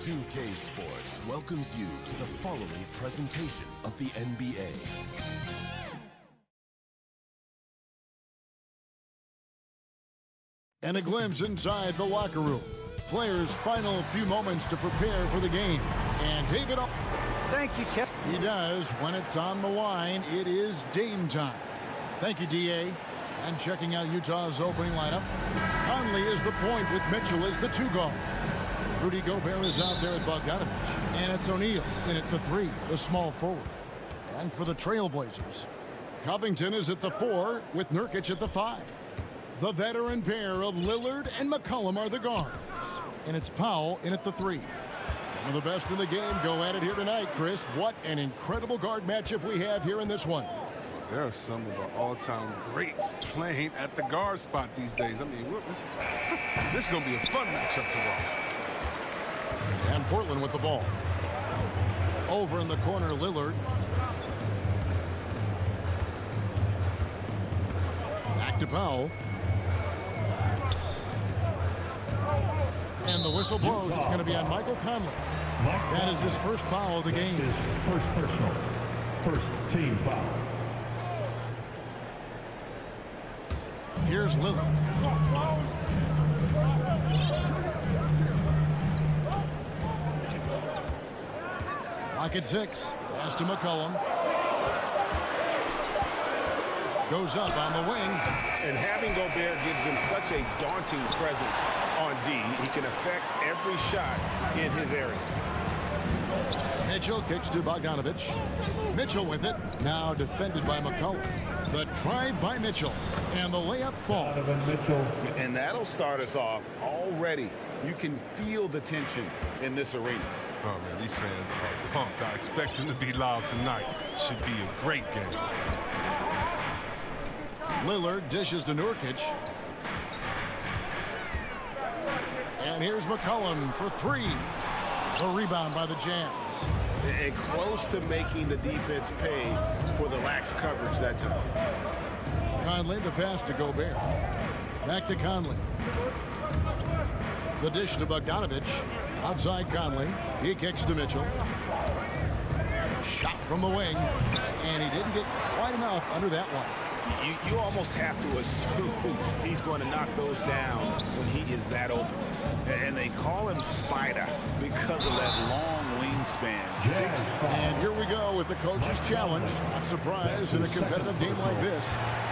2K Sports welcomes you to the following presentation of the NBA. And a glimpse inside the locker room. Players' final few moments to prepare for the game. And David... Thank you, Kip. He does. When it's on the line, it is Dame time. Thank you, D.A. And checking out Utah's opening lineup. Conley is the point with Mitchell as the two-guard. Rudy Gobert is out there at Bogdanovich. And it's O'Neal in at the three, the small forward. And for the Trailblazers, Covington is at the four with Nurkic at the five. The veteran pair of Lillard and McCollum are the guards. And it's Powell in at the three. Some of the best in the game go at it here tonight, Chris. What an incredible guard matchup we have here in this one. There are some of the all-time greats playing at the guard spot these days. I mean, this is going to be a fun matchup to watch. And Portland with the ball. Over in the corner, Lillard. Back to Powell. And the whistle blows. It's going to be on Michael Conley. That is his first foul of the game. His first personal. First team foul. Here's Lillard. Rocket 6. Pass to McCollum. Goes up on the wing. And having Gobert gives them such a daunting presence on D. He can affect every shot in his area. Mitchell kicks to Bogdanovich. Mitchell with it. Now defended by McCollum. The drive by Mitchell. And the layup falls. And that'll start us off already. You can feel the tension in this arena. Oh, man, these fans are pumped. I expect them to be loud tonight. Should be a great game. Lillard dishes to Nurkic. And here's McCollum for three. The rebound by the Jazz. And close to making the defense pay for the lax coverage that time. Conley, the pass to Gobert. Back to Conley. The dish to Bogdanovich. Outside Conley. He kicks to Mitchell. Shot from the wing. And he didn't get quite enough under that one. You almost have to assume he's going to knock those down when he is that open. And they call him Spider because of that long wingspan. 6'5". And here we go with the coach's challenge. Not surprised in a competitive game like this.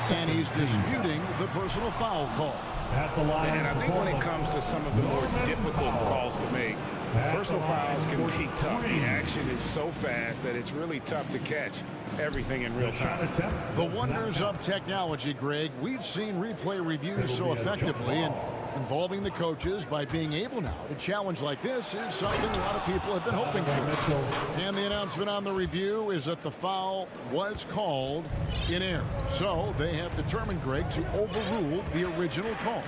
And he's disputing the personal foul call. And I think when it comes to some of the more difficult calls to make, personal fouls can be tough. The action is so fast that it's really tough to catch everything in real time. The wonders of technology, Greg. We've seen replay reviews so effectively, and involving the coaches by being able now to challenge like this is something a lot of people have been hoping for. And the announcement on the review is that the foul was called in error. So they have determined, Greg, to overrule the original call.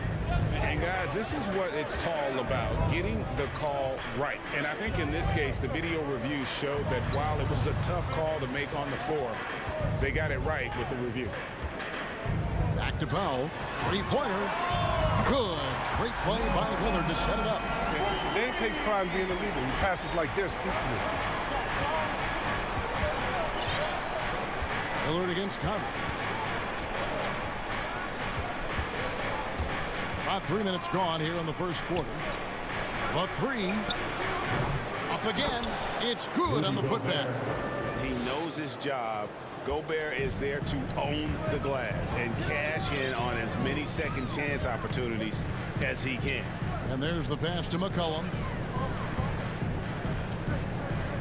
And guys, this is what it's all about, getting the call right. And I think in this case, the video review showed that while it was a tough call to make on the floor, they got it right with the review. Back to Powell. Three-pointer. Good. Great play by Lillard to set it up. Dame takes pride in being a leader. He passes like this. Speak to this. Lillard against Conley. About 3 minutes gone here in the first quarter. The three. Up again. It's good on the putback. He knows his job. Gobert is there to own the glass and cash in on as many second chance opportunities as he can. And there's the pass to McCollum.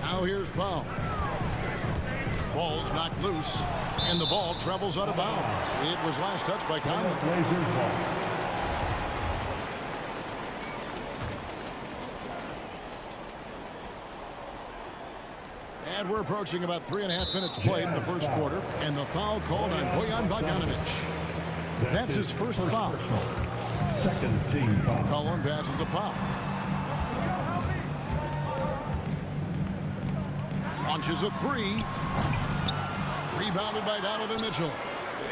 Now here's Powell. Ball's knocked loose, and the ball travels out of bounds. It was last touched by Conley. And we're approaching about 3.5 minutes played in the first quarter. And the foul called on Bojan Bogdanovich. That's his first foul. Second team foul. Cullen passes to Powell. Launches a three. Rebounded by Donovan Mitchell.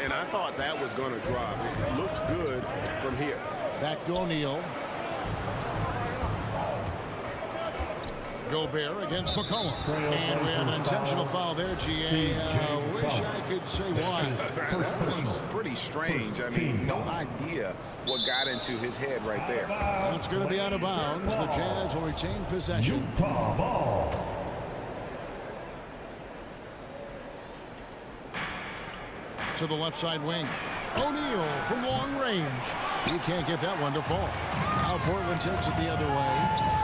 And I thought that was going to drop. It looked good from here. Back to O'Neal. Gobert against McCollum. And we have an intentional foul there, GA. Wish I could say why. That was pretty strange. I mean, no idea what got into his head right there. It's going to be out of bounds. The Jazz will retain possession. Utah ball. To the left side wing. O'Neal from long range. He can't get that one to fall. Now Portland takes it the other way.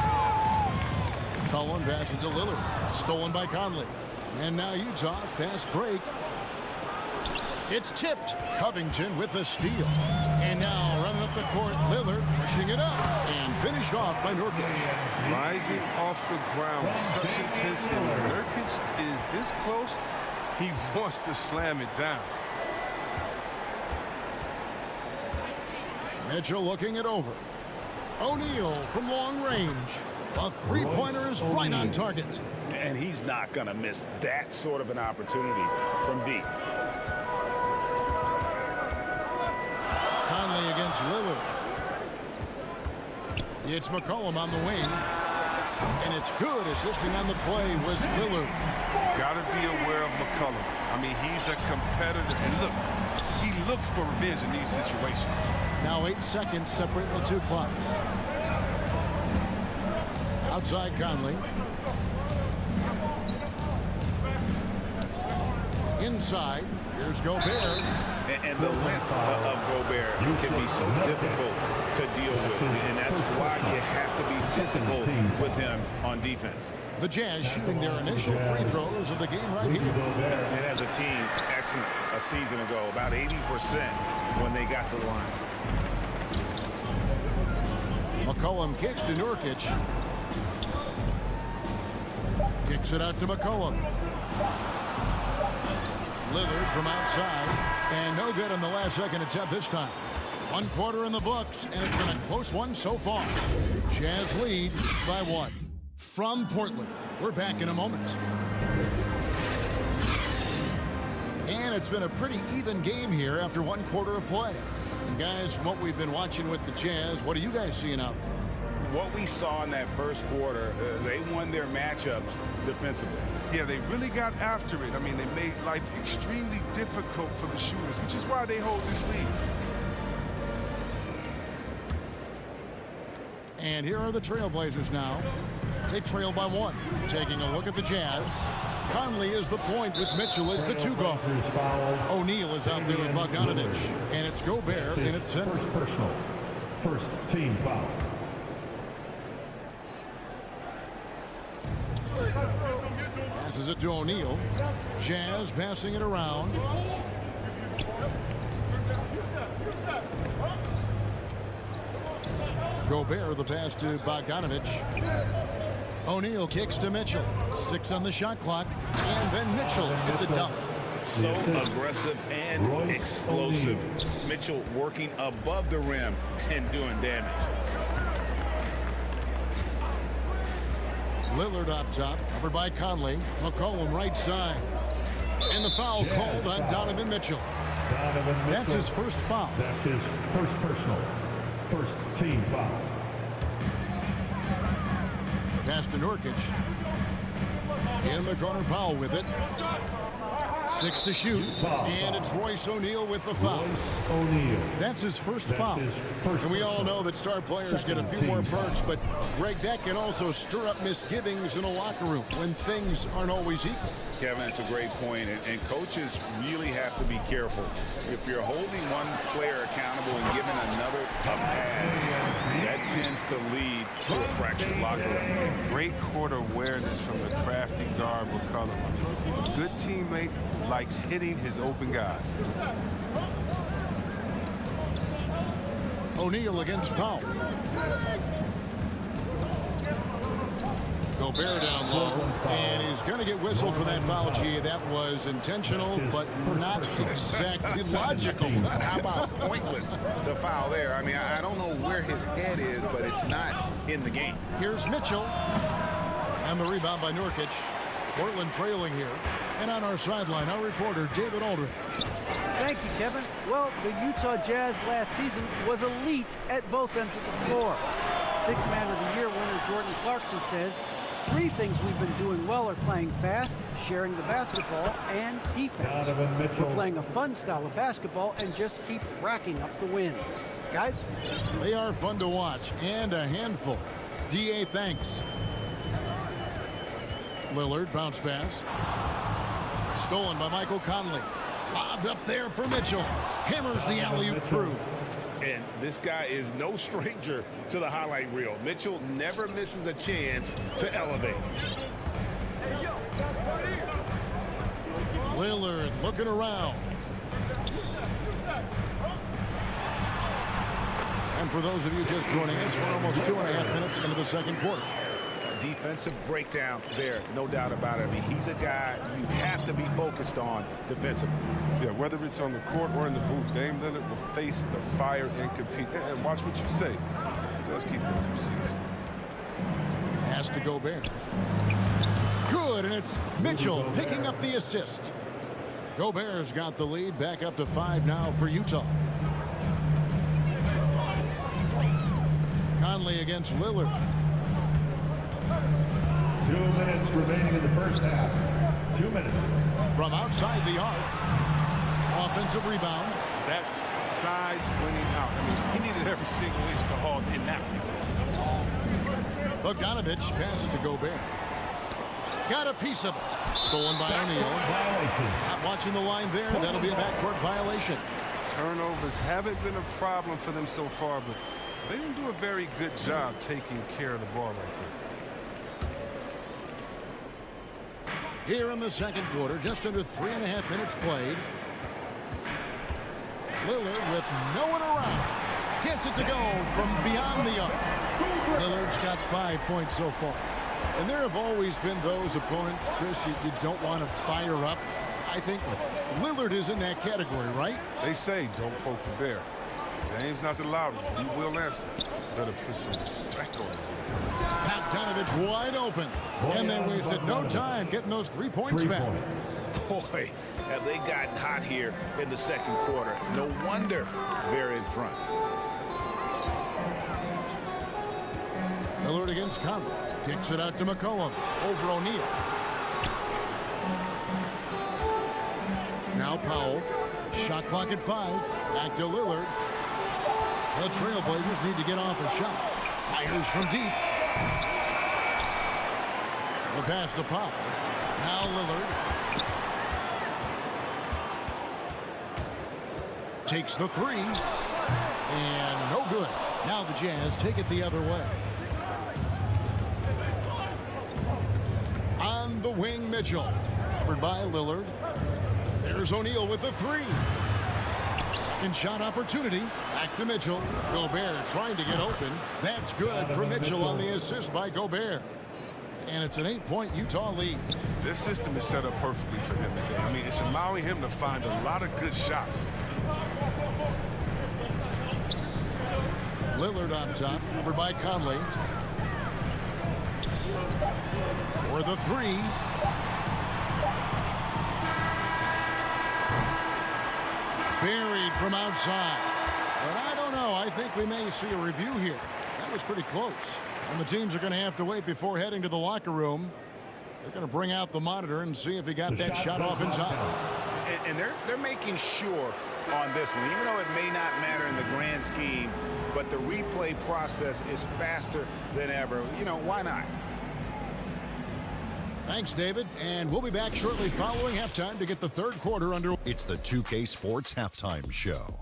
Cullen passes to Lillard. Stolen by Conley. And now Utah, fast break. It's tipped. Covington with the steal. And now running up the court, Lillard pushing it up. And finished off by Nurkic. Rising off the ground with such intensity. When Nurkic is this close, he wants to slam it down. Mitchell looking it over. O'Neal from long range. A three-pointer is right on target. And he's not going to miss that sort of an opportunity from deep. Conley against Lillard. It's McCollum on the wing. And it's good. Assisting on the play was Lillard. Got to be aware of McCollum. I mean, he's a competitor. And look, he looks for revenge in these situations. Now 8 seconds separate the two clocks. Outside Conley. Inside. Here's Gobert. And the length of Gobert can be so difficult to deal with. And that's why you have to be physical with him on defense. The Jazz shooting their initial free throws of the game right here. And as a team, excellent a season ago, about 80% when they got to the line. McCollum kicks to Nurkic. Kicks it out to McCollum. Lillard from outside. And no good on the last second attempt this time. 1 quarter in the books, and it's been a close one so far. Jazz lead by 1. From Portland, we're back in a moment. And it's been a pretty even game here after 1 quarter of play. And guys, from what we've been watching with the Jazz, what are you guys seeing out there? What we saw in that first quarter, they won their matchups defensively. Yeah, they really got after it. I mean, they made life extremely difficult for the shooters, which is why they hold this lead. And here are the Trailblazers now. They trail by 1. Taking a look at the Jazz. Conley is the point with Mitchell as the 2 guard. O'Neal is out there with Bogdanovich. And it's Gobert in its center. First personal. First team foul. Passes it to O'Neal. Jazz passing it around. Gobert the pass to Bogdanovich. O'Neal kicks to Mitchell. 6 on the shot clock. And then Mitchell hit the dunk. So aggressive and explosive. Mitchell working above the rim and doing damage. Lillard up top, covered by Conley. McCollum right side. And the foul called on Donovan Mitchell. That's his first foul. That's his first personal. First team foul. Pass to Nurkic. In the corner, Powell with it. 6 to shoot. And it's Royce O'Neal with the foul. O'Neal. That's his first foul. And we all know that star players get a few more perks, but Greg, that can also stir up misgivings in a locker room when things aren't always equal. Kevin, that's a great point, and coaches really have to be careful. If you're holding one player accountable and giving another a pass, that tends to lead to a fractured locker room. Great court awareness from the crafty guard McCollum. I mean, a good teammate likes hitting his open guys. O'Neal against Powell. Gobert down low, and he's going to get whistled for that foul, G. That was intentional, but not exactly logical. How about pointless to foul there? I mean, I don't know where his head is, but it's not in the game. Here's Mitchell, and the rebound by Nurkic. Portland trailing here. And on our sideline, our reporter, David Aldridge. Thank you, Kevin. Well, the Utah Jazz last season was elite at both ends of the floor. Sixth Man of the Year winner Jordan Clarkson says Three things we've been doing well are playing fast, sharing the basketball, and defense. We're playing a fun style of basketball and just keep racking up the wins. Guys? They are fun to watch and a handful. DA, thanks. Lillard, bounce pass. Stolen by Michael Conley. Lobbed up there for Mitchell. Hammers the alley-oop through. And this guy is no stranger to the highlight reel. Mitchell never misses a chance to elevate. Lillard looking around. And for those of you just joining us, we're almost 2.5 minutes into the second quarter. A defensive breakdown there, no doubt about it. I mean, he's a guy you have to be focused on defensively. Yeah, whether it's on the court or in the booth, Dame Lillard will face the fire and compete. And watch what you say. He does keep them receipts. Pass to Gobert. Good, and it's Mitchell picking up the assist. Gobert's got the lead, back up to 5 now for Utah. Conley against Lillard. 2 minutes remaining in the first half. 2 minutes. From outside the arc. Offensive rebound. That's size winning out. I mean, he needed every single inch to haul in that one. Bogdanovich passes to Gobert. Got a piece of it. Stolen by O'Neal. Not watching the line there. That'll be a backcourt violation. Turnovers haven't been a problem for them so far, but they didn't do a very good job taking care of the ball right there. Here in the second quarter, just under 3.5 minutes played. Lillard with no one around. Gets it to go from beyond the arc. Lillard's got 5 points so far. And there have always been those opponents, Chris, you don't want to fire up. I think Lillard is in that category, right? They say don't poke the bear. Dame's not the loudest, but he will answer. Better put some respect on his name. Bogdanovich wide open. And they wasted no time getting those 3 points back. Boy, have they gotten hot here in the second quarter. No wonder they're in front. Lillard against Conley. Kicks it out to McCollum. Over O'Neal. Now Powell. Shot clock at 5. Back to Lillard. The Trailblazers need to get off a shot. Fires from deep. The pass to Powell. Now Lillard. Takes the 3. And no good. Now the Jazz take it the other way. On the wing, Mitchell. Covered by Lillard. There's O'Neal with the 3. Second shot opportunity. Back to Mitchell. Gobert trying to get open. That's good for Mitchell on the assist by Gobert. And it's an 8-point Utah lead. This system is set up perfectly for him today. I mean, it's allowing him to find a lot of good shots. Lillard on top. Over by Conley. For the 3. Buried from outside. But I don't know. I think we may see a review here. That was pretty close. And the teams are going to have to wait before heading to the locker room. They're going to bring out the monitor and see if he got that shot off in time. And they're making sure on this one, even though it may not matter in the grand scheme, but the replay process is faster than ever. You know, why not? Thanks, David. And we'll be back shortly following halftime to get the third quarter under. It's the 2K Sports Halftime Show.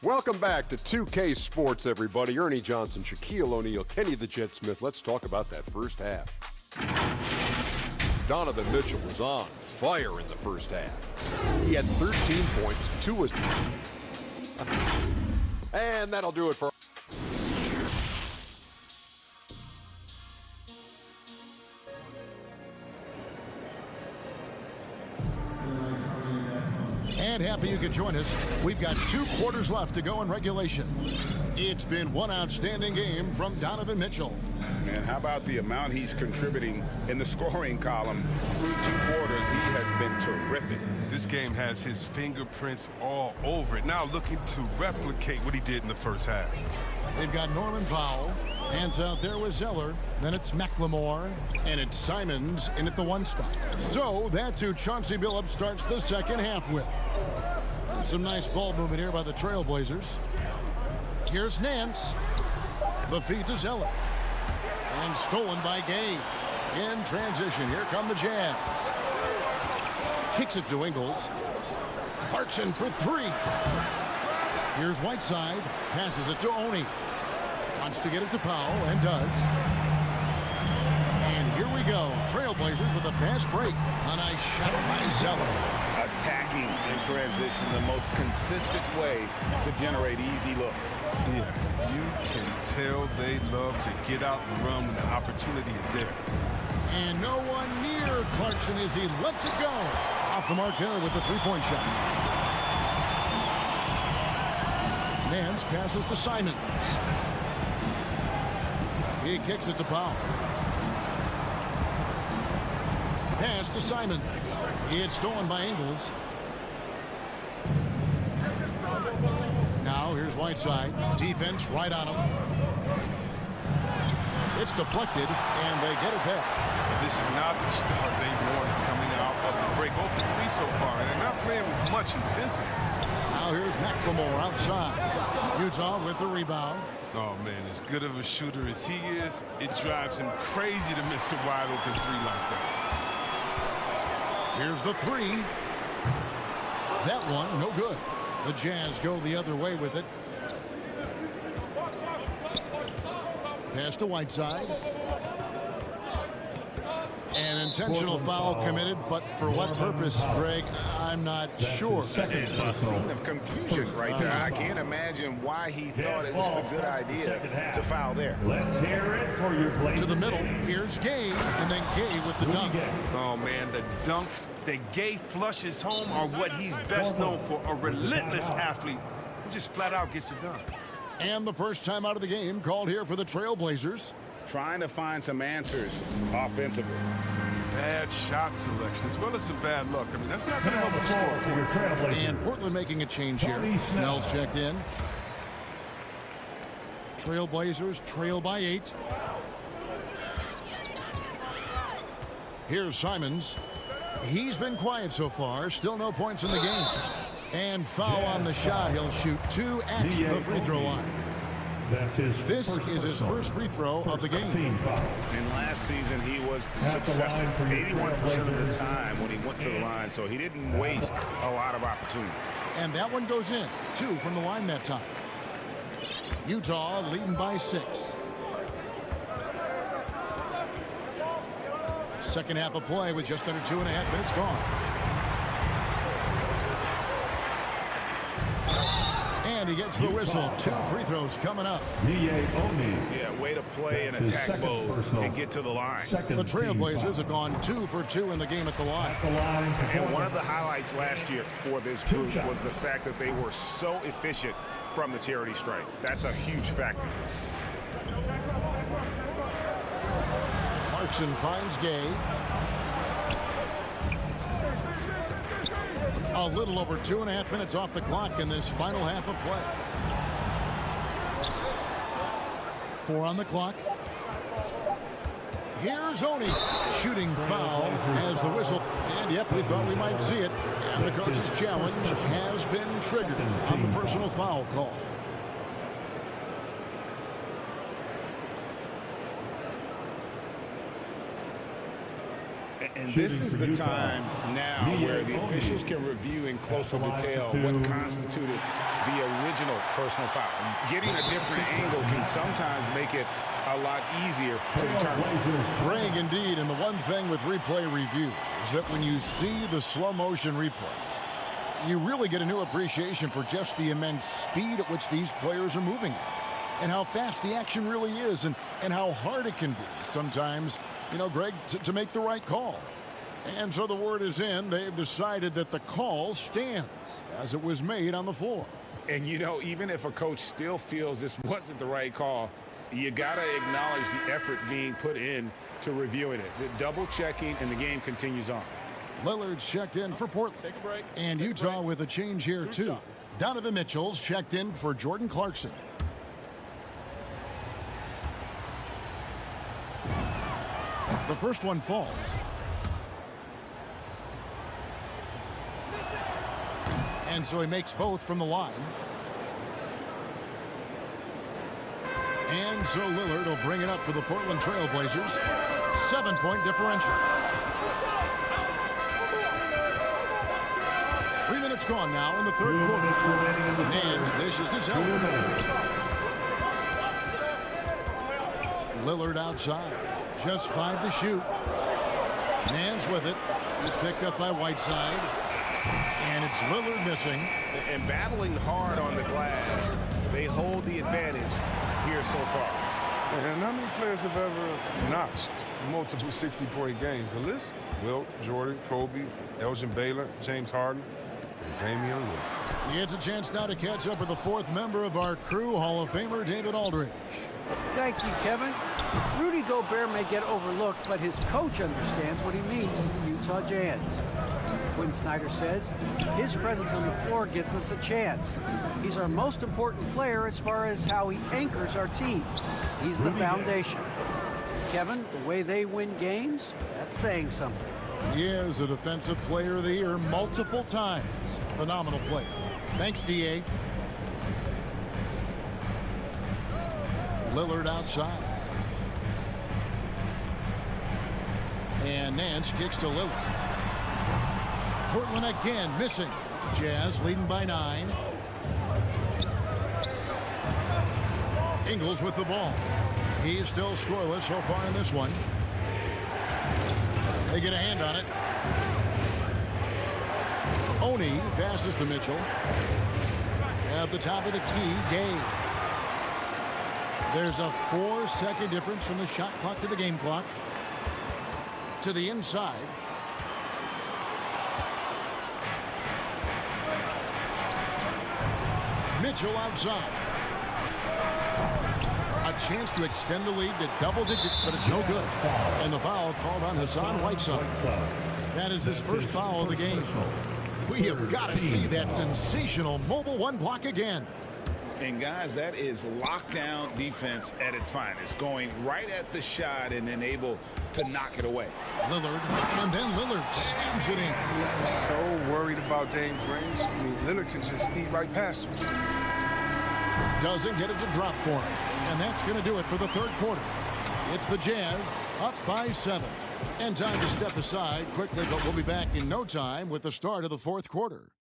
Welcome back to 2K Sports, everybody. Ernie Johnson, Shaquille O'Neal, Kenny the Jet Smith. Let's talk about that first half. Donovan Mitchell was on fire in the first half. He had 13 points, 2 assists. And that'll do it for... And happy you could join us. We've got 2 quarters left to go in regulation. It's been one outstanding game from Donovan Mitchell. And how about the amount he's contributing in the scoring column through 2 quarters? He has been terrific. This game has his fingerprints all over it. Now looking to replicate what he did in the first half. They've got Norman Powell Hands out there with Zeller. Then it's McLemore. And it's Simons in at the 1 spot. So that's who Chauncey Billups starts the second half with. Some nice ball movement here by the Trailblazers. Here's Nance. The feed to Zeller. And stolen by Gay. In transition, here come the Jazz. Kicks it to Ingles. Clarkson for 3. Here's Whiteside. Passes it to Oni. Wants to get it to Powell, and does. And here we go. Trailblazers with a fast break. A nice shot by Zeller. Attacking in transition, the most consistent way to generate easy looks. Yeah, you can tell they love to get out and run when the opportunity is there. And no one near Clarkson as he lets it go. Off the mark there with the 3-point shot. Nance passes to Simons. He kicks it to Powell. Pass to Simons. It's stolen by Ingles. Now here's Whiteside. Defense right on him. It's deflected, and they get it back. This is not the start they wanted coming out of the break. 0 for 3 so far, and they're not playing with much intensity. Now here's McLemore outside. Utah with the rebound. Oh, man, as good of a shooter as he is, it drives him crazy to miss a wide-open 3 like that. Here's the 3. That one, no good. The Jazz go the other way with it. Pass to Whiteside. An intentional foul committed, but for what purpose, Greg, I'm not sure. It's a scene of confusion right there. I can't imagine why he thought it was a good idea to foul there. Let's hear it for your Blazers. To the middle, here's Gay, and then Gay with the dunk. Oh, man, the dunks that Gay flushes home are what he's best known for, a relentless athlete who just flat out gets it done. And the first time out of the game called here for the Trailblazers. Trying to find some answers offensively. Bad shot selection as well as some bad luck. I mean, that's not going to help the score. And Portland making a change here. Snell's checked in. Trailblazers trail by 8. Here's Simons. He's been quiet so far. Still no points in the game. And foul on the shot. He'll shoot 2 at the free throw line. This is his first free throw of the game. And last season he was successful 81% of the time when he went to the line, so he didn't waste a lot of opportunities. And that one goes in. 2 from the line that time. Utah leading by 6. Second half of play with just under 2.5 minutes gone. And he gets the whistle. 2 free throws coming up. Yeah, way to play in attack mode and get to the line. The Trailblazers have gone 2 for 2 in the game at the line. And one of the highlights last year for this group was the fact that they were so efficient from the charity stripe. That's a huge factor. Clarkson finds Gay. A little over 2.5 minutes off the clock in this final half of play. 4 on the clock. Here's Oni. Shooting foul as the whistle. And yep, we thought we might see it. And the coach's challenge has been triggered on the personal foul call. And this is the time now where the officials can review in closer detail what constituted the original personal foul. Getting a different angle can sometimes make it a lot easier to determine. Greg, indeed, and the one thing with replay review is that when you see the slow motion replays, you really get a new appreciation for just the immense speed at which these players are moving and how fast the action really is and how hard it can be sometimes, you know, Greg, to make the right call. And so the word is in. They've decided that the call stands as it was made on the floor. And, you know, even if a coach still feels this wasn't the right call, you got to acknowledge the effort being put in to reviewing it. The double checking, and the game continues on. Lillard's checked in for Portland. Take a break. And Utah with a change here, too. Donovan Mitchell's checked in for Jordan Clarkson. The first one falls. And so he makes both from the line. And so Lillard will bring it up for the Portland Trail Blazers. 7-point differential. 3 minutes gone now in the third quarter. Nance dishes to Zeller. Lillard outside. Just 5 to shoot. Nance with it. He's picked up by Whiteside. And it's Lillard missing. And battling hard on the glass. They hold the advantage here so far. And how many players have ever notched multiple 60-point games? The list? Wilt, Jordan, Kobe, Elgin Baylor, James Harden, and Damian Lillard. He gets a chance now to catch up with the fourth member of our crew, Hall of Famer David Aldridge. Thank you, Kevin. Rudy Gobert may get overlooked, but his coach understands what he means to the Utah Jazz. Quinn Snyder says his presence on the floor gives us a chance. He's our most important player as far as how he anchors our team. He's the foundation. Kevin, the way they win games, that's saying something. He is a Defensive Player of the Year multiple times. Phenomenal player. Thanks, D.A. Lillard outside. And Nance kicks to Lillard. Portland again missing. Jazz leading by 9. Ingles with the ball. He's still scoreless so far in this one. They get a hand on it. Oni passes to Mitchell. At the top of the key, Gay. There's a 4-second difference from the shot clock to the game clock. To the inside. Mitchell outside. A chance to extend the lead to double digits, but it's no good. And the foul called on Hassan Whiteside. That is his first foul of the game. We have got to see that sensational mobile one block again. And guys, that is lockdown defense at its finest, going right at the shot and then able to knock it away. Lillard, and then Lillard slams it in. I'm so worried about Dame's range. I mean, Lillard can just speed right past him. Doesn't get it to drop for him. And that's going to do it for the third quarter. It's the Jazz up by 7. And time to step aside quickly, but we'll be back in no time with the start of the fourth quarter.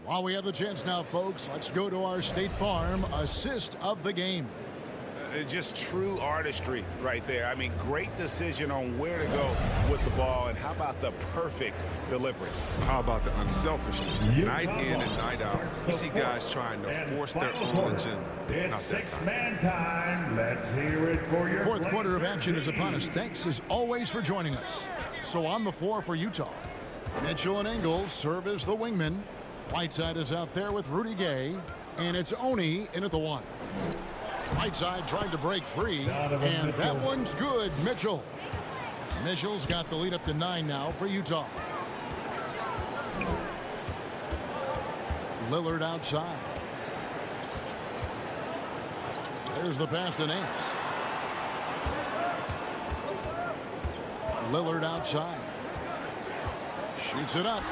While we have the chance now, folks, let's go to our State Farm assist of the game. Just true artistry right there. I mean, great decision on where to go with the ball, and how about the perfect delivery? How about the unselfishness? Night in and night out, we see guys trying to force their own agenda. It's six-man time. Let's hear it for your Fourth quarter of action is upon us. Thanks, as always, for joining us. So on the floor for Utah, Mitchell and Ingles serve as the wingmen. Whiteside is out there with Rudy Gay, and it's Oni in at the 1. Whiteside trying to break free, and that one's good. Mitchell. Mitchell's got the lead up to 9 now for Utah. Lillard outside. There's the pass to Nance. Lillard outside. Shoots it up.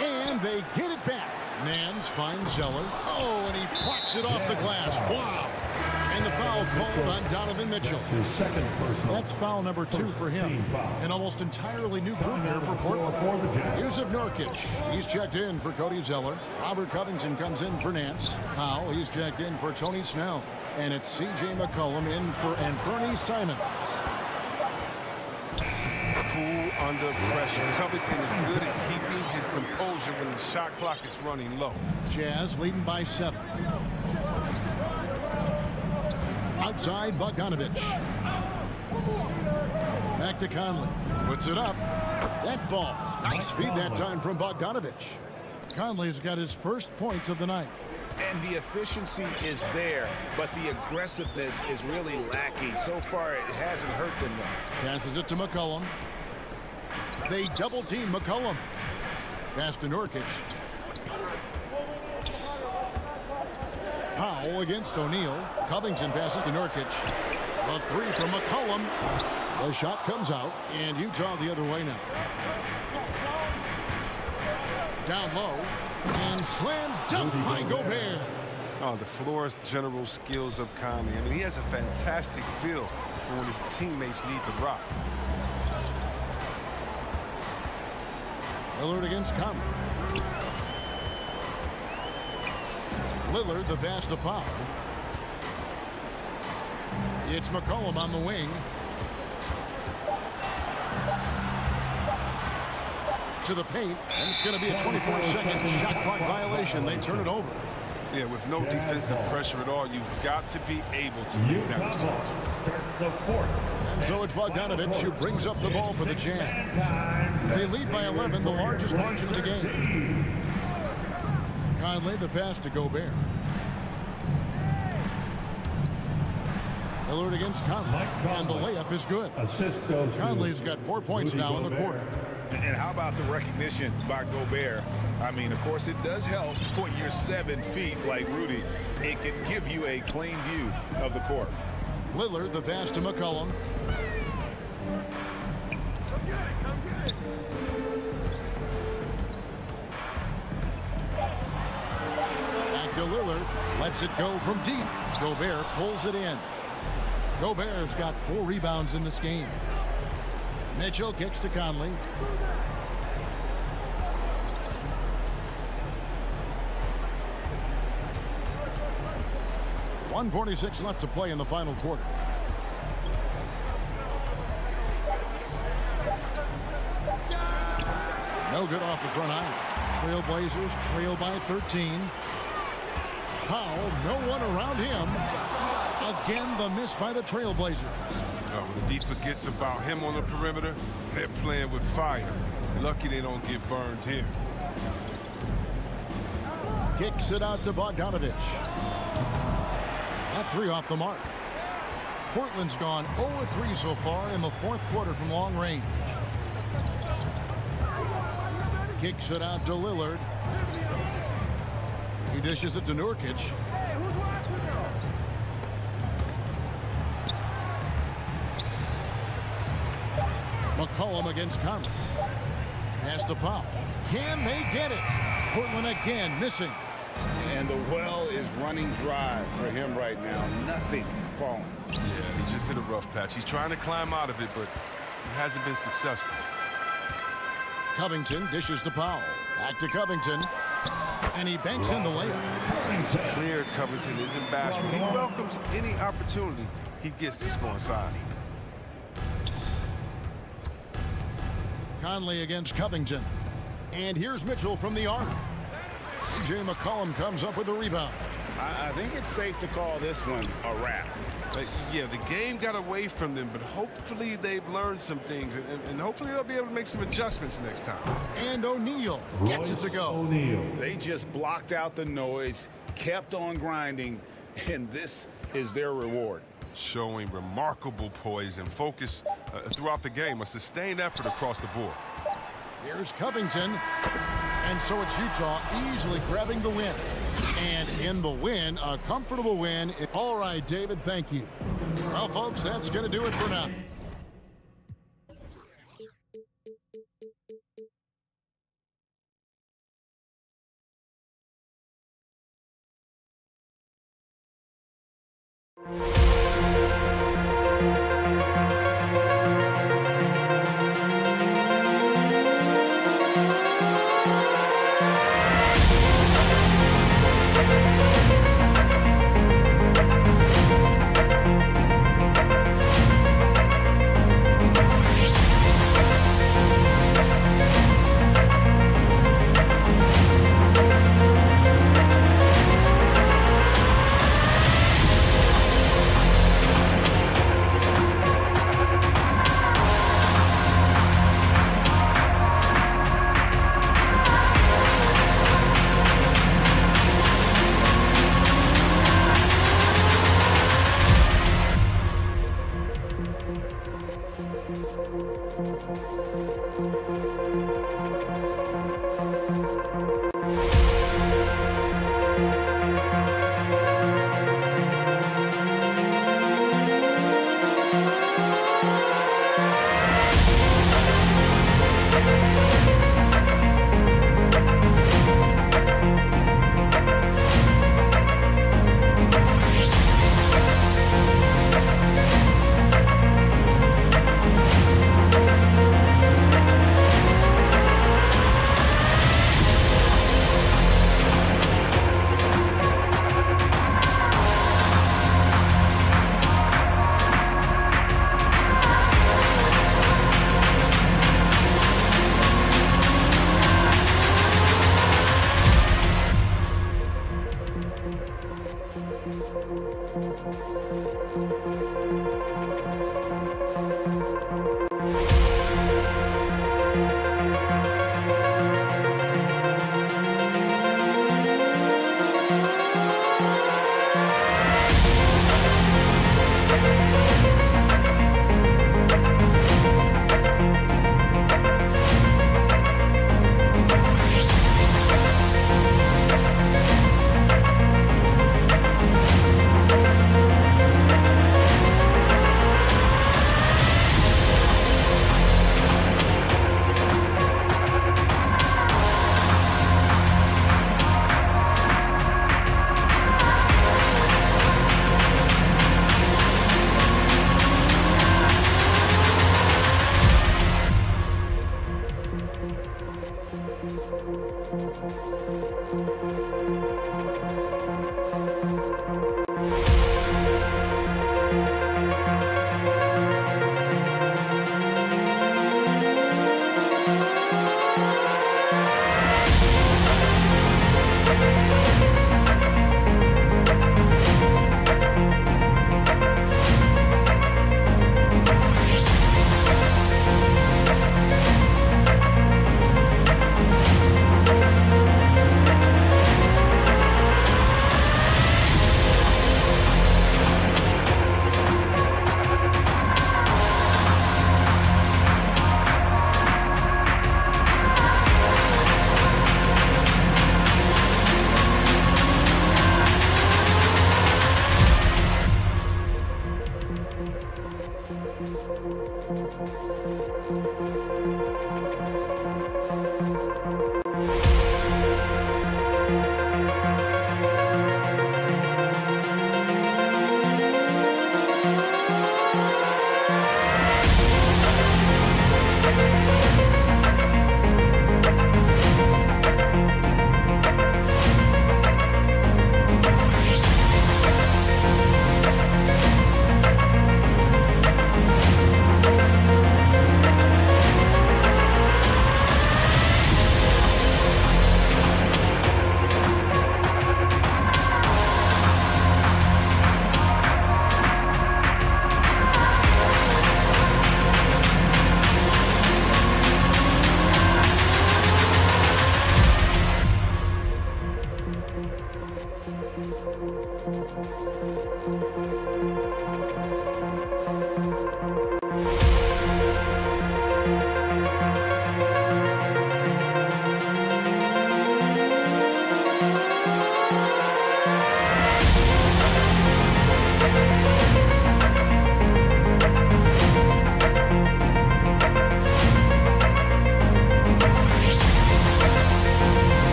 And they get it back. Nance finds Zeller. Oh, and he plucks it off the glass. Wow. And the foul called on Donovan Mitchell. That's foul number 2 for him. An almost entirely new group here for Portland. Yusuf Nurkic, he's checked in for Cody Zeller. Robert Covington comes in for Nance. Powell, he's checked in for Tony Snell. And it's C.J. McCollum in for Anthony Simons. Cool under pressure. Covington is good at keeping his composure when the shot clock is running low. Jazz leading by 7. Outside Bogdanovich. Back to Conley. Puts it up. That falls. Nice feed that time from Bogdanovich. Conley's got his first points of the night. And the efficiency is there, but the aggressiveness is really lacking. So far, it hasn't hurt them though. Passes it to McCollum. They double team McCollum. Pass to Nurkic. Powell against O'Neal. Covington passes to Nurkic. A 3 from McCollum. The shot comes out, and Utah the other way now. Down low, and slam dunk by Gobert. Oh, the floor's general skills of Conley. I mean, he has a fantastic feel for when his teammates need the rock. Lillard against Conley. Lillard the pass to Powell. It's McCollum on the wing. To the paint, and it's going to be a 24-second shot clock violation. They turn it over. Yeah, with no defensive pressure at all, you've got to be able to make that result. Starts the fourth. And so it's Bogdanovich who brings up the ball for the Jazz. They lead by 11, the largest margin of the game. Conley the pass to Gobert. Lillard against Conley, and the layup is good. Assist goes to Conley's got 4 points now in the quarter. And how about the recognition by Gobert? I mean, of course, it does help when you're 7 feet like Rudy. It can give you a clean view of the court. Lillard the pass to McCollum. Back to Lillard. Lets it go from deep. Gobert pulls it in. Gobert's got 4 rebounds in this game. Mitchell kicks to Conley. .146 left to play in the final quarter. No good off the front iron. Trailblazers trail by 13. Powell, no one around him. Again, the miss by the Trailblazers. When the D forgets about him on the perimeter, they're playing with fire. Lucky they don't get burned here. Kicks it out to Bogdanovich. That 3 off the mark. Portland's gone 0-3 so far in the 4th quarter from long range. Kicks it out to Lillard. He dishes it to Nurkic. McCollum against Conley. Pass to Powell. Can they get it? Portland again missing. And the well is running dry for him right now. Nothing falling. Yeah, he just hit a rough patch. He's trying to climb out of it, but he hasn't been successful. Covington dishes to Powell. Back to Covington. And he banks in the layup. It's clear Covington isn't bashful. He welcomes any opportunity he gets to score inside. Conley against Covington. And here's Mitchell from the arc. C.J. McCollum comes up with the rebound. I think it's safe to call this one a wrap. Yeah, the game got away from them, but hopefully they've learned some things, and hopefully they'll be able to make some adjustments next time. And O'Neal gets it to go. They just blocked out the noise, kept on grinding, and this is their reward. Showing remarkable poise and focus throughout the game, a sustained effort across the board. Here's Covington. And so it's Utah easily grabbing the win. And in the win, a comfortable win. All right, David, thank you. Well, folks, that's going to do it for now.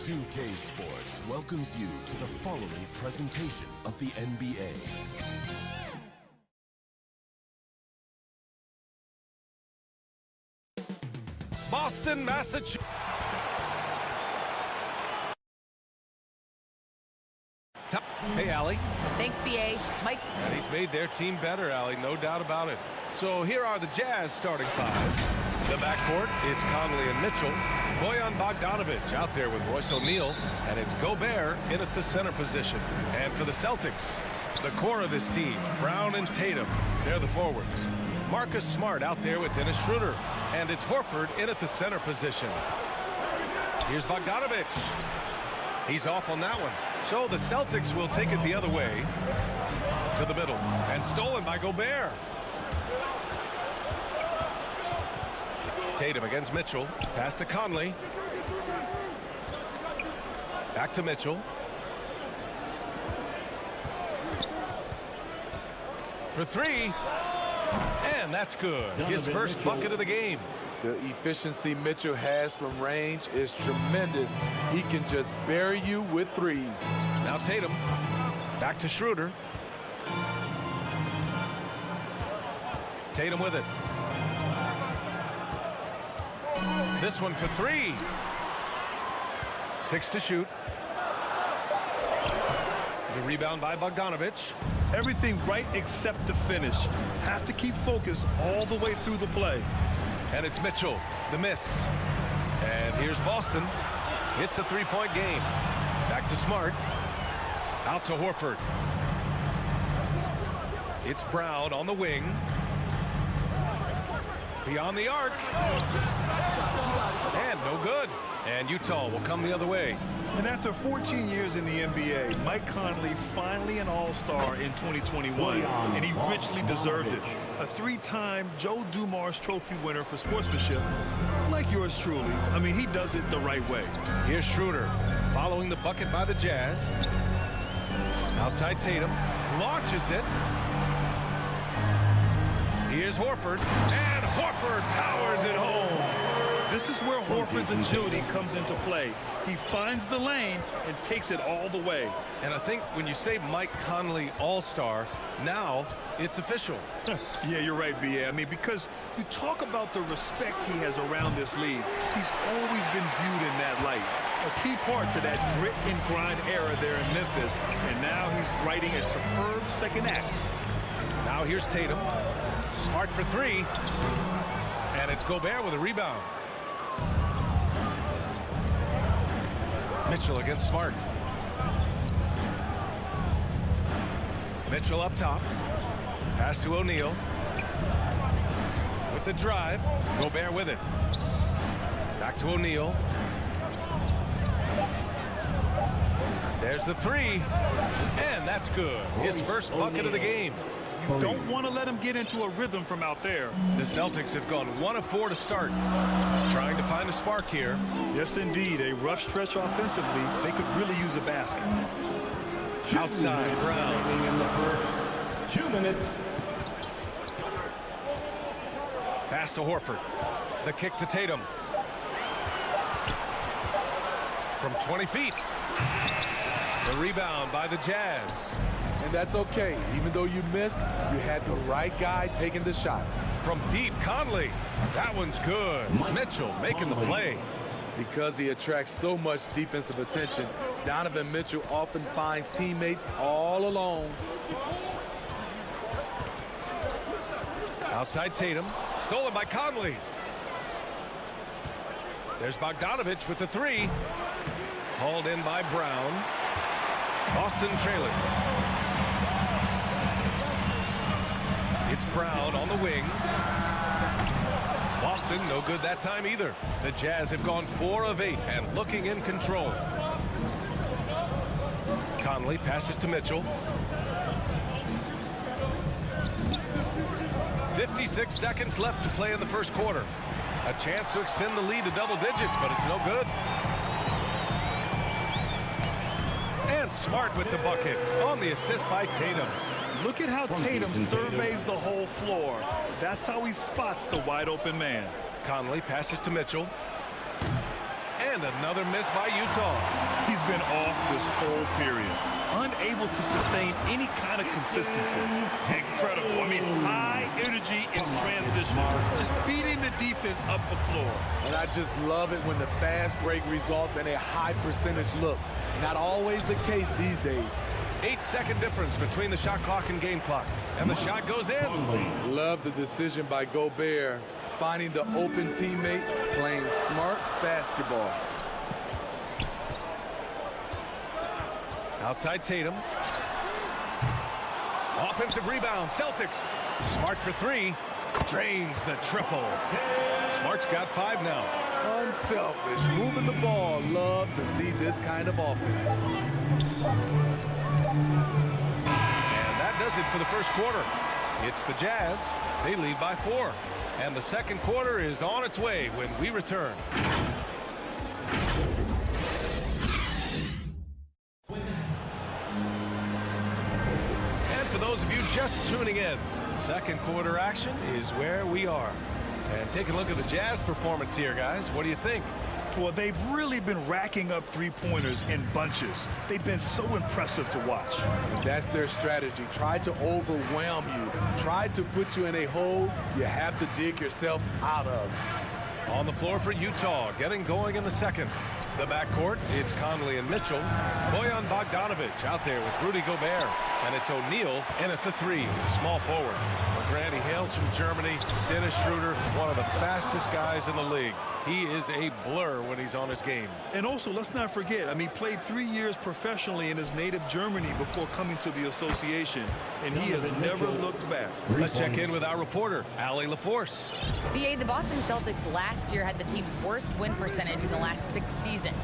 2K Sports welcomes you to the following presentation of the NBA. Boston, Massachusetts. Hey, Allie. Thanks, BA. Mike. And he's made their team better, Allie, no doubt about it. So here are the Jazz starting five. The backcourt, it's Conley and Mitchell. Bojan Bogdanovic out there with Royce O'Neal. And it's Gobert in at the center position. And for the Celtics, the core of this team, Brown and Tatum, they're the forwards. Marcus Smart out there with Dennis Schroeder. And it's Horford in at the center position. Here's Bogdanovich. He's off on that one. So the Celtics will take it the other way to the middle. And stolen by Gobert. Tatum against Mitchell. Pass to Conley. Back to Mitchell. For three. And that's good. His first bucket of the game. The efficiency Mitchell has from range is tremendous. He can just bury you with threes. Now Tatum. Back to Schroeder. Tatum with it. This one for three. 6 to shoot. The rebound by Bogdanovich. Everything right except the finish. Have to keep focused all the way through the play. And it's Mitchell, the miss. And here's Boston. It's a three-point game. Back to Smart. Out to Horford. It's Brown on the wing. Beyond the arc. And no good. And Utah will come the other way. And after 14 years in the NBA, Mike Conley finally an all-star in 2021, and he richly deserved it. A three-time Joe Dumars Trophy winner for sportsmanship, like yours truly. I mean, he does it the right way. Here's Schroeder following the bucket by the Jazz. Outside Tatum, launches it. Here's Horford, and Horford powers it home. This is where Horford's agility comes into play. He finds the lane and takes it all the way. And I think when you say Mike Conley All-Star, now it's official. Yeah, you're right, B.A. I mean, because you talk about the respect he has around this league. He's always been viewed in that light. A key part to that grit and grind era there in Memphis. And now he's writing a superb second act. Now here's Tatum. Smart for three. And it's Gobert with a rebound. Mitchell against Smart. Mitchell up top. Pass to O'Neal. With the drive. Gobert with it. Back to O'Neal. There's the three. And that's good. His first bucket of the game. You don't want to let him get into a rhythm from out there. The Celtics have gone 1 of 4 to start. Trying to find a spark here. Yes, indeed. A rough stretch offensively. They could really use a basket. Outside Brown. In the first 2 minutes. Pass to Horford. The kick to Tatum. From 20 feet. The rebound by the Jazz. And that's okay. Even though you missed, you had the right guy taking the shot. From deep, Conley. That one's good. Mitchell making the play. Because he attracts so much defensive attention, Donovan Mitchell often finds teammates all alone. Outside Tatum. Stolen by Conley. There's Bogdanovich with the three. Hauled in by Brown. Boston trailing. It's Brown on the wing. Boston no good that time either. The Jazz have gone 4 of 8 and looking in control. Conley passes to Mitchell. 56 seconds left to play in the first quarter. A chance to extend the lead to double digits, but it's no good. And Smart with the bucket on the assist by Tatum. Look at how Tatum surveys the whole floor. That's how he spots the wide open man. Conley passes to Mitchell. And another miss by Utah. He's been off this whole period. Unable to sustain any kind of consistency. Incredible. I mean, high energy in transition. Just beating the defense up the floor. And I just love it when the fast break results in a high percentage look. Not always the case these days. 8-second difference between the shot clock and game clock. And the shot goes in. Love the decision by Gobert. Finding the open teammate, playing smart basketball. Outside Tatum. Offensive rebound, Celtics. Smart for three. Drains the triple. Smart's got 5 now. Unselfish, moving the ball. Love to see this kind of offense. And that does it for the first quarter. It's the Jazz. They lead by 4. And the second quarter is on its way when we return. And for those of you just tuning in, second quarter action is where we are. And take a look at the Jazz performance here, guys. What do you think? Well, they've really been racking up three-pointers in bunches. They've been so impressive to watch. And that's their strategy. Try to overwhelm you. Try to put you in a hole you have to dig yourself out of. On the floor for Utah, getting going in the second. The backcourt, it's Conley and Mitchell. Bojan Bogdanovic out there with Rudy Gobert. And it's O'Neal in at the 3, small forward. Grant, he hails from Germany. Dennis Schroeder, one of the fastest guys in the league. He is a blur when he's on his game. And also, let's not forget, he played 3 years professionally in his native Germany before coming to the association, and he has never looked back. Let's check in with our reporter, Allie LaForce. BA, the Boston Celtics last year had the team's worst win percentage in the last 6 seasons.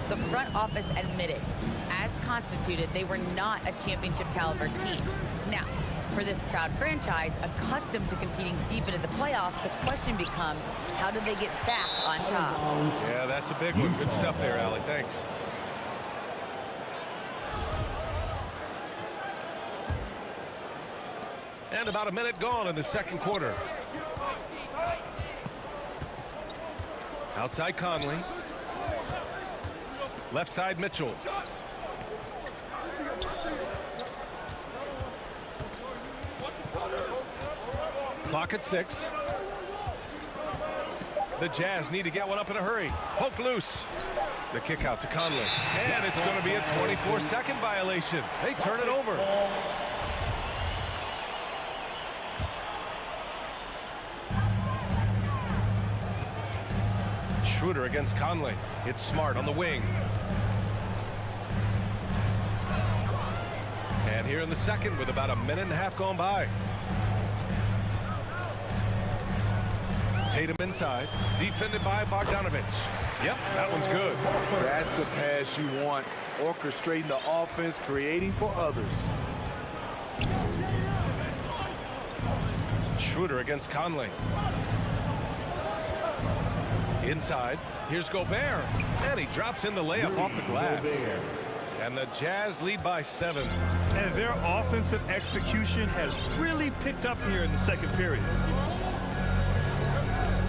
The front office admitted, as constituted, they were not a championship caliber team. Now, for this proud franchise, accustomed to competing deep into the playoffs, the question becomes, how do they get back on top? Yeah, that's a big one. Good stuff there, Allie. Thanks. And about a minute gone in the second quarter. Outside Conley. Left side Mitchell. Clock at 6. The Jazz need to get one up in a hurry. Poke loose. The kick out to Conley. And it's going to be a 24-second violation. They turn it over. Schroeder against Conley. It's Smart on the wing. And here in the second with about a minute and a half gone by. Tatum inside, defended by Bogdanovic. Yep, that one's good. That's the pass you want. Orchestrating the offense, creating for others. Schroeder against Conley. Inside, here's Gobert. And he drops in the layup off the glass. And the Jazz lead by 7. And their offensive execution has really picked up here in the second period.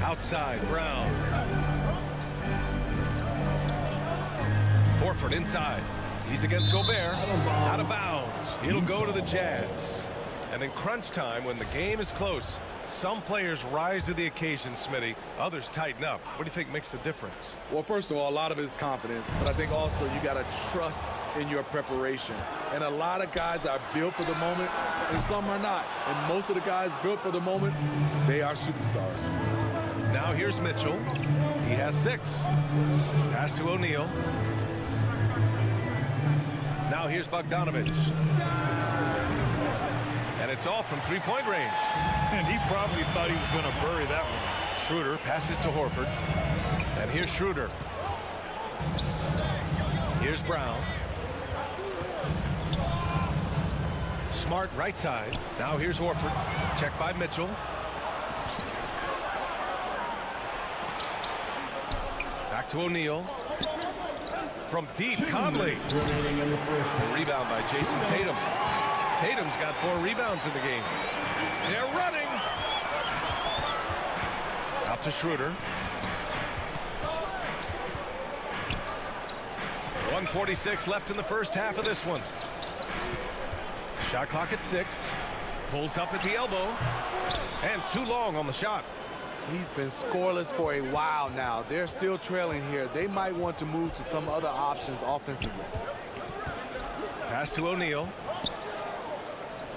Outside, Brown. Horford inside. He's against Gobert. Out of bounds. It'll go to the Jazz. And in crunch time, when the game is close, some players rise to the occasion, Smitty. Others tighten up. What do you think makes the difference? Well, first of all, a lot of it is confidence. But I think also you got to trust in your preparation. And a lot of guys are built for the moment, and some are not. And most of the guys built for the moment, they are superstars. Now here's Mitchell. He has 6. Pass to O'Neal. Now here's Bogdanovic. And it's off from three-point range. And he probably thought he was going to bury that one. Schroeder passes to Horford. And here's Schroeder. Here's Brown. Smart right side. Now here's Horford. Checked by Mitchell. Back to O'Neal. From deep, Conley. Rebound by Jason Tatum. Tatum's got 4 rebounds in the game. They're running. Out to Schroeder. 1:46 left in the first half of this one. Shot clock at 6. Pulls up at the elbow. And too long on the shot. He's been scoreless for a while now. They're still trailing here. They might want to move to some other options offensively. Pass to O'Neal.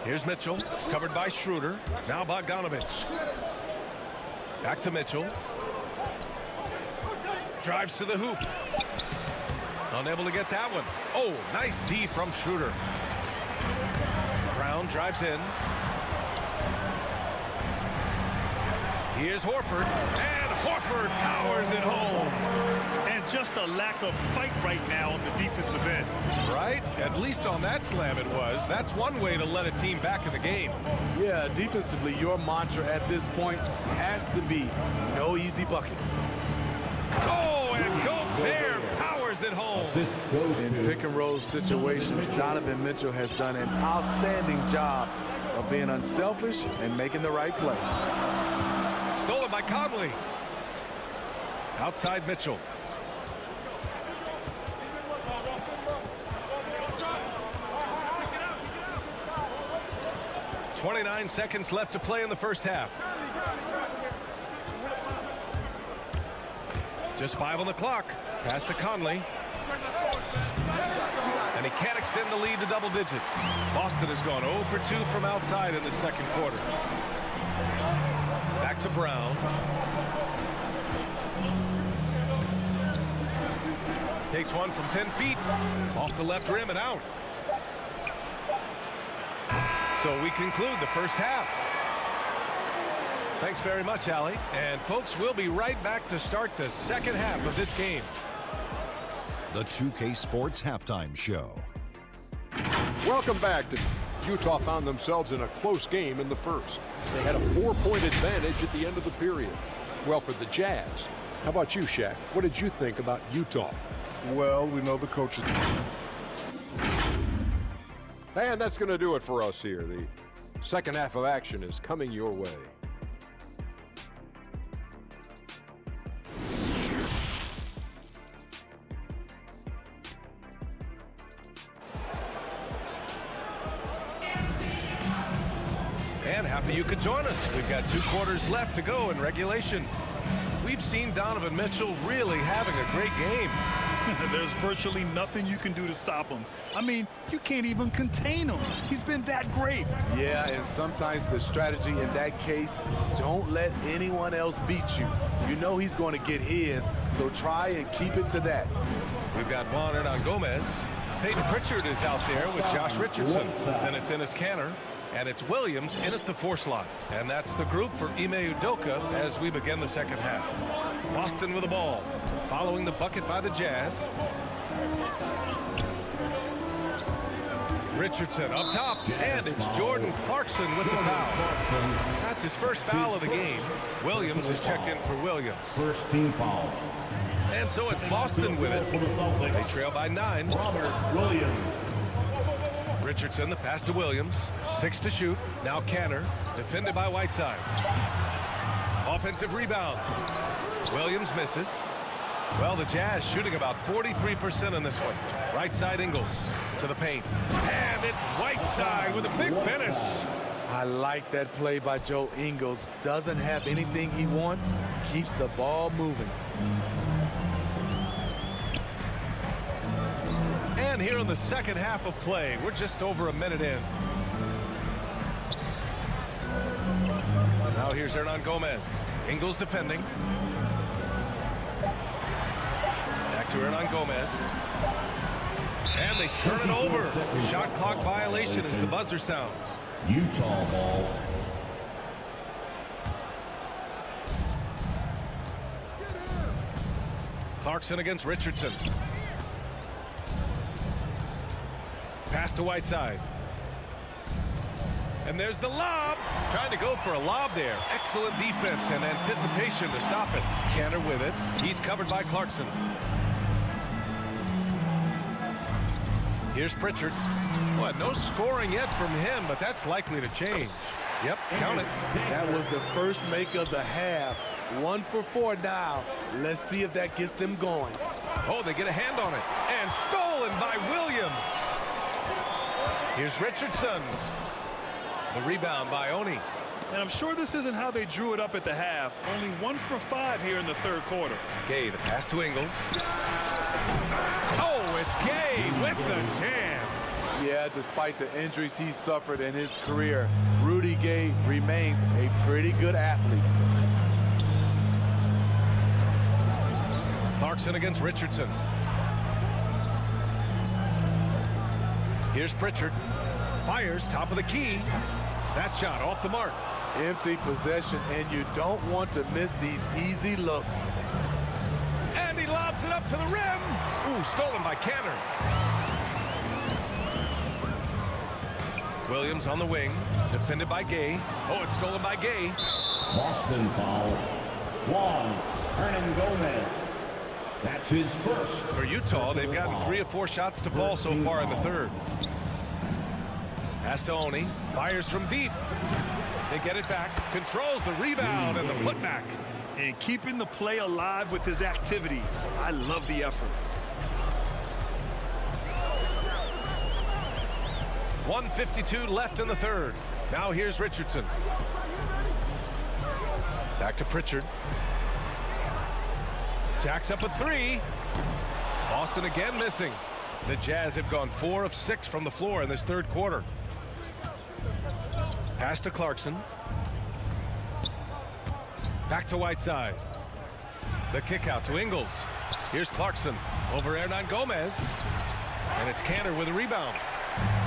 Here's Mitchell, covered by Schroeder. Now Bogdanovic. Back to Mitchell. Drives to the hoop. Unable to get that one. Oh, nice D from Schroeder. Brown drives in. Here's Horford, and Horford powers it home. And just a lack of fight right now on the defensive end. Right? At least on that slam it was. That's one way to let a team back in the game. Yeah, defensively, your mantra at this point has to be no easy buckets. Oh, and Gobert powers it home. In pick and roll situations, Donovan Mitchell has done an outstanding job of being unselfish and making the right play. Stolen by Conley. Outside Mitchell. .29 seconds left to play in the first half. Just 5 on the clock. Pass to Conley. And he can't extend the lead to double digits. Boston has gone 0 for 2 from outside in the second quarter. Back to Brown. Takes one from 10 feet. Off the left rim and out. So we conclude the first half. Thanks very much, Allie. And folks, we'll be right back to start the second half of this game. The 2K Sports Halftime Show. Welcome back. Utah found themselves in a close game in the first. They had a 4-point advantage at the end of the period. Well, for the Jazz. How about you, Shaq? What did you think about Utah? Well, we know the coaches. And that's going to do it for us here. The second half of action is coming your way. And happy you could join us. We've got 2 quarters left to go in regulation. We've seen Donovan Mitchell really having a great game. There's virtually nothing you can do to stop him. I mean, you can't even contain him. He's been that great. Yeah, and sometimes the strategy in that case, don't let anyone else beat you. You know he's going to get his, so try and keep it to that. We've got Juan Hernan-Gomez. Peyton Pritchard is out there with Josh Richardson. Then it's Enes Kanter. And it's Williams in at the 4 slot. And that's the group for Ime Udoka as we begin the second half. Boston with the ball, following the bucket by the Jazz. Richardson up top, and it's Jordan Clarkson with the foul. That's his first foul of the game. Williams is checked in for Williams. First team foul. And so it's Boston with it. They trail by 9. Robert Williams. Richardson, the pass to Williams. 6 to shoot. Now Kanter, defended by Whiteside. Offensive rebound. Williams misses. Well, the Jazz shooting about 43% in this one. Right side Ingles to the paint. And it's Whiteside with a big finish. I like that play by Joe Ingles. Doesn't have anything he wants. Keeps the ball moving. And here in the second half of play, we're just over a minute in. Now here's Hernan-Gomez. Ingles defending. Back to Hernan-Gomez. And they turn it over. Shot clock violation as the buzzer sounds. Utah ball. Clarkson against Richardson. Pass to Whiteside. And there's the lob. Trying to go for a lob there. Excellent defense and anticipation to stop it. Kanter with it. He's covered by Clarkson. Here's Pritchard. Well, no scoring yet from him, but that's likely to change. Yep, count it. That was the first make of the half. 1 for 4 now. Let's see if that gets them going. Oh, they get a hand on it. And stolen by Williams. Here's Richardson. The rebound by Oni. And I'm sure this isn't how they drew it up at the half. Only 1 for 5 here in the third quarter. Gay, the pass to Ingles. Oh, it's Gay with the jam. Yeah, despite the injuries he suffered in his career, Rudy Gay remains a pretty good athlete. Clarkson against Richardson. Here's Pritchard. Fires top of the key. That shot off the mark. Empty possession, and you don't want to miss these easy looks. And he lobs it up to the rim. Ooh, stolen by Canner. Williams on the wing, defended by Gay. Oh, it's stolen by Gay. Boston foul. Juan Hernangomez. That's his first. For Utah, they've gotten 3 of 4 shots to fall so far in the third. Pass to Oni, fires from deep. They get it back, controls the rebound and the putback. And keeping the play alive with his activity. I love the effort. 1:52 left in the third. Now here's Richardson. Back to Pritchard. Jacks up a 3. Boston again missing. The Jazz have gone 4 of 6 from the floor in this third quarter. Pass to Clarkson. Back to Whiteside. The kick out to Ingles. Here's Clarkson over Hernangomez. And it's Canner with a rebound.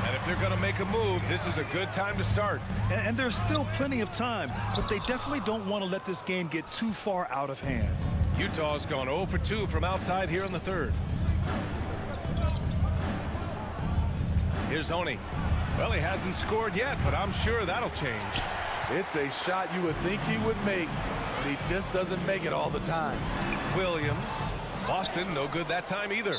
And if they're going to make a move, this is a good time to start. And there's still plenty of time, but they definitely don't want to let this game get too far out of hand. Utah's gone 0 for 2 from outside here in the third. Here's Oni. Well, he hasn't scored yet, but I'm sure that'll change. It's a shot you would think he would make, but he just doesn't make it all the time. Williams. Boston, no good that time either.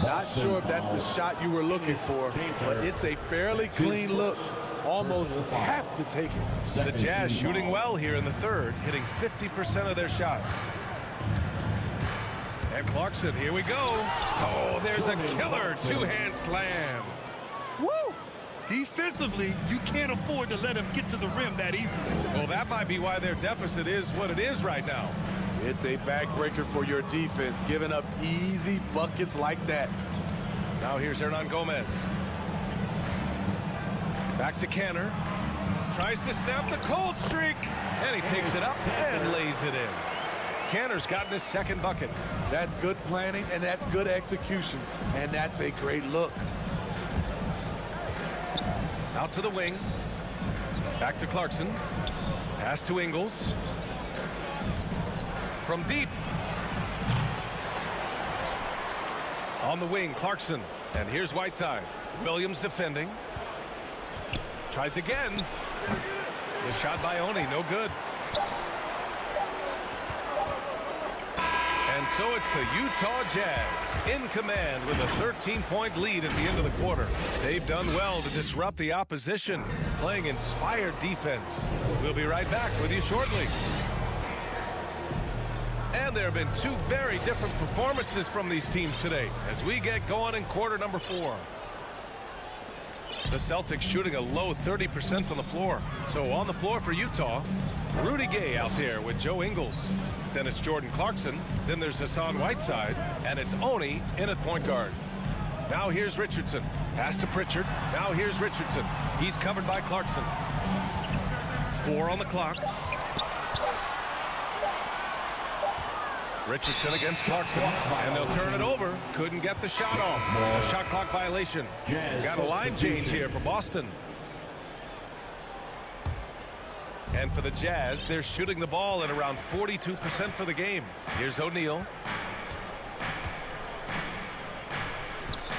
Not sure if that's the shot you were looking for, but it's a fairly clean look. Almost have to take it. The Jazz shooting well here in the third, hitting 50% of their shots. And Clarkson, here we go. Oh, there's a killer two-hand slam. Woo! Defensively, you can't afford to let him get to the rim that easily. Well, that might be why their deficit is what it is right now. It's a backbreaker for your defense, giving up easy buckets like that. Now here's Hernangomez. Back to Canner. Tries to snap the cold streak. And he takes it up and lays it in. Canner's gotten his second bucket. That's good planning, and that's good execution. And that's a great look. Out to the wing. Back to Clarkson. Pass to Ingles. From deep. On the wing, Clarkson. And here's Whiteside. Williams defending. Tries again. The shot by Oni, no good. And so it's the Utah Jazz in command with a 13-point lead at the end of the quarter. They've done well to disrupt the opposition, playing inspired defense. We'll be right back with you shortly. And there have been 2 very different performances from these teams today as we get going in quarter number 4. The Celtics shooting a low 30% from the floor. So on the floor for Utah, Rudy Gay out there with Joe Ingles. Then it's Jordan Clarkson. Then there's Hassan Whiteside. And it's Oni in at point guard. Now here's Richardson. Pass to Pritchard. Now here's Richardson. He's covered by Clarkson. 4 on the clock. Richardson against Clarkson, and they'll turn it over. Couldn't get the shot off. A shot clock violation. Got a line change here for Boston. And for the Jazz, they're shooting the ball at around 42% for the game. Here's O'Neal.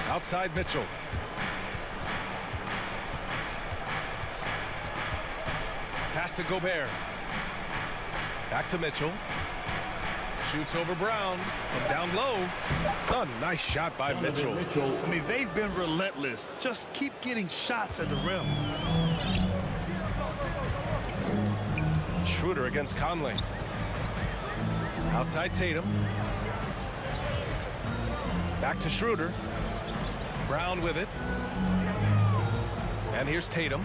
Outside Mitchell. Pass to Gobert. Back to Mitchell. Shoots over Brown from down low. A nice shot by Mitchell. I mean, they've been relentless. Just keep getting shots at the rim. Schroeder against Conley. Outside Tatum. Back to Schroeder. Brown with it. And here's Tatum.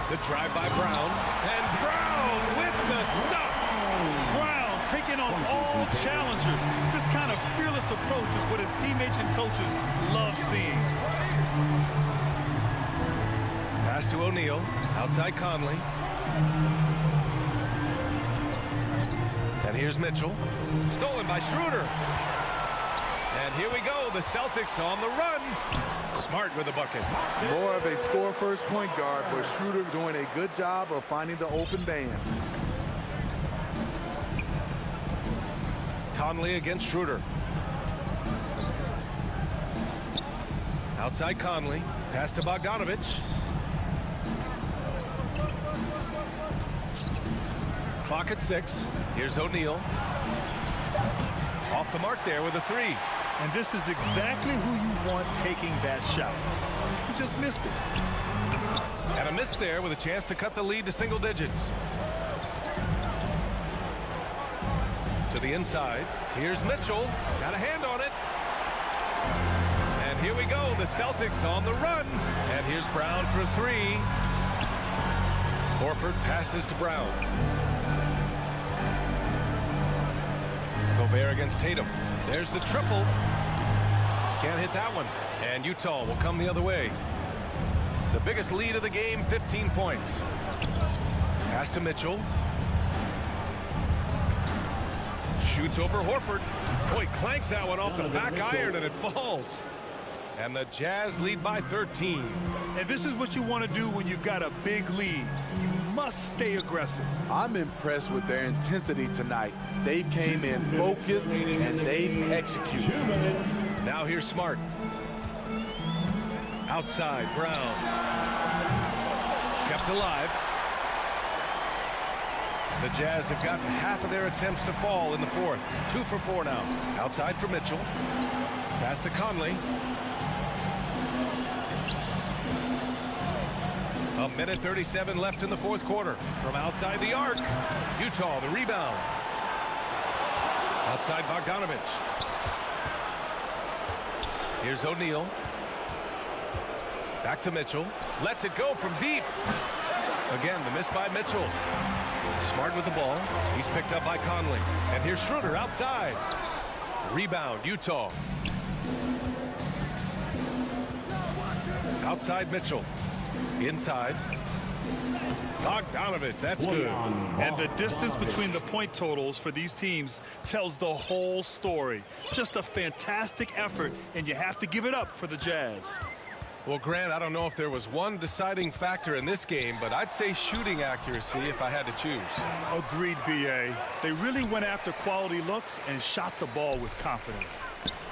The drive by Brown. And Brown with the stuff. Brown taking on all challengers. This kind of fearless approach is what his teammates and coaches love seeing. Pass to O'Neal. Outside Conley. And here's Mitchell. Stolen by Schroeder. And here we go. The Celtics on the run. Smart with a bucket. More of a score-first point guard, but Schroeder doing a good job of finding the open man. Conley against Schroeder. Outside Conley. Pass to Bogdanovich. Clock at 6. Here's O'Neal. Off the mark there with a 3. And this is exactly who you want taking that shot. You just missed it. And a miss there with a chance to cut the lead to single digits. To the inside. Here's Mitchell. Got a hand on it. And here we go. The Celtics on the run. And here's Brown for 3. Horford passes to Brown. Gobert against Tatum. There's the triple. Can't hit that one. And Utah will come the other way. The biggest lead of the game, 15 points. Pass to Mitchell. Shoots over Horford. Boy, clanks that one off the back iron and it falls. And the Jazz lead by 13. And this is what you want to do when you've got a big lead. You must stay aggressive. I'm impressed with their intensity tonight. They came in focused and they've executed. Now here's Smart. Outside, Brown. Kept alive. The Jazz have gotten half of their attempts to fall in the fourth. 2 for 4 now. Outside for Mitchell. Pass to Conley. A minute 37 left in the fourth quarter. From outside the arc. Utah, the rebound. Outside Bogdanovich. Here's O'Neal. Back to Mitchell. Lets it go from deep. Again, the miss by Mitchell. Smart with the ball. He's picked up by Conley. And here's Schroeder outside. Rebound, Utah. Outside Mitchell. Inside. Bogdanovich, that's good. And the distance between the point totals for these teams tells the whole story. Just a fantastic effort, and you have to give it up for the Jazz. Well, Grant, I don't know if there was one deciding factor in this game, but I'd say shooting accuracy if I had to choose. Agreed, B.A. They really went after quality looks and shot the ball with confidence.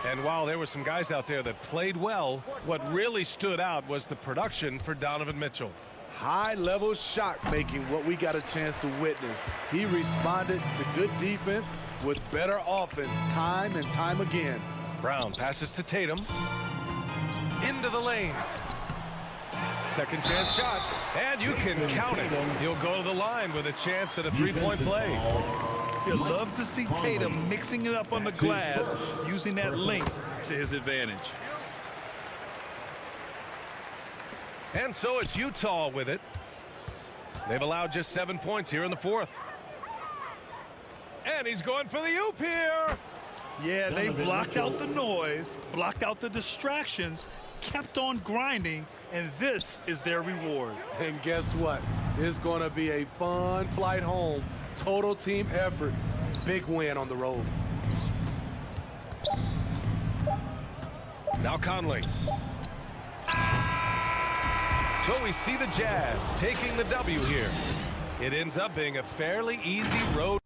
And while there were some guys out there that played well, what really stood out was the production for Donovan Mitchell. High-level shot making, what we got a chance to witness. He responded to good defense with better offense time and time again. Brown passes to Tatum. Into the lane. Second chance shot. And you can count it. He'll go to the line with a chance at a three-point play. You'll love to see Tatum mixing it up on the glass, using that length to his advantage. And so it's Utah with it. They've allowed just 7 points here in the fourth. And he's going for the oop here. Yeah, they blocked out the noise, blocked out the distractions, kept on grinding, and this is their reward. And guess what? It's going to be a fun flight home. Total team effort. Big win on the road. Now Conley. So we see the Jazz taking the W here. It ends up being a fairly easy road.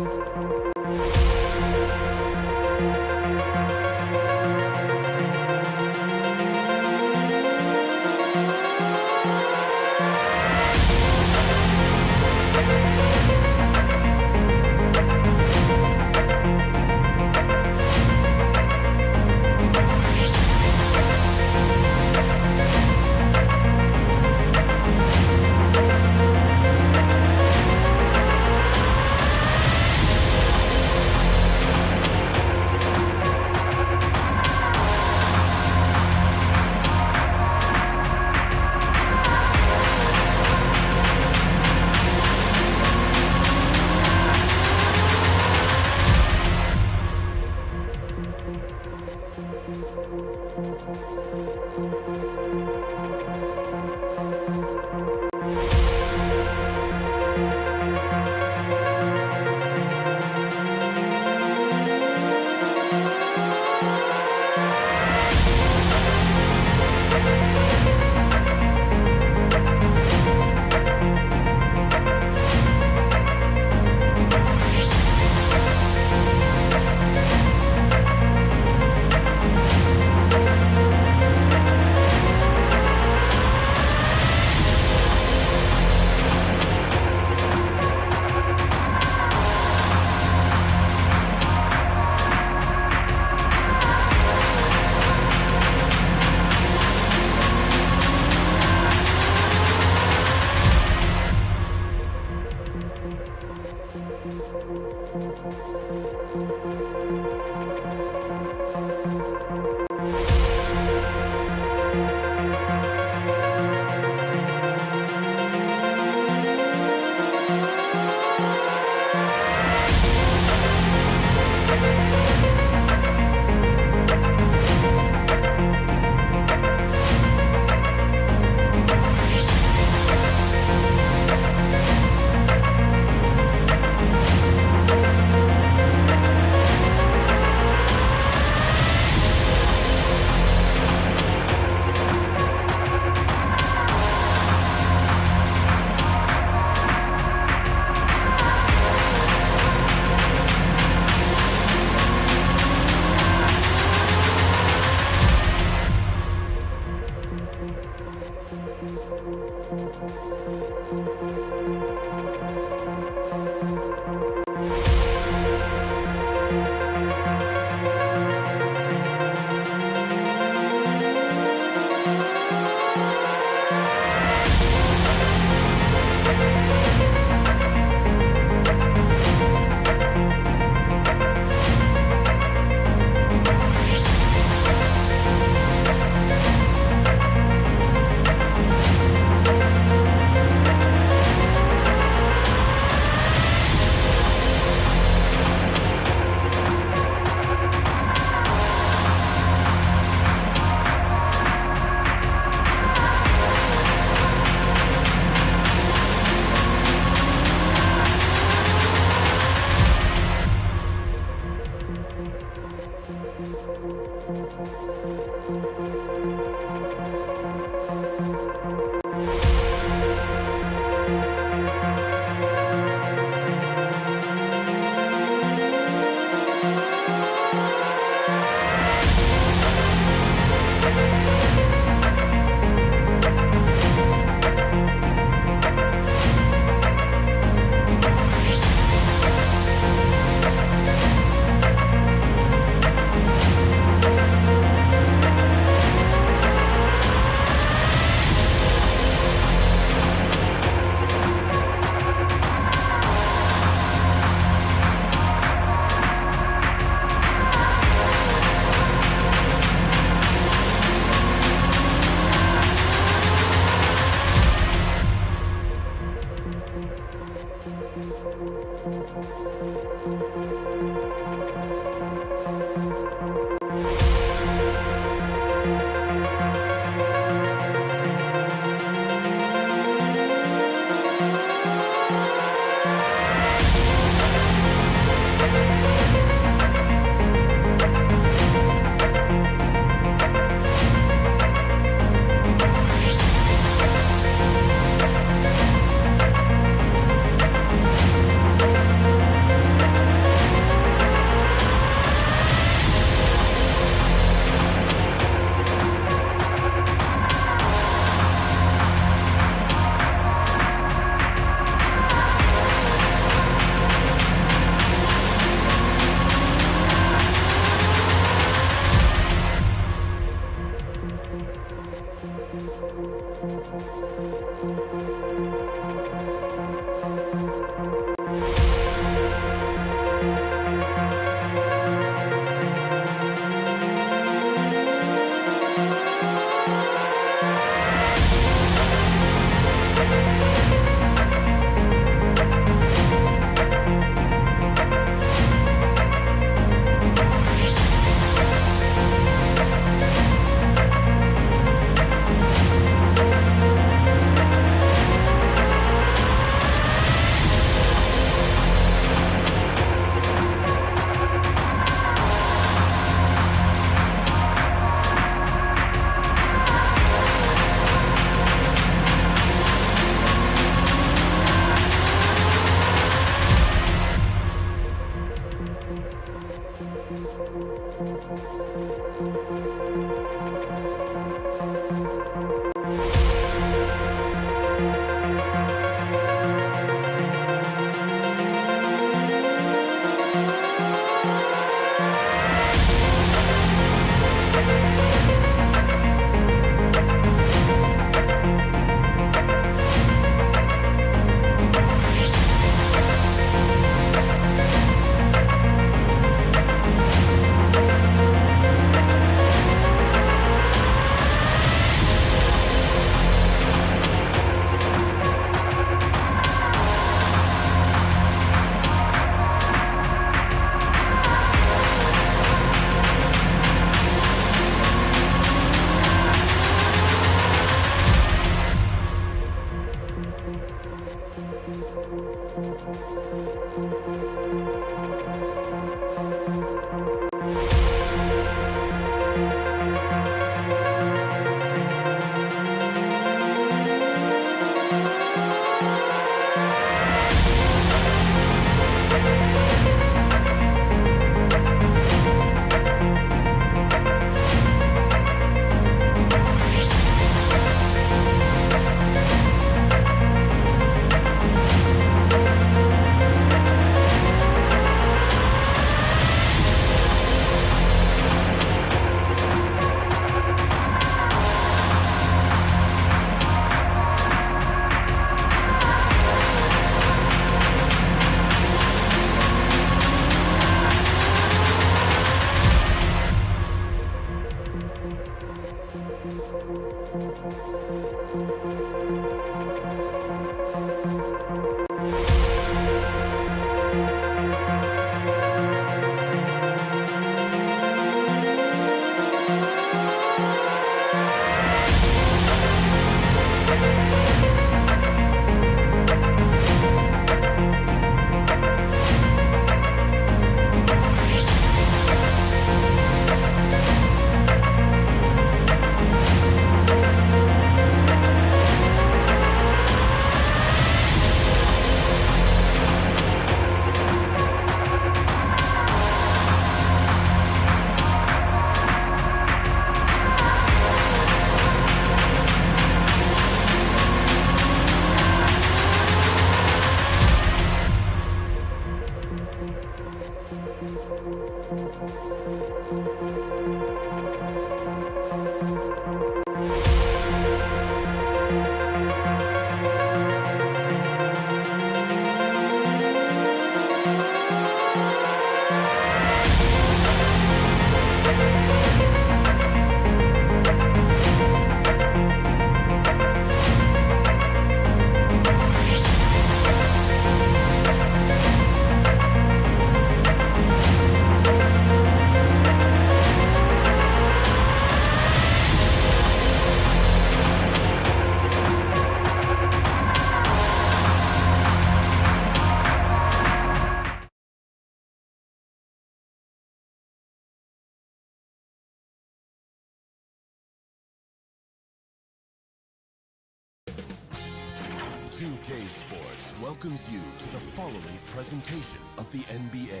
2K Sports welcomes you to the following presentation of the NBA.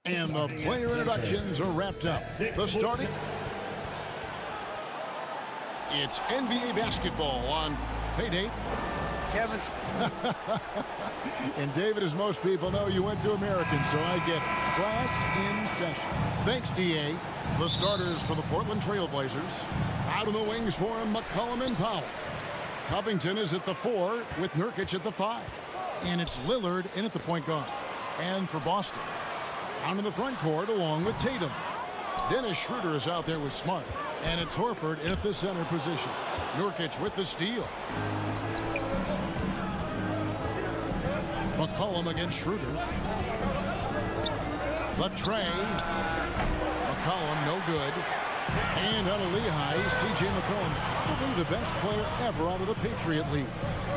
And the player introductions are wrapped up. The starting. It's NBA basketball on payday. Kevin. And David, as most people know, you went to American, so I get class in session. Thanks, DA. The starters for the Portland Trail Blazers. Out of the wings for him, McCollum and Powell. Covington is at the 4 with Nurkic at the 5. And it's Lillard in at the point guard. And for Boston, down in the front court along with Tatum. Dennis Schroeder is out there with Smart. And it's Horford in at the center position. Nurkic with the steal. McCollum against Schroeder. Latre. McCollum, no good. And out of Lehigh, C.J. McCollum, probably the best player ever out of the Patriot League.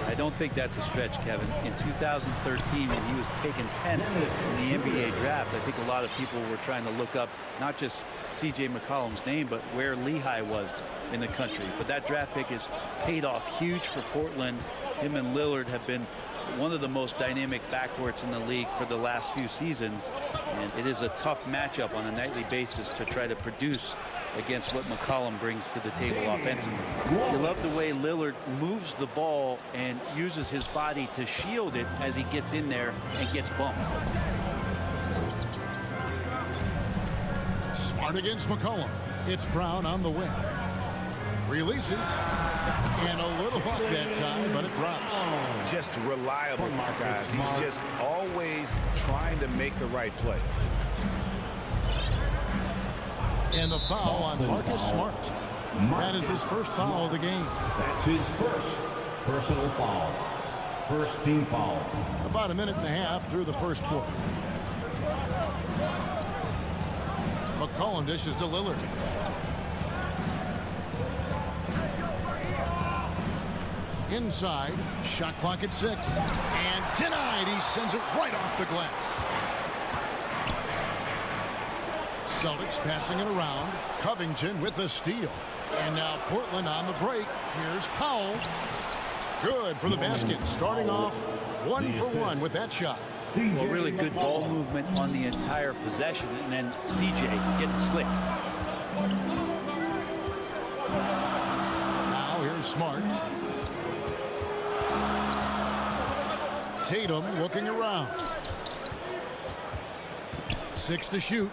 I don't think that's a stretch, Kevin. In 2013, when he was taken 10th in the NBA draft, I think a lot of people were trying to look up not just C.J. McCollum's name, but where Lehigh was in the country. But that draft pick has paid off huge for Portland. Him and Lillard have been one of the most dynamic backcourts in the league for the last few seasons, and it is a tough matchup on a nightly basis to try to produce against what McCollum brings to the table offensively. You love the way Lillard moves the ball and uses his body to shield it as he gets in there and gets bumped. Smart against McCollum. It's Brown on the wing. Releases. And a little off that time, but it drops. Just reliable, guys. He's just always trying to make the right play. And the foul on Marcus Smart. That is his first foul of the game. That's his first personal foul. First team foul. About a minute and a half through the first quarter. McCollum dishes to Lillard. Inside, shot clock at 6. And denied. He sends it right off the glass. Celtics passing it around. Covington with the steal. And now Portland on the break. Here's Powell. Good for the basket. Starting off 1 for 1 with that shot. Well, really good ball movement on the entire possession. And then CJ getting slick. Now here's Smart. Tatum looking around. 6 to shoot.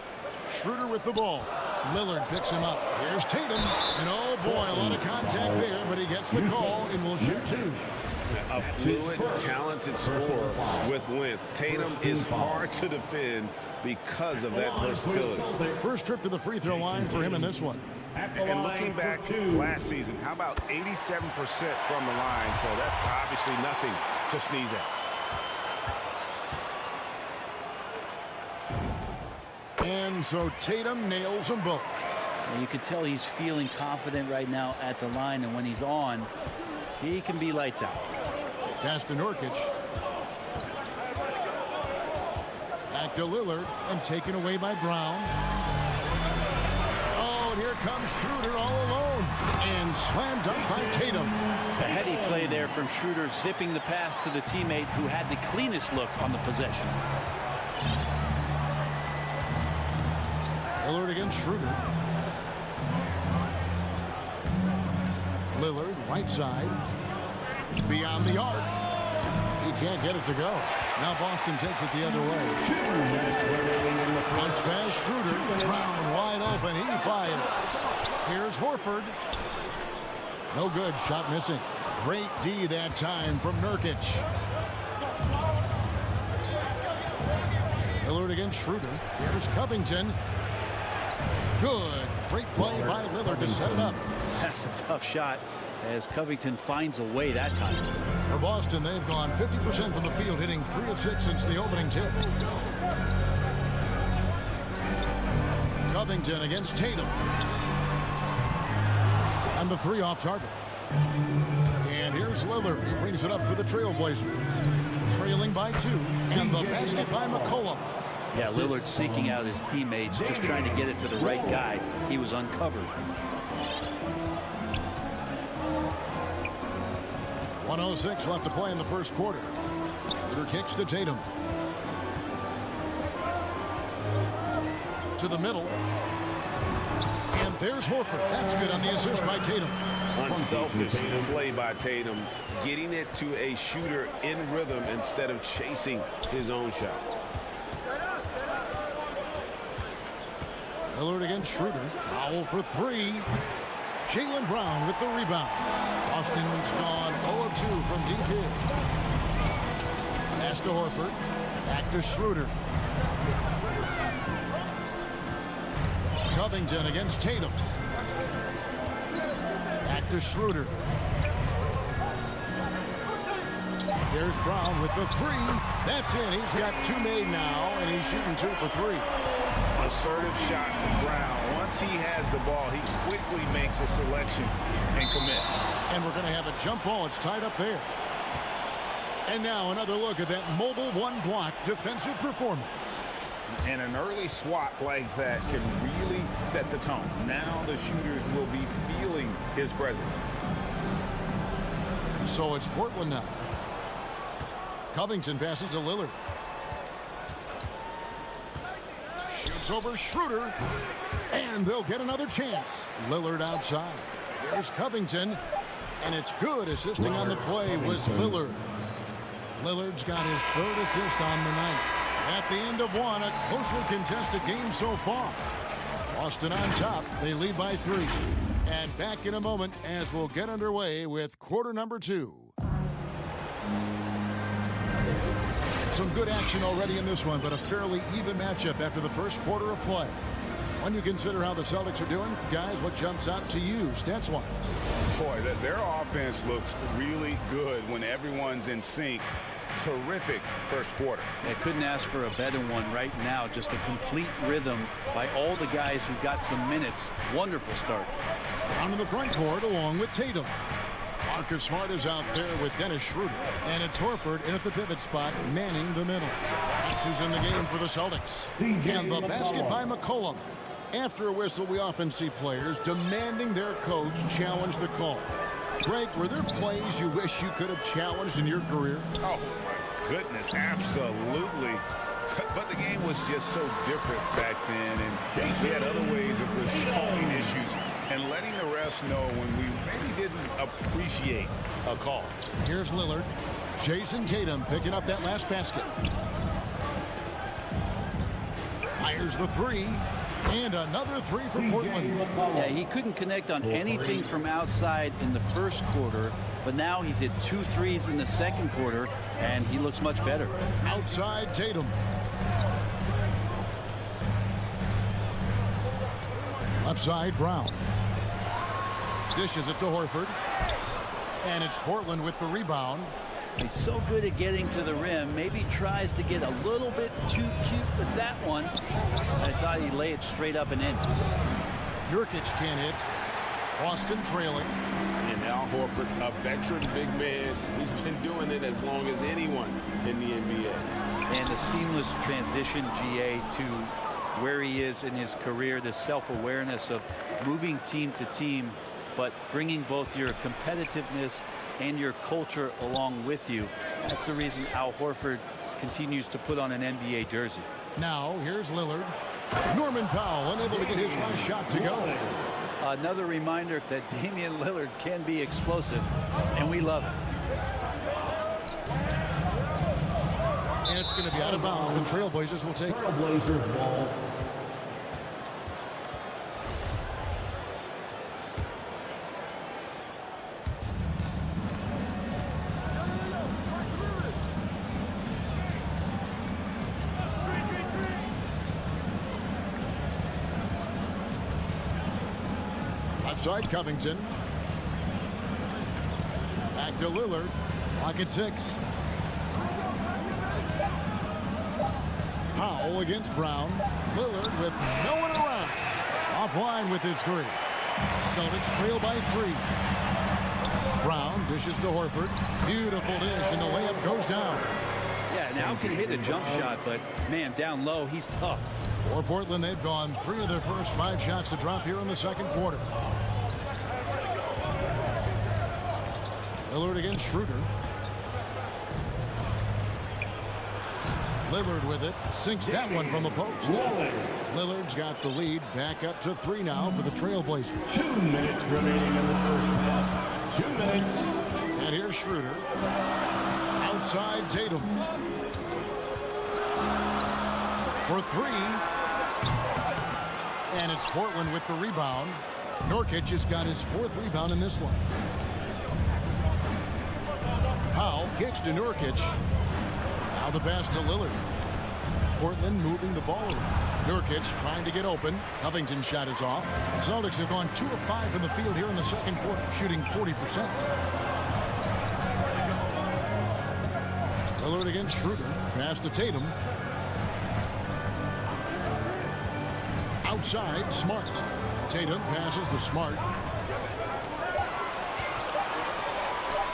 Schroeder with the ball. Lillard picks him up. Here's Tatum. And oh boy, a lot of contact there, but he gets the call and will shoot 2. A fluid, talented scorer with length. Tatum is hard to defend because of that versatility. First trip to the free throw line for him in this one. And looking back last season, how about 87% from the line? So that's obviously nothing to sneeze at. And so Tatum nails them both. And you can tell he's feeling confident right now at the line, and when he's on, he can be lights out. Pass to Nurkic. Back to Lillard and taken away by Brown. Oh, and here comes Schroeder all alone. And slam dunk by Tatum. A heady play there from Schroeder, zipping the pass to the teammate who had the cleanest look on the possession. Lillard against Schroeder. Lillard, right side. Beyond the arc. He can't get it to go. Now Boston takes it the other way. Bounce pass, Schroeder. Brown wide open. He fires. Here's Horford. No good. Shot missing. Great D that time from Nurkic. Lillard against Schroeder. Here's Covington. Good. Great play by Lillard to set it up. That's a tough shot as Covington finds a way that time. For Boston, they've gone 50% from the field, hitting 3 of 6 since the opening tip. Covington against Tatum. And the 3 off target. And here's Lillard. He brings it up for the Trailblazers. Trailing by 2. And the basket by McCollum. Yeah, Lillard seeking out his teammates, just trying to get it to the right guy. He was uncovered. 1:06 left to play in the first quarter. Schroeder kicks to Tatum. To the middle. And there's Horford. That's good on the assist by Tatum. Unselfish play by Tatum, getting it to a shooter in rhythm instead of chasing his own shot. Lillard against Schroeder. Foul for 3. Jaylen Brown with the rebound. Boston's gone 0 of 2 from deep here. Pass to Horford. Back to Schroeder. Covington against Tatum. Back to Schroeder. There's Brown with the 3. That's in. He's got 2 made now, and he's shooting 2 for 3. Assertive shot from Brown. Once he has the ball, he quickly makes a selection and commits. And we're going to have a jump ball. It's tied up there. And now another look at that mobile one-block defensive performance. And an early swat like that can really set the tone. Now the shooters will be feeling his presence. So it's Portland now. Covington passes to Lillard. Shoots over Schroeder. And they'll get another chance. Lillard outside. There's Covington. And it's good. Assisting on the play was Lillard. Lillard's got his 3rd assist on the night. At the end of one, a closely contested game so far. Boston on top. They lead by 3. And back in a moment as we'll get underway with quarter number 2. Some good action already in this one, but a fairly even matchup after the first quarter of play. When you consider how the Celtics are doing, guys, what jumps out to you, stats-wise? Boy, their offense looks really good when everyone's in sync. Terrific first quarter. I couldn't ask for a better one right now. Just a complete rhythm by all the guys who got some minutes. Wonderful start. Down in the front court along with Tatum. Marcus Smart is out there with Dennis Schroeder. And it's Horford in at the pivot spot, manning the middle. That's who's in the game for the Celtics. And the basket by McCollum. After a whistle, we often see players demanding their coach challenge the call. Greg, were there plays you wish you could have challenged in your career? Oh, my goodness, absolutely. But the game was just so different back then, and we had other ways of resolving issues and letting the refs know when we maybe didn't appreciate a call. Here's Lillard. Jason Tatum picking up that last basket. Fires the three. And another three for Portland. Yeah, he couldn't connect on anything from outside in the first quarter, but now he's hit 2 threes in the second quarter, and he looks much better. Outside Tatum. Left side Brown. Dishes it to Horford. And it's Portland with the rebound. He's so good at getting to the rim. Maybe tries to get a little bit too cute with that one. I thought he'd lay it straight up and in. Nurkic can't hit. Boston trailing. And Al Horford, a veteran big man. He's been doing it as long as anyone in the NBA. And a seamless transition, GA, to where he is in his career. The self-awareness of moving team to team, but bringing both your competitiveness and your culture along with you. That's the reason Al Horford continues to put on an NBA jersey. Now here's Lillard. Norman Powell unable to get his last shot to go. Another reminder that Damian Lillard can be explosive, and we love it. And it's going to be out of bounds. The Trailblazers will take it. Trailblazers ball. Side Covington. Back to Lillard. Clock at 6. Powell against Brown. Lillard with no one around. Offline with his three. Celtics trail by 3. Brown dishes to Horford. Beautiful dish, and the layup goes down. Yeah, now can hit a jump shot, but man, down low, he's tough. For Portland, they've gone 3 of their first 5 shots to drop here in the second quarter. Lillard against Schroeder. Lillard with it. Sinks that one from the post. Lillard's got the lead. Back up to 3 now for the Trailblazers. 2 minutes remaining in the first half. 2 minutes. And here's Schroeder. Outside Tatum. For 3. And it's Portland with the rebound. Nurkic has got his 4th rebound in this one. Powell kicks to Nurkic. Now the pass to Lillard. Portland moving the ball around. Nurkic trying to get open. Covington's shot is off. The Celtics have gone 2 of 5 from the field here in the second quarter, shooting 40%. Lillard against Schroeder. Pass to Tatum. Outside, Smart. Tatum passes to Smart.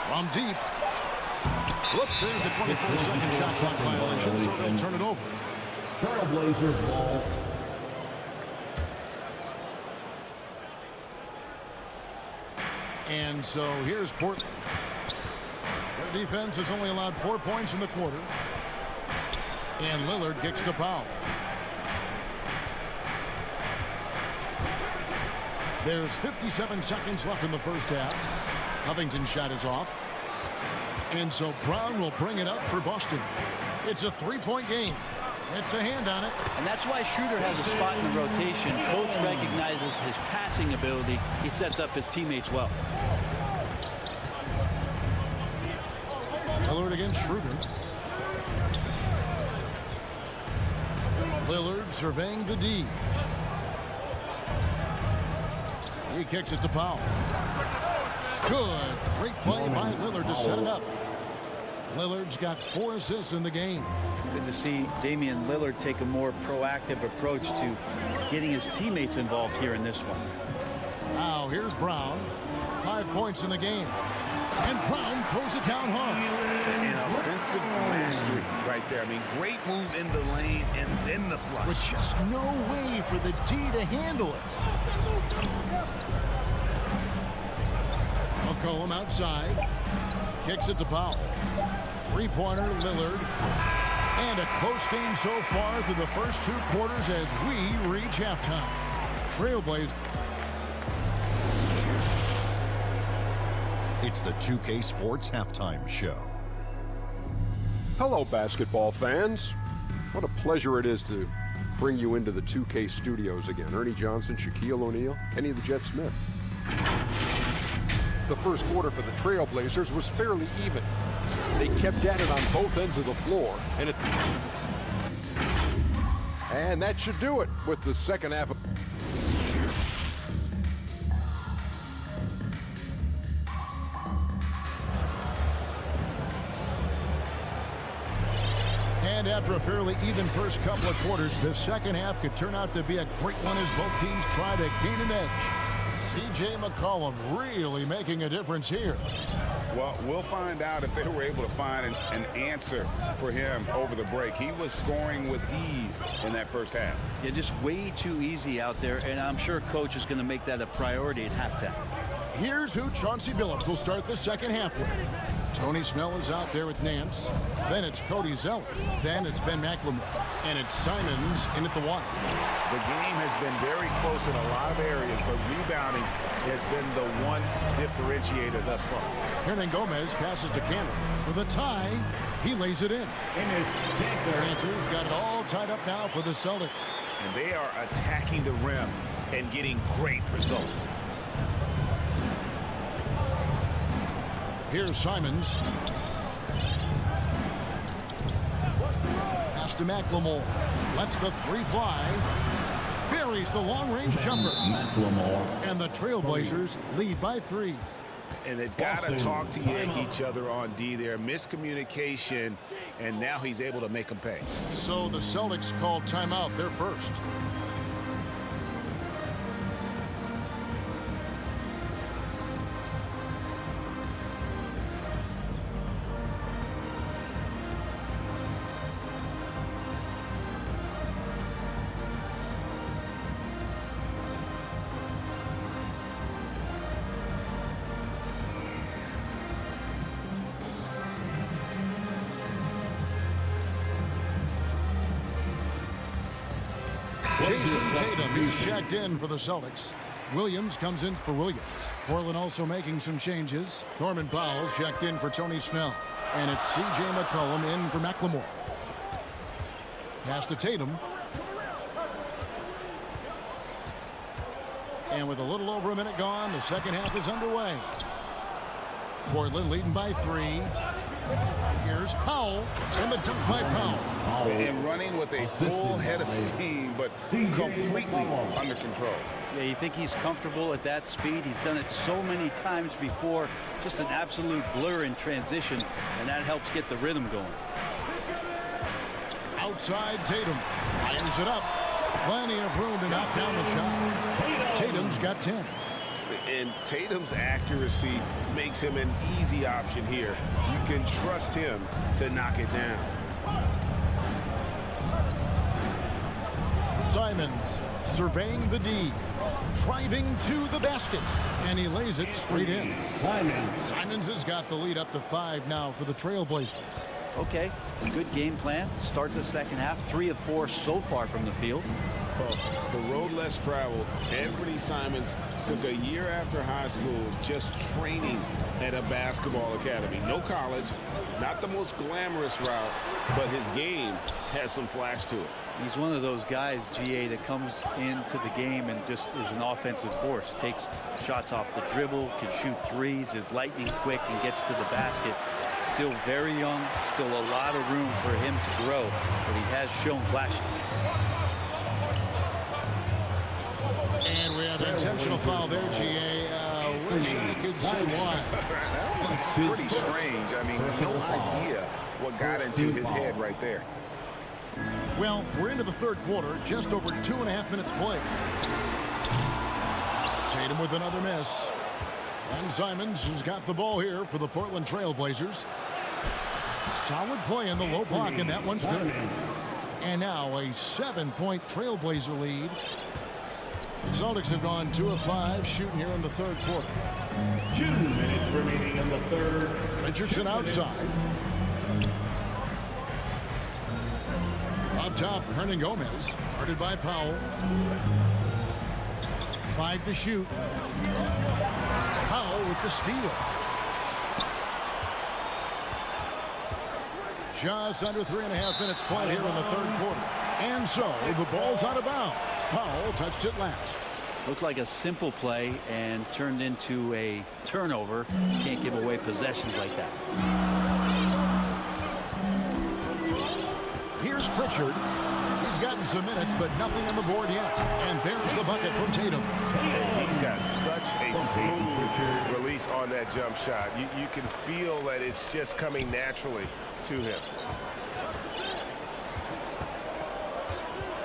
From deep. Whoops, there's the 24-second shot clock violation, so they'll turn it over. Trailblazers ball. And so here's Portland. Their defense has only allowed 4 points in the quarter. And Lillard kicks to Powell. There's 57 seconds left in the first half. Covington's shot is off. And so Brown will bring it up for Boston. It's a 3-point game. It's a hand on it. And that's why Schroeder has a spot in the rotation. Coach recognizes his passing ability. He sets up his teammates well. Lillard against Schroeder. Lillard surveying the D. He kicks it to Powell. Good. Great play by Lillard to set it up. Lillard's got 4 assists in the game. Good to see Damian Lillard take a more proactive approach to getting his teammates involved here in this one. Now here's Brown. 5 points in the game. And Brown throws it down hard. An offensive mastery right there. I mean, great move in the lane and then the flush. With just no way for the D to handle it. McCollum outside. Kicks it to Powell. Three-pointer, Lillard. And a close game so far through the first 2 quarters as we reach halftime. Trailblazers. It's the 2K Sports Halftime Show. Hello, basketball fans. What a pleasure it is to bring you into the 2K studios again. Ernie Johnson, Shaquille O'Neal, Kenny the Jet Smith. The first quarter for the Trailblazers was fairly even. They kept at it on both ends of the floor. And that should do it with the second half. And after a fairly even first couple of quarters, the second half could turn out to be a great one as both teams try to gain an edge. C.J. McCollum really making a difference here. Well, we'll find out if they were able to find an answer for him over the break. He was scoring with ease in that first half. Yeah, just way too easy out there, and I'm sure Coach is going to make that a priority at halftime. Here's who Chauncey Billups will start the second half with. Tony Snell is out there with Nance. Then it's Cody Zeller. Then it's Ben McLemore. And it's Simons in at the 1. The game has been very close in a lot of areas, but rebounding has been the one differentiator thus far. Hernan Gomez passes to Cannon. For the tie, he lays it in. Panthers got it all tied up now for the Celtics. And they are attacking the rim and getting great results. Here's Simons. Pass to McLemore. Lets the 3 fly. Buries the long-range jumper. And the Trailblazers lead by 3. And they've got to talk to each other on D there. Miscommunication, and now he's able to make them pay. So the Celtics called timeout, their first. Jason Tatum is checked in for the Celtics. Williams comes in for Williams. Portland also making some changes. Norman Powell's checked in for Tony Snell. And it's C.J. McCollum in for McLemore. Pass to Tatum. And with a little over a minute gone, the second half is underway. Portland leading by 3. Here's Powell, and the dunk by Powell. And running with a full head of steam, but completely under control. Yeah, you think he's comfortable at that speed? He's done it so many times before. Just an absolute blur in transition, and that helps get the rhythm going. Outside Tatum. Fires it up. Plenty of room to knock down the shot. Tatum's got 10. And Tatum's accuracy makes him an easy option here. You can trust him to knock it down. Simons surveying the D. Driving to the basket. And he lays it straight in. Simons has got the lead up to 5 now for the Trailblazers. Okay, good game plan. Start the second half. 3 of 4 so far from the field. The road less traveled. Anthony Simons took a year after high school just training at a basketball academy. No college, not the most glamorous route, but his game has some flash to it. He's one of those guys, GA, that comes into the game and just is an offensive force. Takes shots off the dribble, can shoot threes, is lightning quick, and gets to the basket. Still very young, still a lot of room for him to grow, but he has shown flashes. And we have an intentional foul there, GA. Wish I could say why. That one's pretty strange. I mean, no idea what got into his head right there. Well, we're into the third quarter, just over 2.5 minutes played. Tatum with another miss. And Simons has got the ball here for the Portland Trail Blazers. Solid play in the low block, and that one's good. And now a 7-point Trailblazer lead. The Celtics have gone 2 of 5 shooting here in the third quarter. 2 minutes remaining in the third. Richardson outside. Up top, Hernan Gomez. Guarded by Powell. 5 to shoot. Powell with the steal. Just under 3.5 minutes played here in the third quarter. And so the ball's out of bounds. Powell touched it last. Looked like a simple play and turned into a turnover. You can't give away possessions like that. Here's Pritchard. He's gotten some minutes, but nothing on the board yet. And there's the bucket from Tatum. He's got such a smooth release on that jump shot. You can feel that it's just coming naturally to him.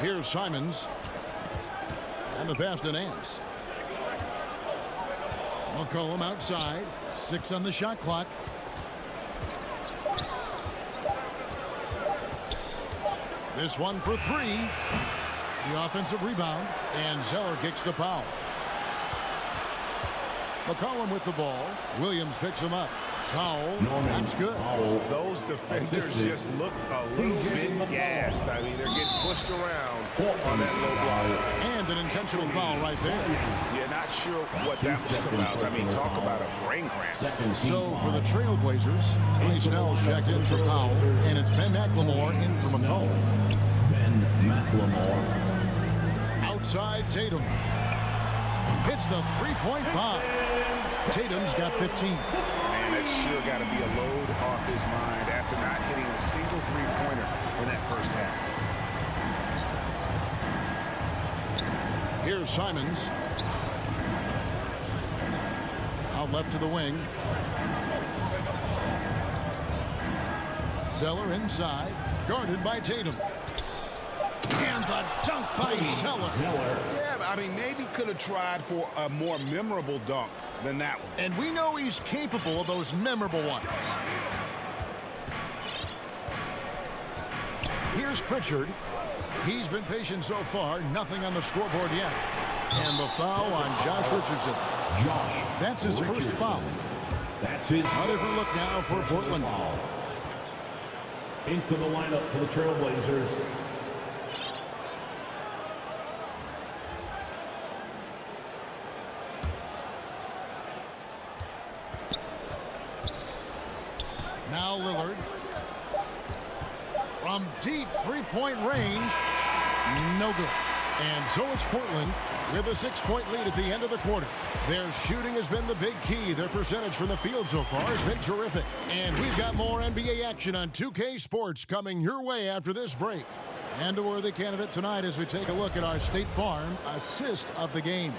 Here's Simons. And the pass to Nance. McCollum outside. 6 on the shot clock. This one for 3. The offensive rebound. And Zeller kicks to Powell. McCollum with the ball. Williams picks him up. Powell, that's good. Those defenders just look a little bit gassed. I mean, they're getting pushed around on that low block. And an intentional foul right there. You're not sure what that was about. I mean, talk about a brain cramp. So for the Trailblazers, Tony Snell's checked in for Powell, and it's Ben McLemore in for McCollum. Ben McLemore. Outside Tatum. Hits the three-point bomb. Tatum's got 15. Man, that's sure got to be a load off his mind after not hitting a single three-pointer in that first half. Here's Simons. Out left to the wing. Zeller inside. Guarded by Tatum. And the dunk by Zeller. Yeah, I mean, maybe could have tried for a more memorable dunk than that one. And we know he's capable of those memorable ones. Here's Pritchard. He's been patient so far. Nothing on the scoreboard yet. And the foul on Josh Richardson. That's his first foul. That's his. A different look now for Portland. Into the lineup for the Trailblazers. Now Lillard. From deep three-point range. No good. And so it's Portland with a 6-point lead at the end of the quarter. Their shooting has been the big key. Their percentage from the field so far has been terrific. And we've got more NBA action on 2K Sports coming your way after this break. And a worthy candidate tonight as we take a look at our State Farm assist of the game.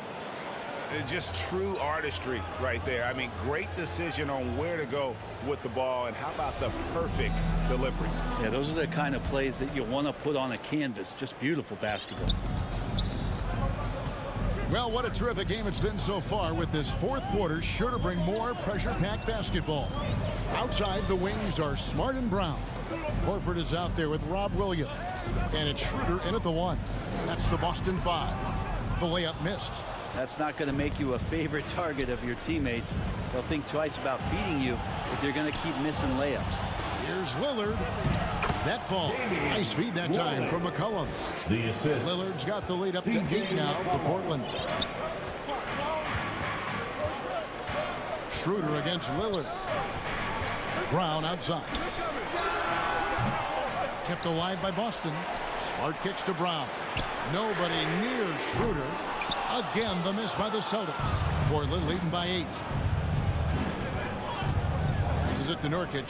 Just true artistry right there. I mean, great decision on where to go with the ball, and how about the perfect delivery? Yeah, those are the kind of plays that you want to put on a canvas. Just beautiful basketball. Well, what a terrific game it's been so far, with this fourth quarter sure to bring more pressure-packed basketball. Outside, the wings are Smart and Brown. Horford is out there with Rob Williams. And it's Schroeder in at the 1. That's the Boston 5. The layup missed. That's not going to make you a favorite target of your teammates. They'll think twice about feeding you if they're going to keep missing layups. Here's Lillard. That falls. Nice feed that time from McCollum. The assist. Lillard's got the lead up to 8 now for Portland. Schroeder against Lillard. Brown outside. Kept alive by Boston. Smart kicks to Brown. Nobody near Schroeder. Again, the miss by the Celtics. Portland leading by 8. This is it to Nurkic.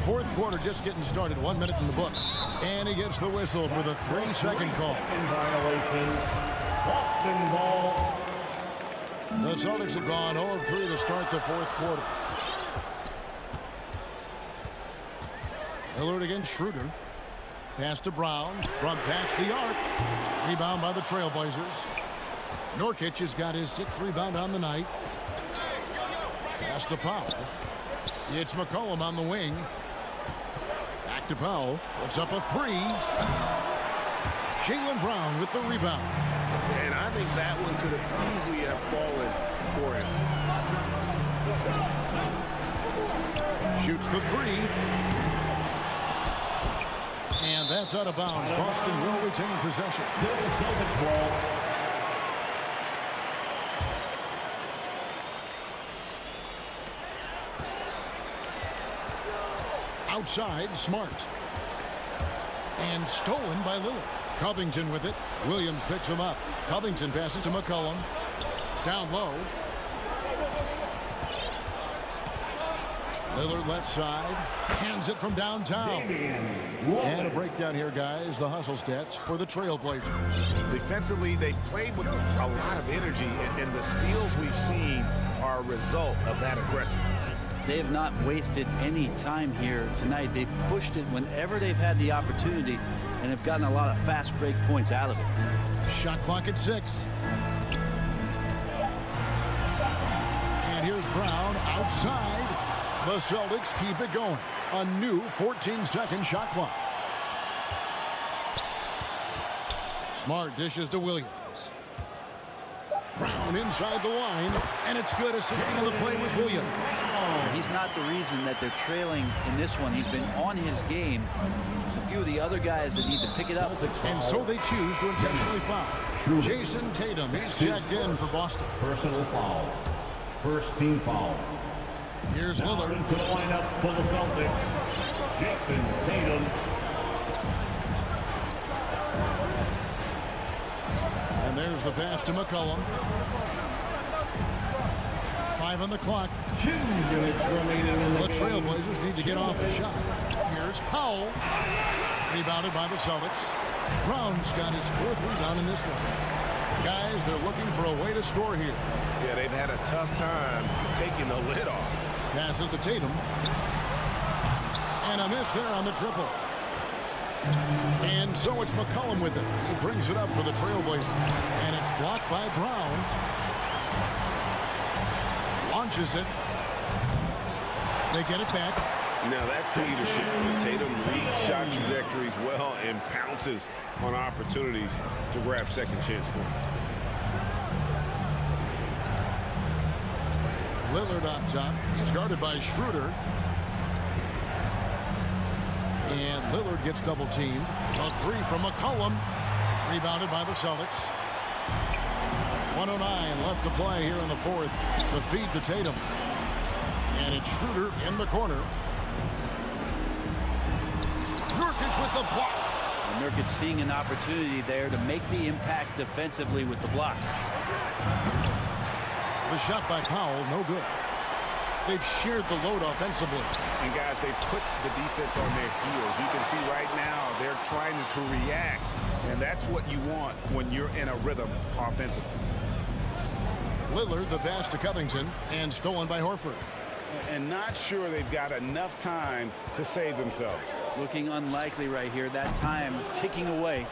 Fourth quarter just getting started. 1 minute in the books. And he gets the whistle for the 3-second call. In violation. Boston ball. The Celtics have gone 0 of 3 to start the fourth quarter. Lillard against Schroeder. Pass to Brown from past the arc. Rebound by the Trailblazers. Nurkic has got his 6th rebound on the night. Pass to Powell. It's McCollum on the wing. Back to Powell. Puts up a 3. Jaylen Brown with the rebound. And I think that one could have easily have fallen for him. Shoots the 3. And that's out of bounds. Boston will retain possession. Outside, Smart. And stolen by Lillard. Covington with it. Williams picks him up. Covington passes to McCollum. Down low. Lillard left side. Hands it from downtown. And a breakdown here, guys. The hustle stats for the Trailblazers. Defensively, they played with a lot of energy, and the steals we've seen are a result of that aggressiveness. They have not wasted any time here tonight. They've pushed it whenever they've had the opportunity and have gotten a lot of fast break points out of it. Shot clock at 6. And here's Brown outside. The Celtics keep it going. A new 14-second shot clock. Smart dishes to Williams. Brown inside the line, and it's good. Assisting on the play was Williams. He's not the reason that they're trailing in this one. He's been on his game. There's a few of the other guys that need to pick it up. And so they choose to intentionally foul. Jason Tatum, he's checked in for Boston. Personal foul. First team foul. Here's Lillard. To the lineup for the Celtics, Jason Tatum. And there's the pass to McCollum. 5 on the clock. 2 minutes remaining in the Trailblazers need to get off a shot. Here's Powell. Rebounded by the Celtics. Brown's got his 4th rebound in this one. Guys, they're looking for a way to score here. Yeah, they've had a tough time taking the lid off. Passes to Tatum. And a miss there on the triple. And so it's McCollum with it. He brings it up for the Trailblazers. And it's blocked by Brown. Launches it. They get it back. Now that's leadership. Tatum reads shot trajectories well and pounces on opportunities to grab second chance points. Lillard on top. He's guarded by Schroeder. And Lillard gets double teamed. A 3 from McCollum. Rebounded by the Celtics. 1:09 left to play here in the 4th. The feed to Tatum. And it's Schroeder in the corner. Nurkic with the block. And Nurkic seeing an opportunity there to make the impact defensively with the block. The shot by Powell, no good. They've shared the load offensively. And guys, they put the defense on their heels. You can see right now they're trying to react. And that's what you want when you're in a rhythm offensively. Lillard, the pass to Covington, and stolen by Horford. And not sure they've got enough time to save themselves. Looking unlikely right here. That time ticking away.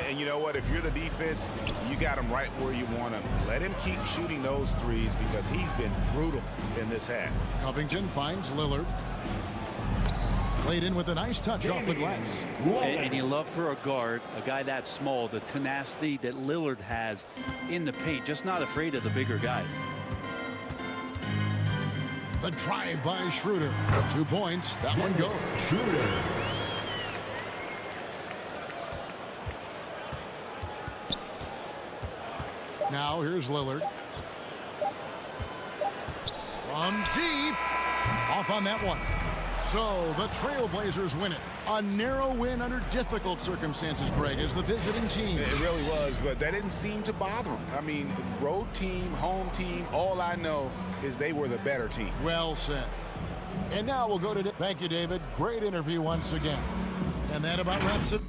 And you know what? If you're the defense, you got him right where you want him. Let him keep shooting those threes because he's been brutal in this half. Covington finds Lillard. Played in with a nice touch off the glass. And you love for a guard, a guy that small, the tenacity that Lillard has in the paint. Just not afraid of the bigger guys. The drive by Schroeder. 2 points. That one goes. Schroeder. Now here's Lillard. From deep. Off on that one. So the Trailblazers win it. A narrow win under difficult circumstances, Greg, as the visiting team. It really was, but that didn't seem to bother them. I mean, road team, home team, all I know is they were the better team. Well said. And now we'll go to... Thank you, David. Great interview once again. And that about wraps it.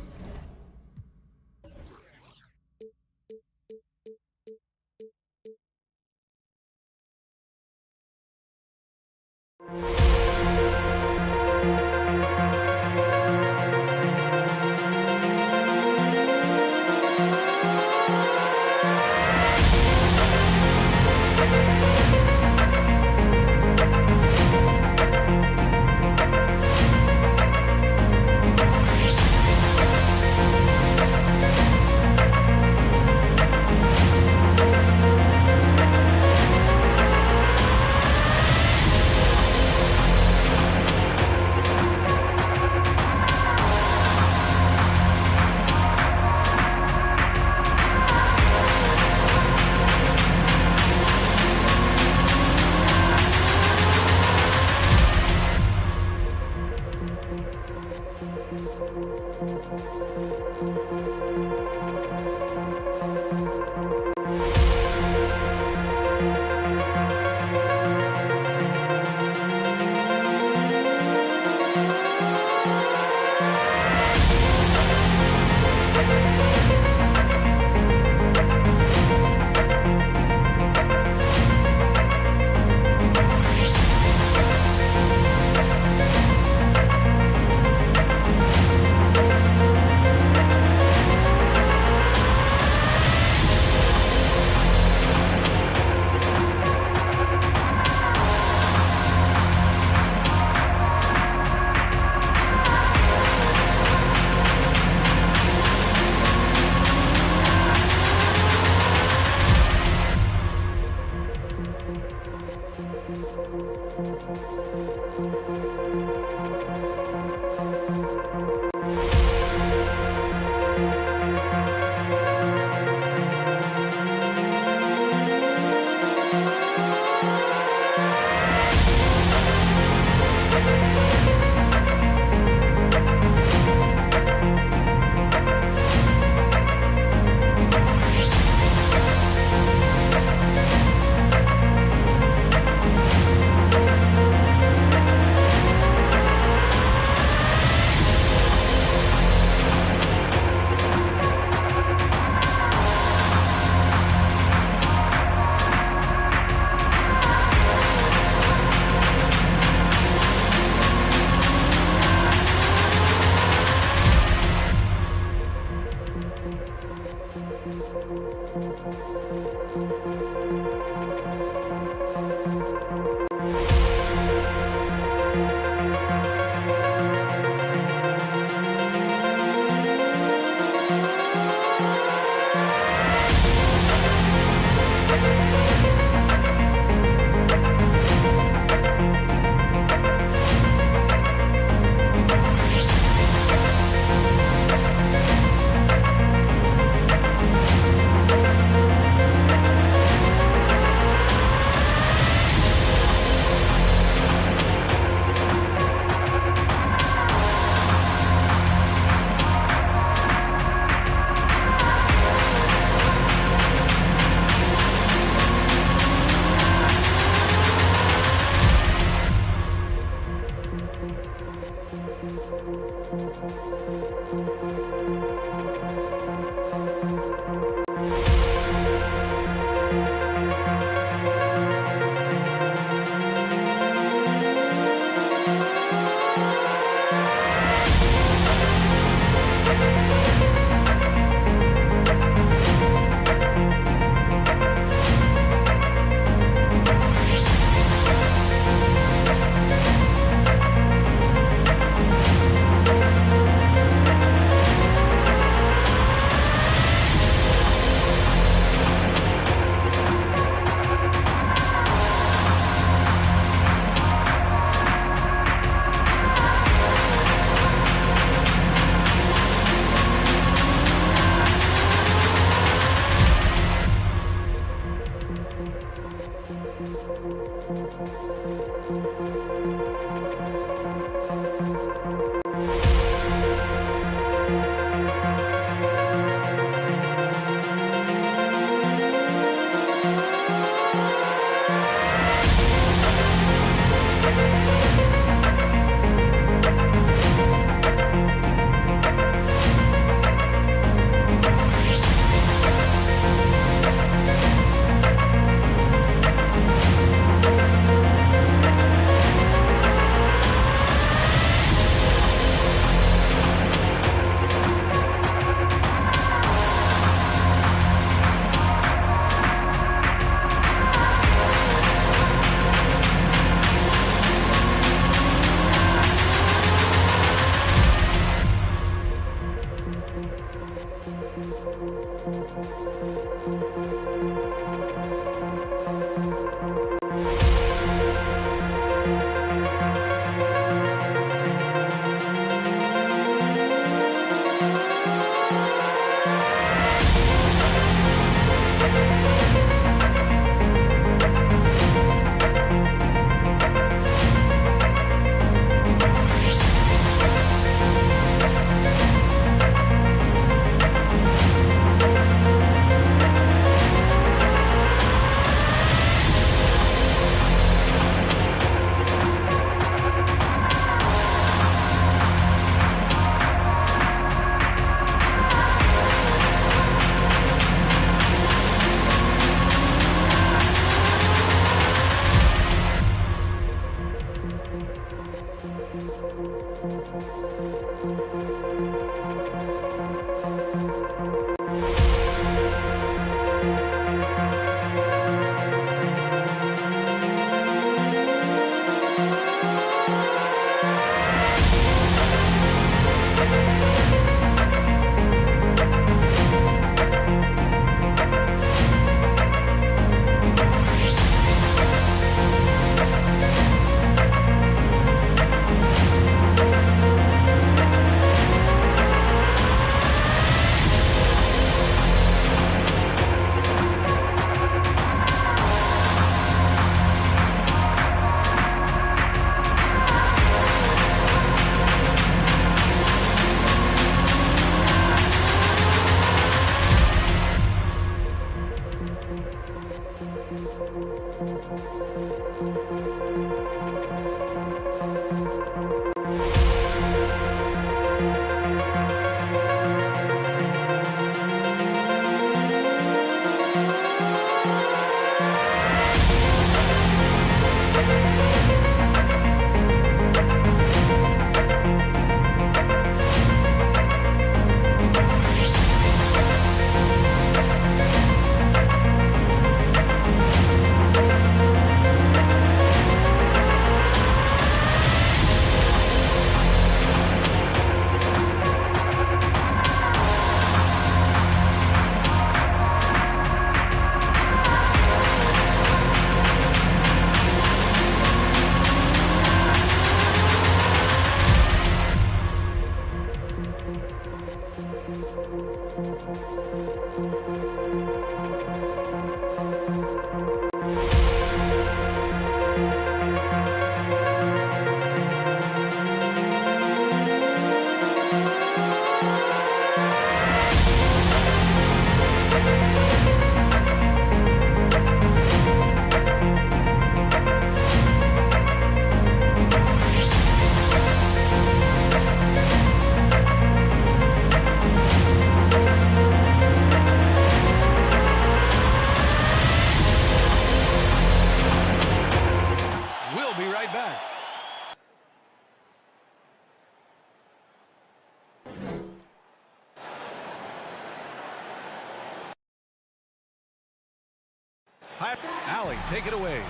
Allie, take it away.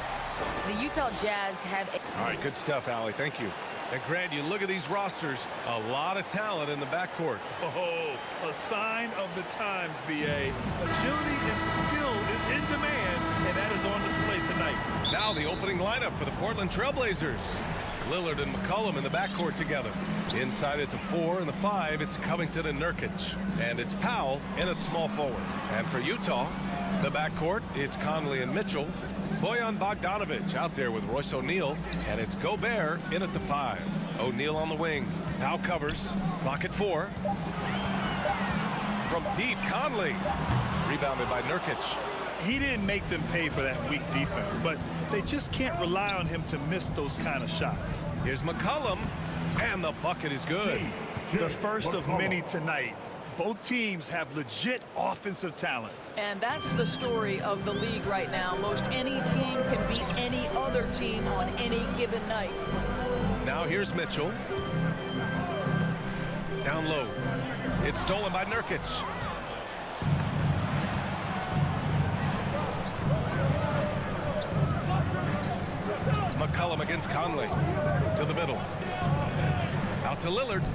The Utah Jazz have... All right, good stuff, Allie. Thank you. And Grant, you look at these rosters, a lot of talent in the backcourt. Oh, a sign of the times, B.A. Agility and skill is in demand, and that is on display tonight. Now the opening lineup for the Portland Trailblazers. Lillard and McCollum in the backcourt together. Inside at the 4 and the 5, it's Covington and Nurkic. And it's Powell in at small forward. And for Utah, the backcourt, it's Conley and Mitchell. Bojan Bogdanovic out there with Royce O'Neal. And it's Gobert in at the 5. O'Neal on the wing. Now covers. Clock at 4. From deep, Conley. Rebounded by Nurkic. He didn't make them pay for that weak defense, but they just can't rely on him to miss those kind of shots. Here's McCollum, and the bucket is good. The first of many tonight. Both teams have legit offensive talent. And that's the story of the league right now. Most any team can beat any other team on any given night. Now here's Mitchell. Down low. It's stolen by Nurkic. McCollum against Conley. To the middle. Out to Lillard.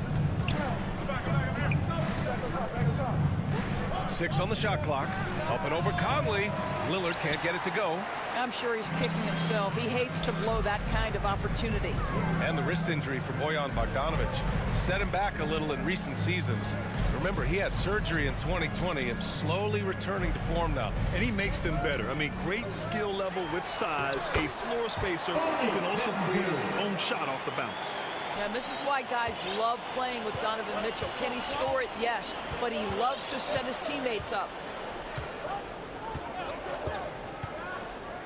6 on the shot clock. Up and over Conley. Lillard can't get it to go. I'm sure he's kicking himself. He hates to blow that kind of opportunity. And the wrist injury for Bojan Bogdanovic set him back a little in recent seasons. Remember, he had surgery in 2020 and slowly returning to form now. And he makes them better. I mean, great skill level with size, a floor spacer who can also create his own shot off the bounce. And this is why guys love playing with Donovan Mitchell. Can he score it? Yes. But he loves to set his teammates up.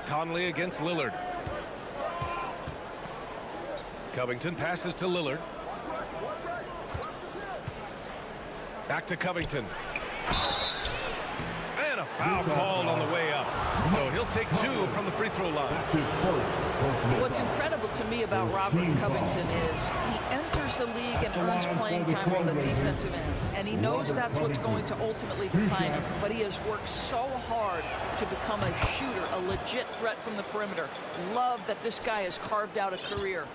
Conley against Lillard. Covington passes to Lillard. Back to Covington. And a foul called on the way up. So he'll take 2 from the free throw line. What's incredible to me about Robert Covington is he enters the league and earns playing time on the defensive end. And he knows that's what's going to ultimately define him. But he has worked so hard to become a shooter, a legit threat from the perimeter. Love that this guy has carved out a career.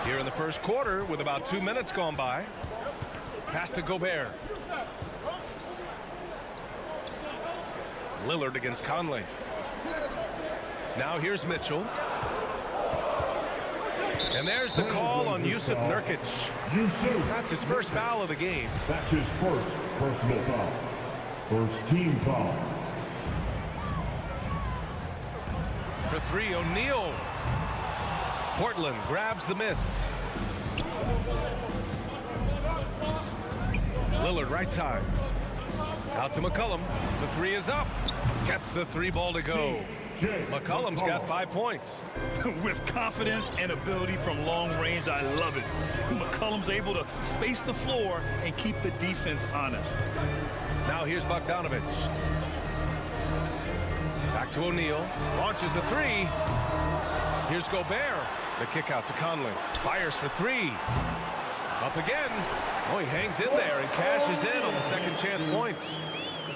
Here in the first quarter with about 2 minutes gone by. Pass to Gobert. Lillard against Conley. Now here's Mitchell. And there's the call on Jusuf Nurkic. That's his first foul of the game. That's his first personal foul. First team foul. For 3, O'Neal. Portland grabs the miss. Lillard right side. Out to McCollum. The three is up. Gets the three ball to go. McCollum's got 5 points. With confidence and ability from long range, I love it. McCollum's able to space the floor and keep the defense honest. Now here's Bogdanovich. Back to O'Neal. Launches a three. Here's Gobert. The kick out to Conley. Fires for three. Up again. Oh, he hangs in there and cashes in on the second chance points.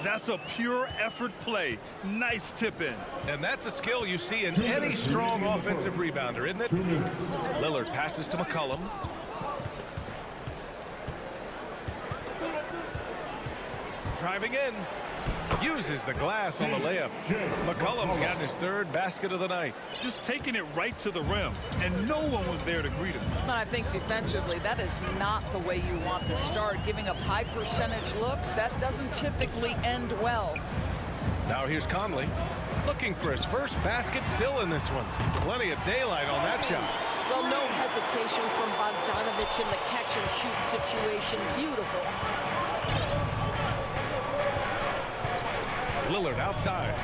That's a pure effort play. Nice tip in. And that's a skill you see in any strong offensive rebounder, isn't it? Lillard passes to McCollum. Driving in. Uses the glass on the layup. McCollum's got his third basket of the night. Just taking it right to the rim, and no one was there to greet him. But I think defensively, that is not the way you want to start. Giving up high percentage looks, that doesn't typically end well. Now here's Conley. Looking for his first basket still in this one. Plenty of daylight on that shot. Well, no hesitation from Bogdanovich in the catch-and-shoot situation. Beautiful. Lillard outside.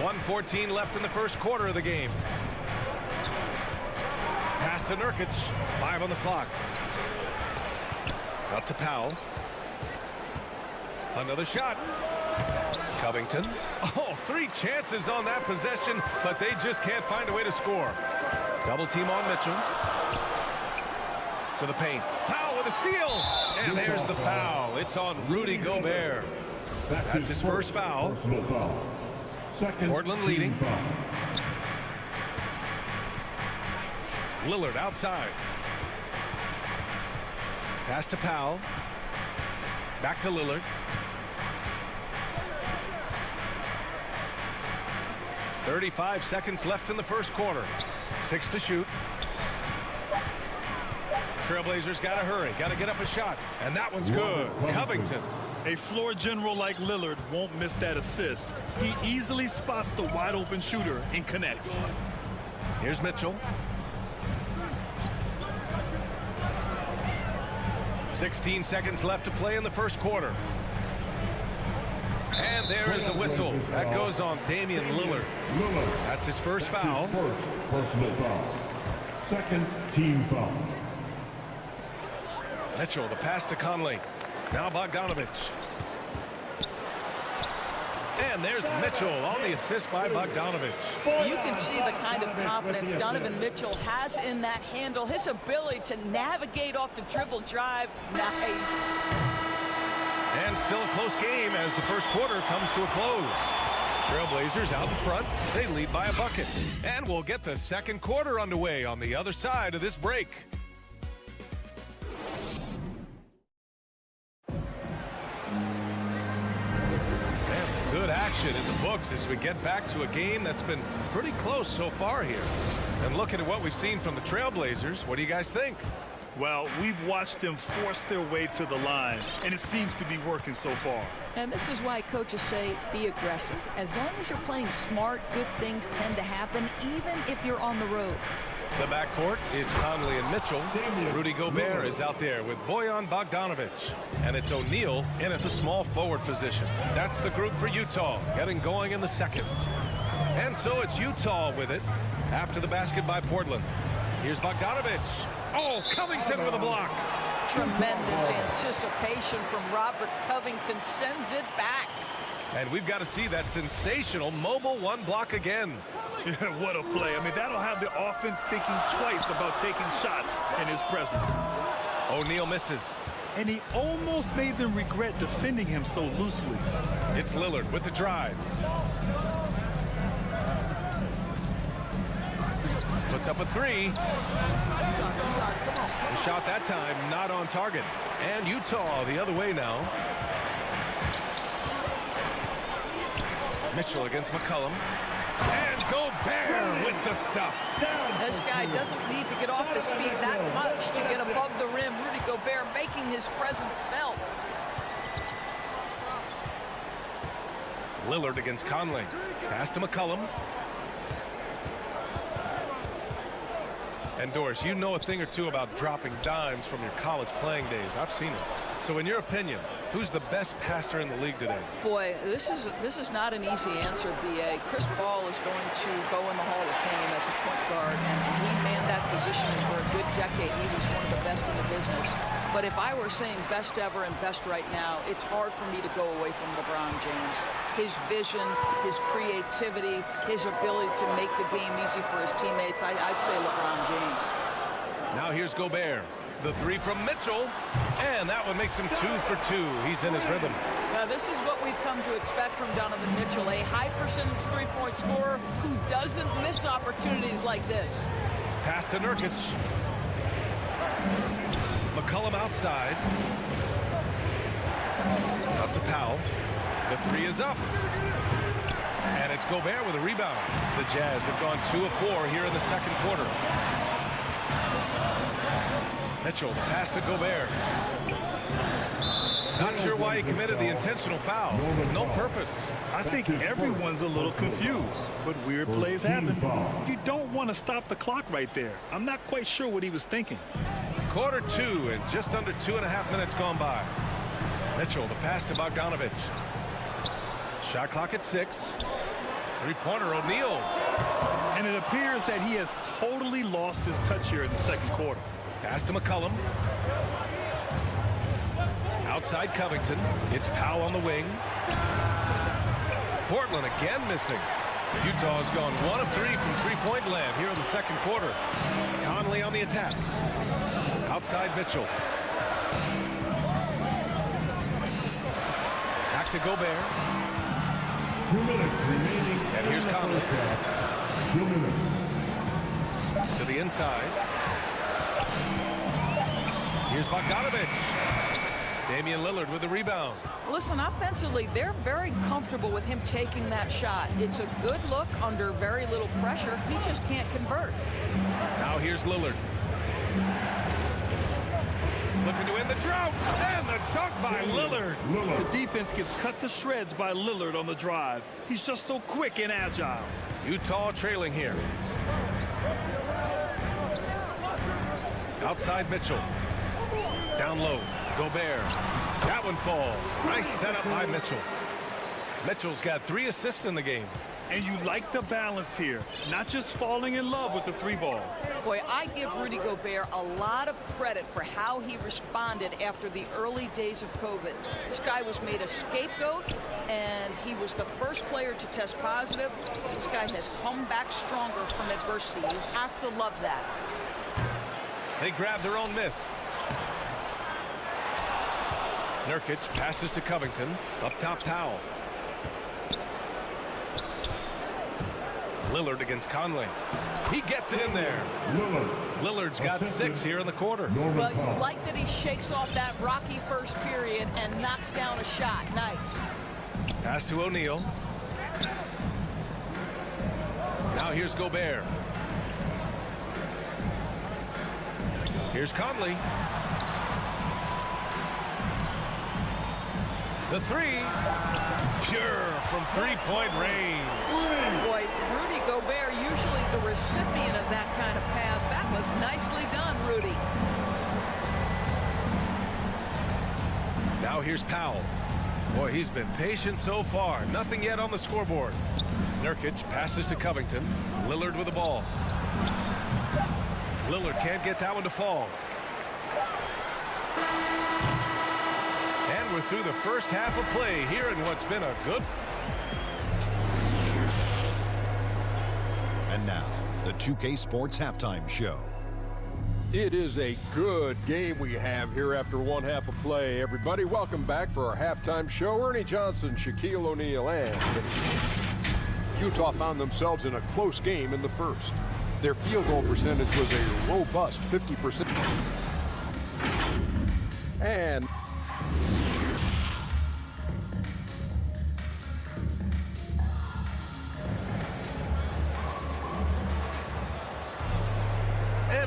1:14 left in the first quarter of the game. Pass to Nurkic. 5 on the clock. Up to Powell. Another shot. Covington. Oh, 3 chances on that possession, but they just can't find a way to score. Double team on Mitchell. To the paint. Powell with a steal. And there's the foul. It's on Rudy Gobert. That's his first foul. Portland leading. Lillard outside. Pass to Powell. Back to Lillard. .35 seconds left in the first quarter. 6 to shoot. Trailblazers got to hurry. Got to get up a shot. And that one's good. Covington. A floor general like Lillard won't miss that assist. He easily spots the wide open shooter and connects. Here's Mitchell. 16 seconds left to play in the first quarter. And there is a whistle. That goes on Damian Lillard. That's his first foul. Personal foul. Second team foul. Mitchell, the pass to Conley. Now Bogdanovich. And there's Mitchell on the assist by Bogdanovich. You can see the kind of confidence Donovan Mitchell has in that handle. His ability to navigate off the dribble drive. Nice. And still a close game as the first quarter comes to a close. Trailblazers out in front. They lead by a bucket. And we'll get the second quarter underway on the other side of this break. Good action in the books as we get back to a game that's been pretty close so far here. And looking at what we've seen from the Trailblazers, what do you guys think? Well, we've watched them force their way to the line, and it seems to be working so far. And this is why coaches say be aggressive. As long as you're playing smart, good things tend to happen, even if you're on the road. The backcourt is Conley and Mitchell. Rudy Gobert is out there with Bojan Bogdanovich. And it's O'Neal in at the small forward position. That's the group for Utah, getting going in the second. And so it's Utah with it after the basket by Portland. Here's Bogdanovich. Oh, Covington with a block. Tremendous anticipation from Robert Covington. Sends it back. And we've got to see that sensational mobile one block again. What a play. I mean, that'll have the offense thinking twice about taking shots in his presence. O'Neal misses. And he almost made them regret defending him so loosely. It's Lillard with the drive. Puts up a three. The shot that time not on target. And Utah the other way now. Mitchell against McCollum. And Gobert with the stuff. This guy doesn't need to get off his feet that much to get above the rim. Rudy Gobert making his presence felt. Lillard against Conley. Pass to McCollum. And Doris, you know a thing or two about dropping dimes from your college playing days. I've seen it. So in your opinion, who's the best passer in the league today? Boy, this is not an easy answer, B.A. Chris Ball is going to go in the Hall of Fame as a point guard, and he manned that position for a good decade. He was one of the best in the business. But if I were saying best ever and best right now, it's hard for me to go away from LeBron James. His vision, his creativity, his ability to make the game easy for his teammates, I'd say LeBron James. Now here's Gobert. The three from Mitchell, and that one makes him 2 for 2. He's in his rhythm. Now this is what we've come to expect from Donovan Mitchell, a high percentage three-point scorer who doesn't miss opportunities like this. Pass to Nurkic. McCollum outside. Up to Powell. The three is up. And it's Gobert with a rebound. The Jazz have gone 2 of 4 here in the second quarter. Mitchell, the pass to Gobert. Not sure why he committed the intentional foul. No purpose. I think everyone's a little confused, but weird plays happen. You don't want to stop the clock right there. I'm not quite sure what he was thinking. Quarter 2 and just under 2.5 minutes gone by. Mitchell, the pass to Bogdanovich. Shot clock at 6. Three-pointer, O'Neal. And it appears that he has totally lost his touch here in the second quarter. Pass to McCollum. Outside Covington. It's Powell on the wing. Portland again missing. Utah's gone 1 of 3 from three-point land here in the second quarter. Conley on the attack. Outside Mitchell. Back to Gobert. 2 minutes remaining. And here's Conley. 2 minutes. To the inside. Here's Bogdanovich. Damian Lillard with the rebound. Listen, offensively, they're very comfortable with him taking that shot. It's a good look under very little pressure. He just can't convert. Now here's Lillard. Looking to end the drought. And the dunk by Lillard. The defense gets cut to shreds by Lillard on the drive. He's just so quick and agile. Utah trailing here. Outside Mitchell. Down low. Gobert. That one falls. Nice setup by Mitchell. Mitchell's got 3 assists in the game. And you like the balance here. Not just falling in love with the 3-ball. Boy, I give Rudy Gobert a lot of credit for how he responded after the early days of COVID. This guy was made a scapegoat, and he was the first player to test positive. This guy has come back stronger from adversity. You have to love that. They grab their own miss. Nurkic passes to Covington. Up top, Powell. Lillard against Conley. He gets it in there. Lillard's got 6 here in the quarter. Well, you like that he shakes off that rocky first period and knocks down a shot. Nice. Pass to O'Neal. Now here's Gobert. Here's Conley. The 3. Pure from three-point range. Boy, Rudy Gobert, usually the recipient of that kind of pass. That was nicely done, Rudy. Now here's Powell. Boy, he's been patient so far. Nothing yet on the scoreboard. Nurkic passes to Covington. Lillard with the ball. Lillard can't get that one to fall. And we're through the first half of play here in what's been a good... And now, the 2K Sports Halftime Show. It is a good game we have here after one half of play. Everybody, welcome back for our halftime show. Ernie Johnson, Shaquille O'Neal, and Utah found themselves in a close game in the first. Their field goal percentage was a robust 50%. And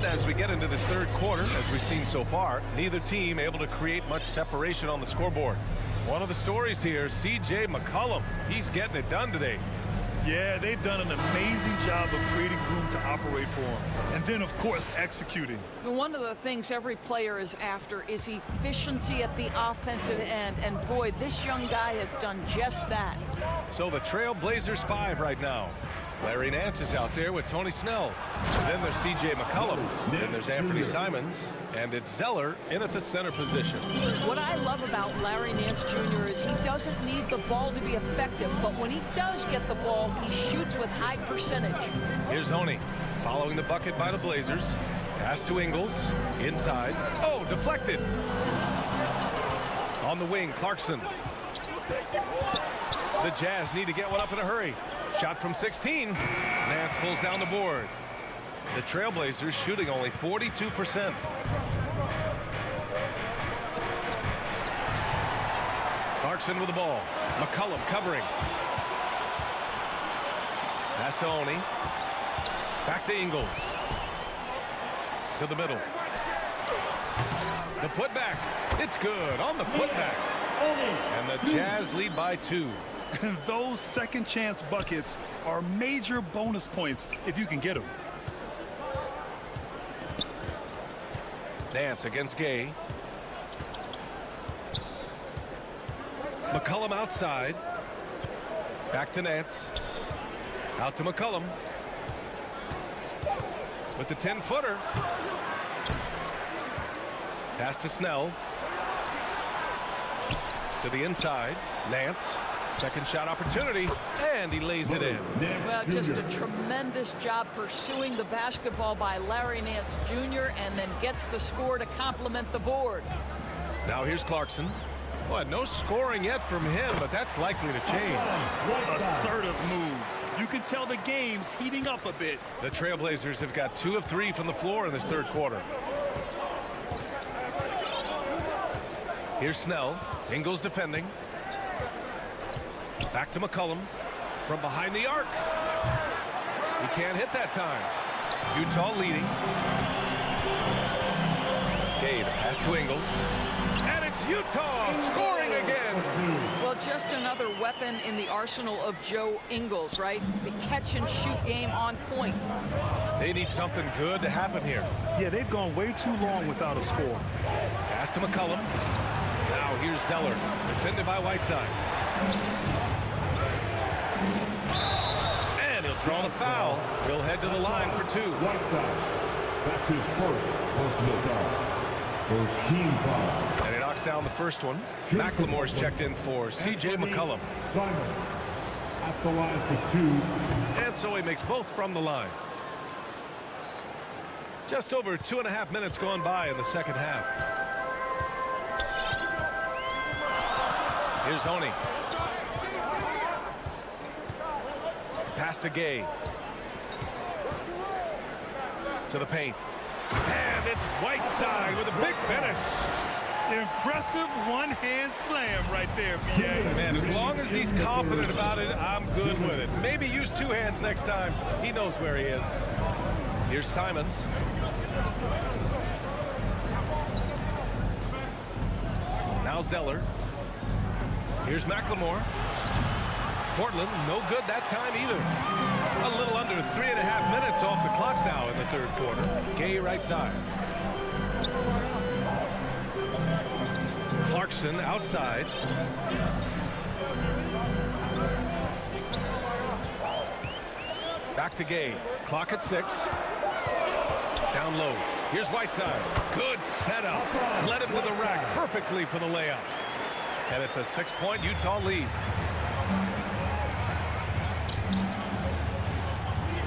as we get into this third quarter, as we've seen so far, neither team able to create much separation on the scoreboard. One of the stories here, C.J. McCollum. He's getting it done today. Yeah, they've done an amazing job of creating room to operate for him. And then, of course, executing. One of the things every player is after is efficiency at the offensive end. And boy, this young guy has done just that. So the Trail Blazers 5 right now. Larry Nance is out there with Tony Snell. Then there's C.J. McCollum. Then there's Anthony Simons. And it's Zeller in at the center position. What I love about Larry Nance Jr. is he doesn't need the ball to be effective, but when he does get the ball, he shoots with high percentage. Here's Honey following the bucket by the Blazers. Pass to Ingles. Inside. Oh, deflected. On the wing, Clarkson. The Jazz need to get one up in a hurry. Shot from 16. Nance pulls down the board. The Trailblazers shooting only 42%. Clarkson with the ball. McCollum covering. Pass to Oni. Back to Ingles. To the middle. The putback. It's good on the putback. And the Jazz lead by 2. Those second chance buckets are major bonus points if you can get them. Nance against Gay. McCollum outside. Back to Nance. Out to McCollum. With the 10-footer. Pass to Snell. To the inside. Nance. Second shot opportunity, and he lays it in. Well, just a tremendous job pursuing the basketball by Larry Nance Jr. and then gets the score to complement the board. Now here's Clarkson. Well, no scoring yet from him, but that's likely to change. Assertive move. You can tell the game's heating up a bit. The Trailblazers have got 2 of 3 from the floor in this third quarter. Here's Snell. Ingles defending. Back to McCollum from behind the arc. He can't hit that time. Utah leading. Gay, the pass to Ingles. And it's Utah scoring again. Well, just another weapon in the arsenal of Joe Ingles, right? The catch and shoot game on point. They need something good to happen here. Yeah, they've gone way too long without a score. Pass to McCollum. Now here's Zeller, defended by Whiteside. And he'll draw the foul. He'll head to the line for 2. Whiteside. That's his first personal foul. First team foul. And he knocks down the first one. McLemore's checked in for C.J. McCollum. Simon at the line for 2. And so he makes both from the line. Just over 2.5 minutes gone by in the second half. Here's Honey. Pass to Gay. To the paint. And it's Whiteside with a big finish. Impressive one-hand slam right there, B.A. Man, as long as he's confident about it, I'm good with it. Maybe use 2 hands next time. He knows where he is. Here's Simons. Now Zeller. Here's McLemore. Portland, no good that time either. A little under 3.5 minutes off the clock now in the third quarter. Gay right side. Clarkson outside. Back to Gay. Clock at 6. Down low. Here's Whiteside. Good setup. Led him to the rack perfectly for the layup. And it's a 6-point Utah lead.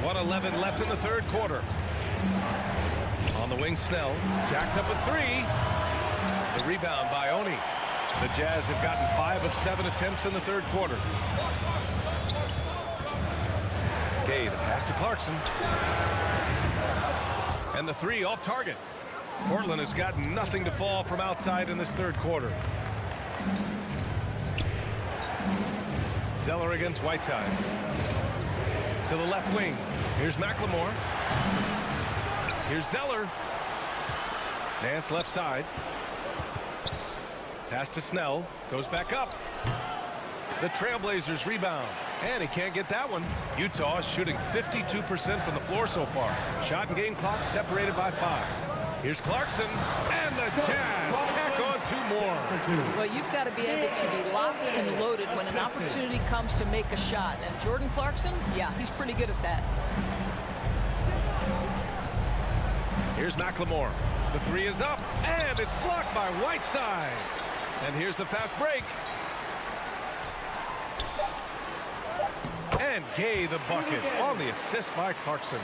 1:11 left in the third quarter. On the wing, Snell. Jacks up a 3. The rebound by Oni. The Jazz have gotten 5 of 7 attempts in the third quarter. Gay, the pass to Clarkson. And the 3 off target. Portland has got nothing to fall from outside in this third quarter. Zeller against Whiteside. To the left wing. Here's McLemore. Here's Zeller. Nance left side. Pass to Snell. Goes back up. The Trailblazers rebound. And he can't get that one. Utah shooting 52% from the floor so far. Shot and game clock separated by 5. Here's Clarkson, and the Jazz tack on 2 more. Well, you've got to be able to be locked and loaded when an opportunity comes to make a shot. And Jordan Clarkson, yeah, he's pretty good at that. Here's McLemore. The 3 is up, and it's blocked by Whiteside. And here's the fast break. And Gay the bucket on the assist by Clarkson.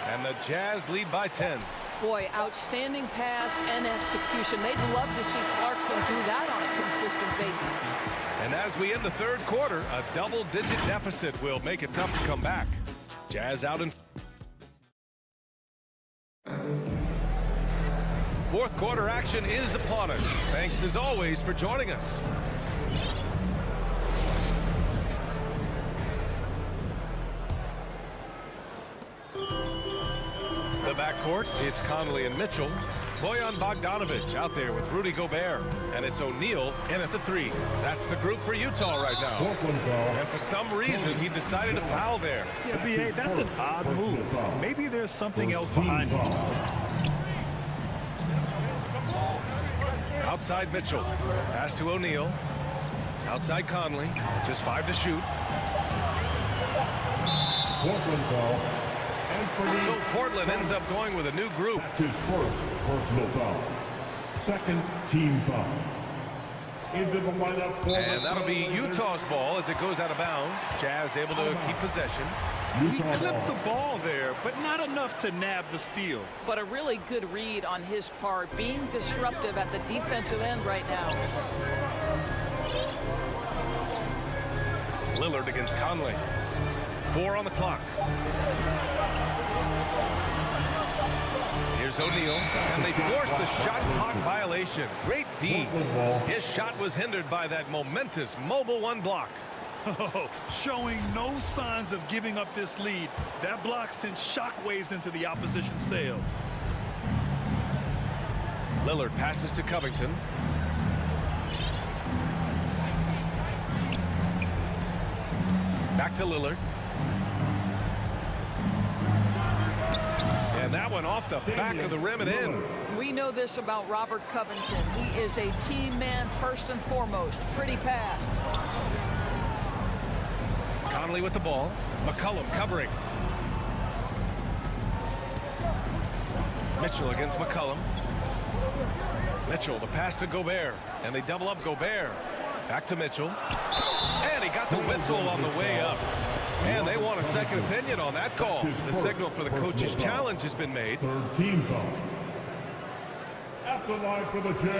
And the Jazz lead by 10. Boy, outstanding pass and execution. They'd love to see Clarkson do that on a consistent basis. And as we end the 3rd quarter, a double-digit deficit will make it tough to come back. Jazz out in 4th quarter action is upon us. Thanks as always for joining us. The backcourt, it's Conley and Mitchell. Bojan Bogdanovic out there with Rudy Gobert. And it's O'Neal in at the 3. That's the group for Utah right now. And for some reason, he decided to foul there. Yeah, B.A., that's an odd move. Maybe there's something else behind it. Outside Mitchell. Pass to O'Neal. Outside Conley. Just 5 to shoot. So Portland ends up going with a new group. That's his first personal foul. Second team foul. Into the lineup. And that'll be Utah's ball as it goes out of bounds. Jazz able to keep possession. He clipped the ball there, but not enough to nab the steal. But a really good read on his part, being disruptive at the defensive end right now. Lillard against Conley. 4 on the clock. Here's O'Neal, and they forced the shot clock violation. Great D. His shot was hindered by that momentous mobile 1 block. Oh, showing no signs of giving up this lead. That block sent shockwaves into the opposition sails. Lillard passes to Covington. Back to Lillard. And that one off the back of the rim and in. We know this about Robert Covington. He is a team man first and foremost. Pretty pass. Conley with the ball. McCollum covering. Mitchell against McCollum. Mitchell, the pass to Gobert. And they double up Gobert. Back to Mitchell. And he got the whistle on the way up. And they want a second opinion on that call. The signal for the coach's challenge has been made. Third team foul.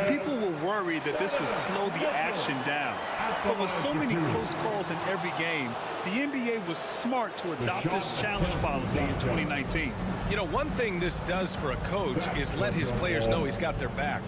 People were worried that this would slow the action down. But with so many close calls in every game, the NBA was smart to adopt this challenge policy in 2019. You know, one thing this does for a coach is let his players know he's got their back.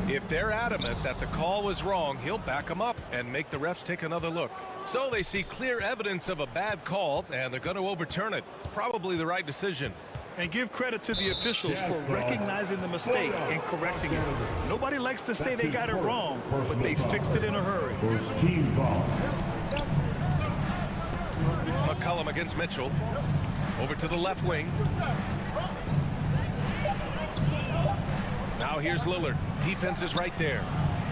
If they're adamant that the call was wrong, he'll back them up and make the refs take another look. So they see clear evidence of a bad call, and they're going to overturn it. Probably the right decision. And give credit to the officials for recognizing the mistake and correcting it. Nobody likes to say they got it wrong, but they fixed it in a hurry. First team foul. McCollum against Mitchell. Over to the left wing. Now here's Lillard. Defense is right there.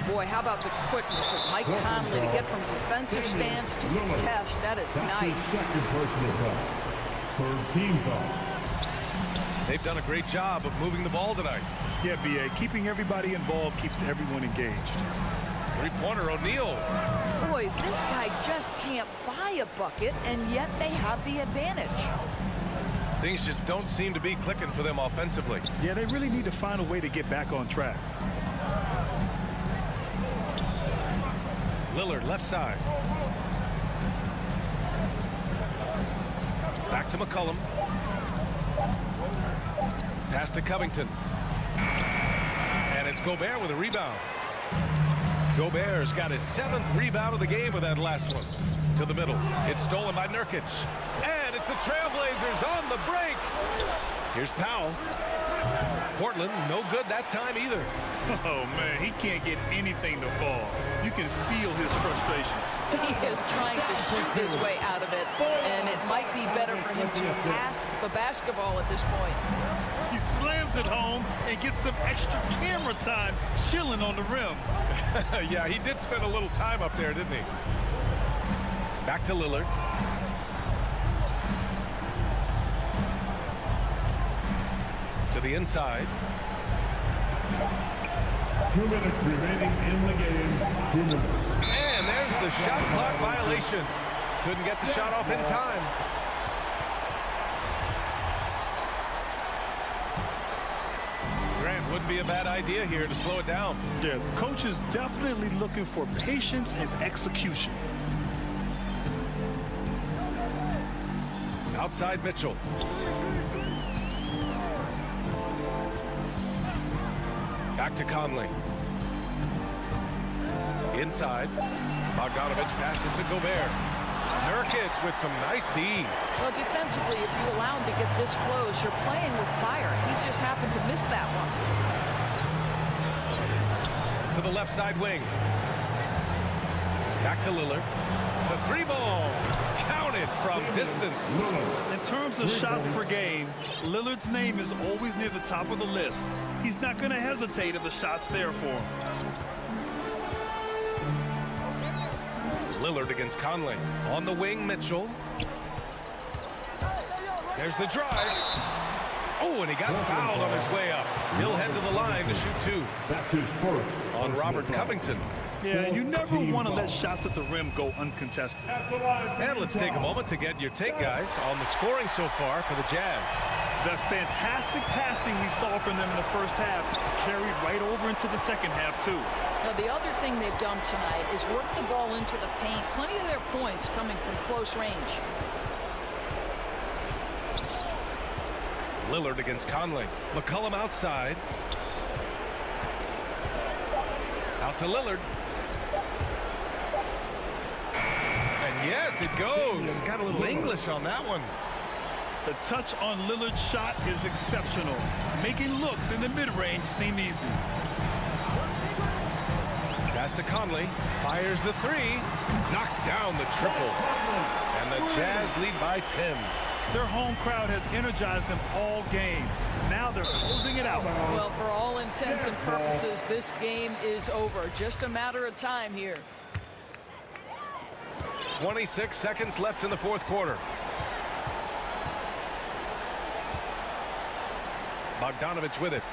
Boy, how about the quickness of Mike Conley to get from defensive stance to contest. That is nice. Second personal foul. Third team foul. They've done a great job of moving the ball tonight. Yeah, B.A., keeping everybody involved keeps everyone engaged. Three-pointer, O'Neal. Boy, this guy just can't buy a bucket, and yet they have the advantage. Things just don't seem to be clicking for them offensively. Yeah, they really need to find a way to get back on track. Lillard, left side. Back to McCollum. Pass to Covington. And it's Gobert with a rebound. Gobert's got his 7th rebound of the game with that last one. To the middle. It's stolen by Nurkic. And it's the Trailblazers on the break. Here's Powell. Portland, no good that time either. Oh, man, he can't get anything to fall. You can feel his frustration. He is trying to shoot his way out of it, and it might be better for him to pass the basketball at this point. He slams it home and gets some extra camera time chilling on the rim. Yeah, he did spend a little time up there, didn't he? Back to Lillard. To the inside. 2 minutes remaining in the game. 2 minutes. And there's the shot clock violation. Couldn't get the shot off in time. Grant, wouldn't be a bad idea here to slow it down. Yeah, the coach is definitely looking for patience and execution. Outside Mitchell. Back to Conley. Inside. Bogdanovich passes to Gobert. Nurkic with some nice D. Well, defensively, if you allow him to get this close, you're playing with fire. He just happened to miss that one. To the left side wing. Back to Lillard. The three ball. Counted from distance. In terms of shots per game, Lillard's name is always near the top of the list. He's not going to hesitate if the shot's there for him. Lillard against Conley. On the wing, Mitchell. There's the drive. Oh, and he got fouled on his way up. He'll head to the line to shoot two. That's his first. On Robert Covington. Yeah, you never want to let shots at the rim go uncontested. And let's take a moment to get your take, guys, on the scoring so far for the Jazz. The fantastic passing we saw from them in the first half carried right over into the second half, too. Now, the other thing they've done tonight is work the ball into the paint. Plenty of their points coming from close range. Lillard against Conley. McCollum outside. Out to Lillard. And yes, it goes. Got a little English on that one. The touch on Lillard's shot is exceptional. Making looks in the mid-range seem easy. Pass to Conley. Fires the three. Knocks down the triple. And the Jazz lead by 10. Their home crowd has energized them all game. Now they're closing it out. Well, for all intents and purposes, this game is over. Just a matter of time here. 26 seconds left in the fourth quarter. Bogdanovich with it.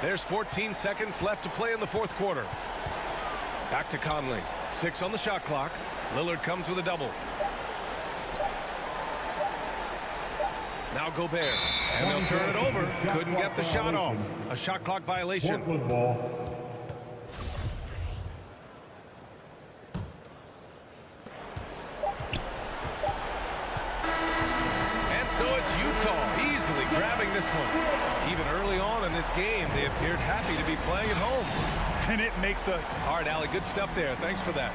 There's 14 seconds left to play in the fourth quarter. Back to Conley. 6 on the shot clock. Lillard comes with a double. Now Gobert. And they'll turn it over. Couldn't get the shot off. A shot clock violation. Portland ball. And so it's Utah easily grabbing this one. Even early on in this game, they appeared happy to be playing at home. And it makes a... All right, Allie, good stuff there. Thanks for that.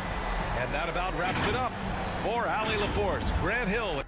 And that about wraps it up. For Allie LaForce, Grant Hill.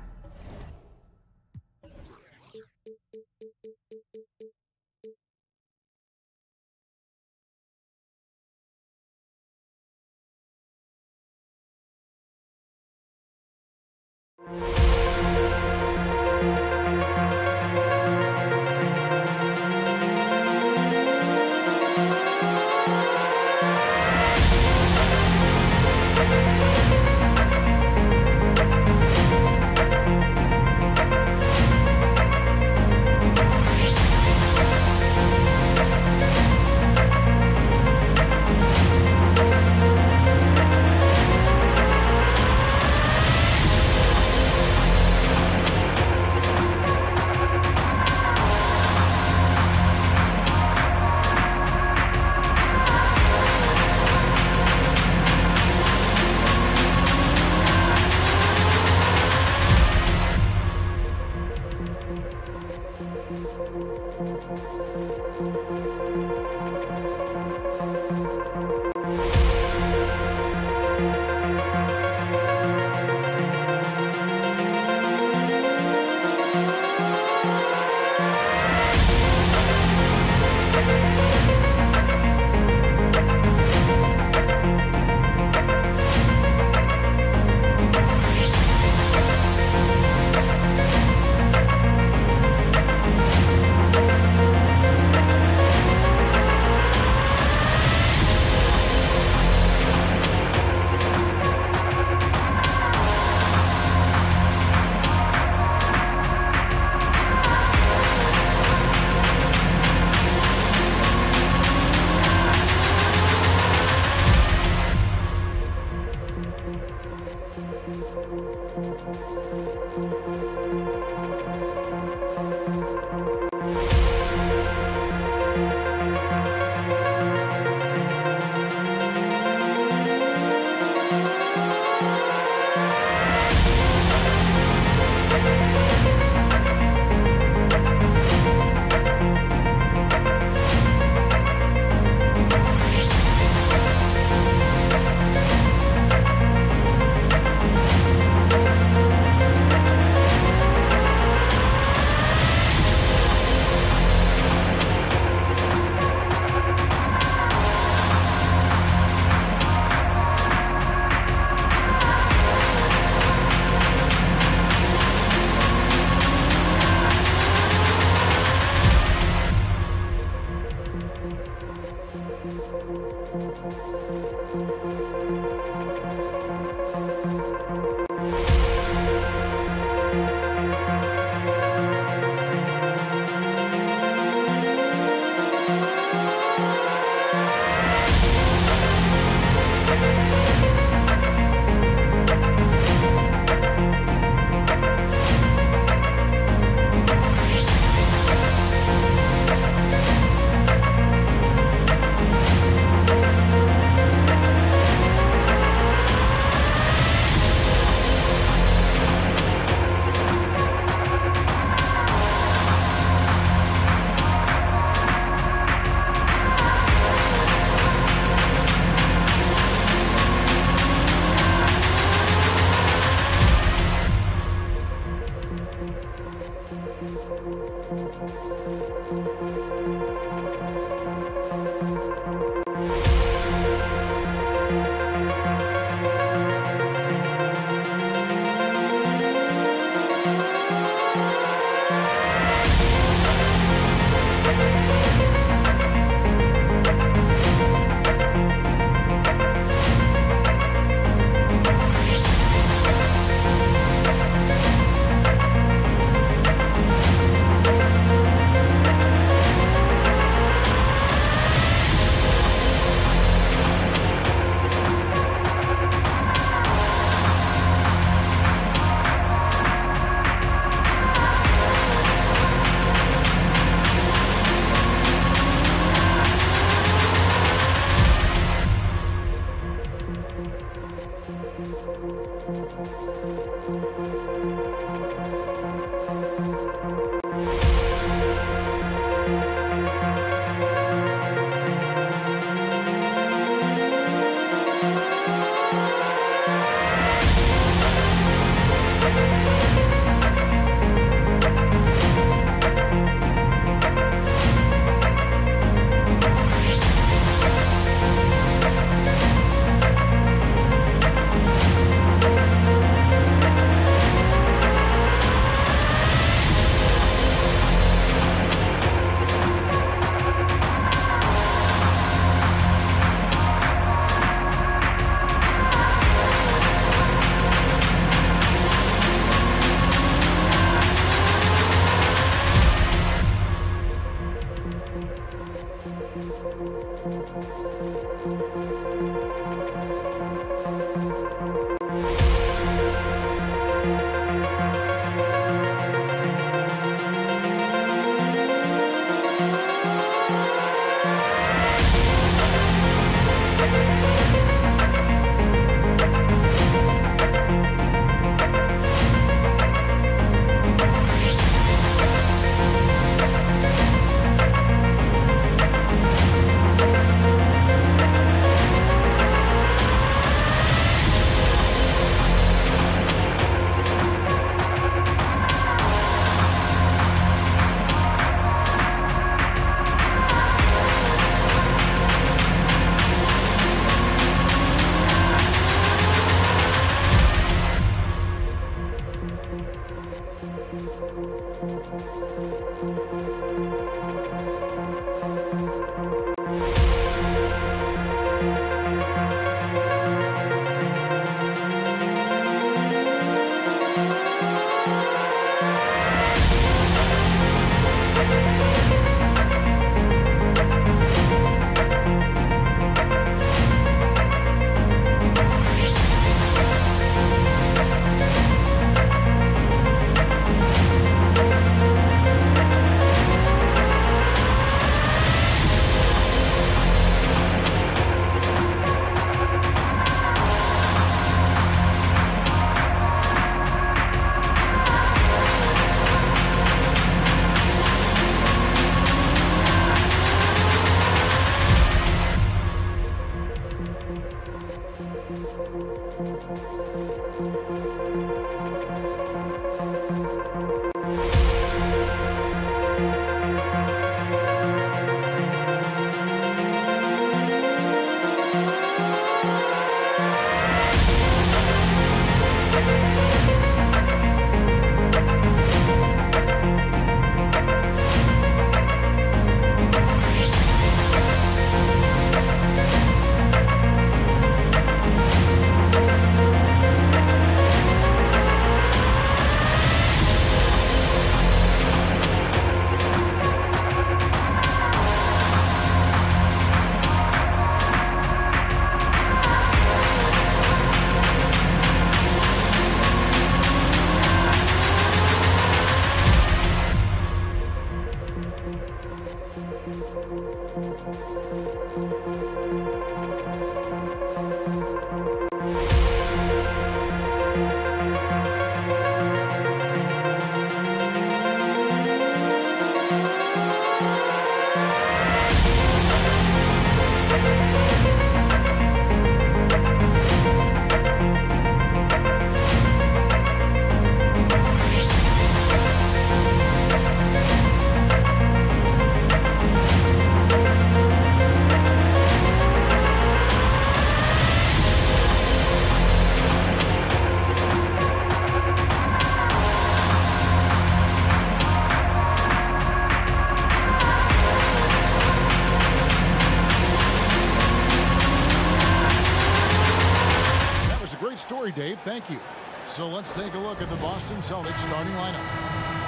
Dave, thank you. So let's take a look at the Boston Celtics starting lineup.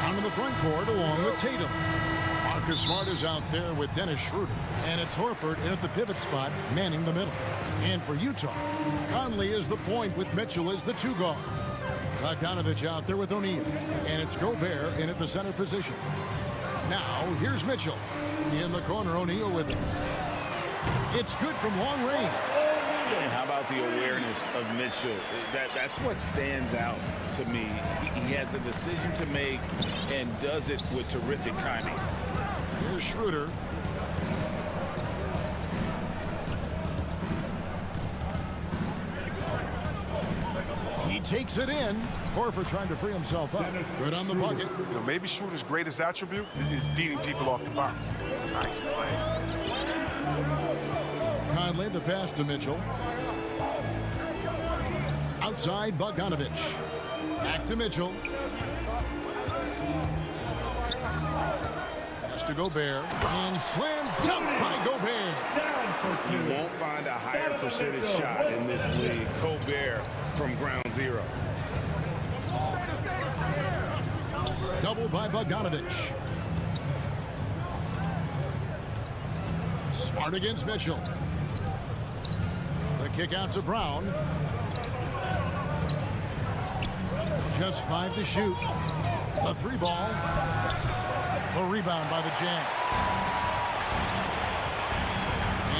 Onto the front court along with Tatum. Marcus Smart is out there with Dennis Schroeder. And it's Horford at the pivot spot, manning the middle. And for Utah, Conley is the point with Mitchell as the two guard. Bogdanovich out there with O'Neal. And it's Gobert in at the center position. Now, here's Mitchell. In the corner, O'Neal with him. It's good from long range. And how about the awareness of Mitchell? That's what stands out to me. He has a decision to make and does it with terrific timing. Here's Schroeder. He takes it in. Horford trying to free himself up. Good on the bucket. You know, maybe Schroeder's greatest attribute is beating people off the box. Nice play. Conley, the pass to Mitchell. Outside, Bogdanovich. Back to Mitchell. Pass to Gobert. And slam dunk by Gobert. You won't find a higher percentage shot in this league. Gobert from ground zero. Doubled by Bogdanovich. Smart against Mitchell. The kick out to Brown. Just 5 to shoot. A 3 ball. The rebound by the Jazz.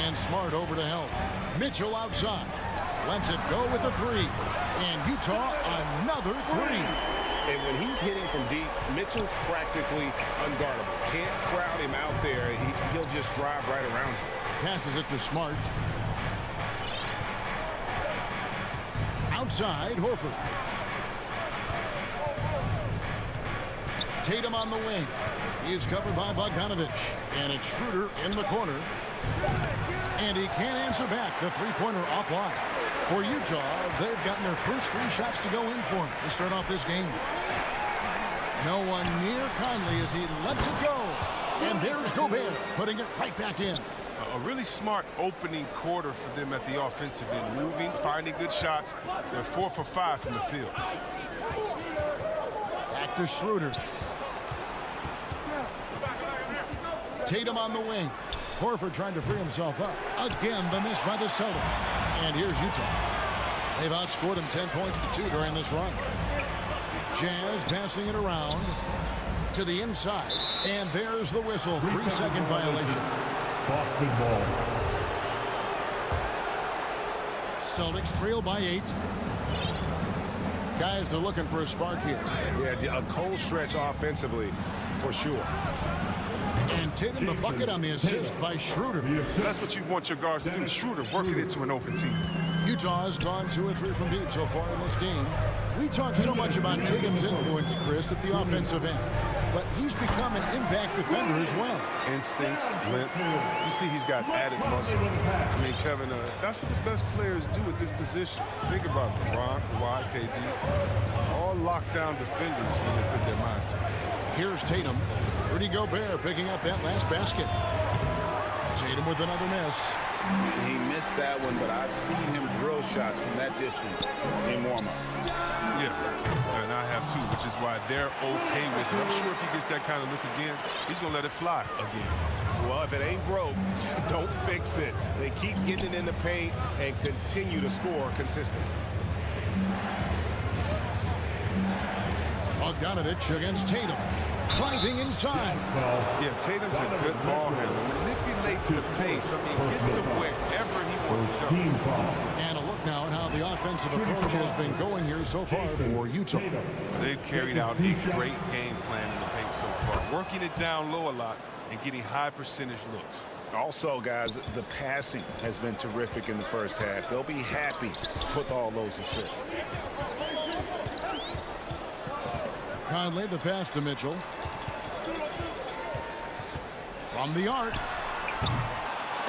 And Smart over to help. Mitchell outside. Lets it go with a 3. And Utah another 3. And when he's hitting from deep, Mitchell's practically unguardable. Can't crowd him out there. He'll just drive right around him. Passes it to Smart. Outside, Horford. Tatum on the wing. He is covered by Bogdanovich. And it's Schroeder in the corner. And he can't answer back. The three-pointer offline. For Utah, they've gotten their first 3 shots to go in for him to start off this game. No one near Conley as he lets it go. And there's Gobert putting it right back in. A really smart opening quarter for them at the offensive end. Moving, finding good shots. They're 4 for 5 from the field. Back to Schroeder. Tatum on the wing. Horford trying to free himself up. Again, the miss by the Celtics. And here's Utah. They've outscored him 10 points to 2 during this run. Jazz passing it around to the inside. And there's the whistle. 3-second violation. Boston ball. Celtics trail by 8. Guys are looking for a spark here. Yeah, a cold stretch offensively for sure. And Tatum the bucket on the assist by Schroeder. That's what you want your guards to do. Schroeder working into an open team. Utah has gone 2 or 3 from deep so far in this game. We talk so much about Tatum's influence, Chris, at the offensive end. But he's become an impact defender as well. Instincts, length. You see he's got added muscle. I mean, Kevin, that's what the best players do at this position. Think about LeBron, Kawhi, KD. All lockdown defenders when they put their minds to it. Here's Tatum. Rudy Gobert picking up that last basket. Tatum with another miss. He missed that one, but I've seen him drill shots from that distance in warm-up. Yeah, and I have too, which is why they're okay with it. I'm sure if he gets that kind of look again, he's going to let it fly again. Well, if it ain't broke, don't fix it. They keep getting it in the paint and continue to score consistently. Bogdanovich against Tatum. Driving inside. Yeah, Tatum's a good ball handler. elevates the pace. I mean, gets to wherever he wants to go. And a look now at how the offensive approach has been going here so far for Utah. They've carried out a great game plan in the paint so far, working it down low a lot and getting high percentage looks. Also, guys, the passing has been terrific in the first half. They'll be happy with all those assists. Conley, the pass to Mitchell. From the arc.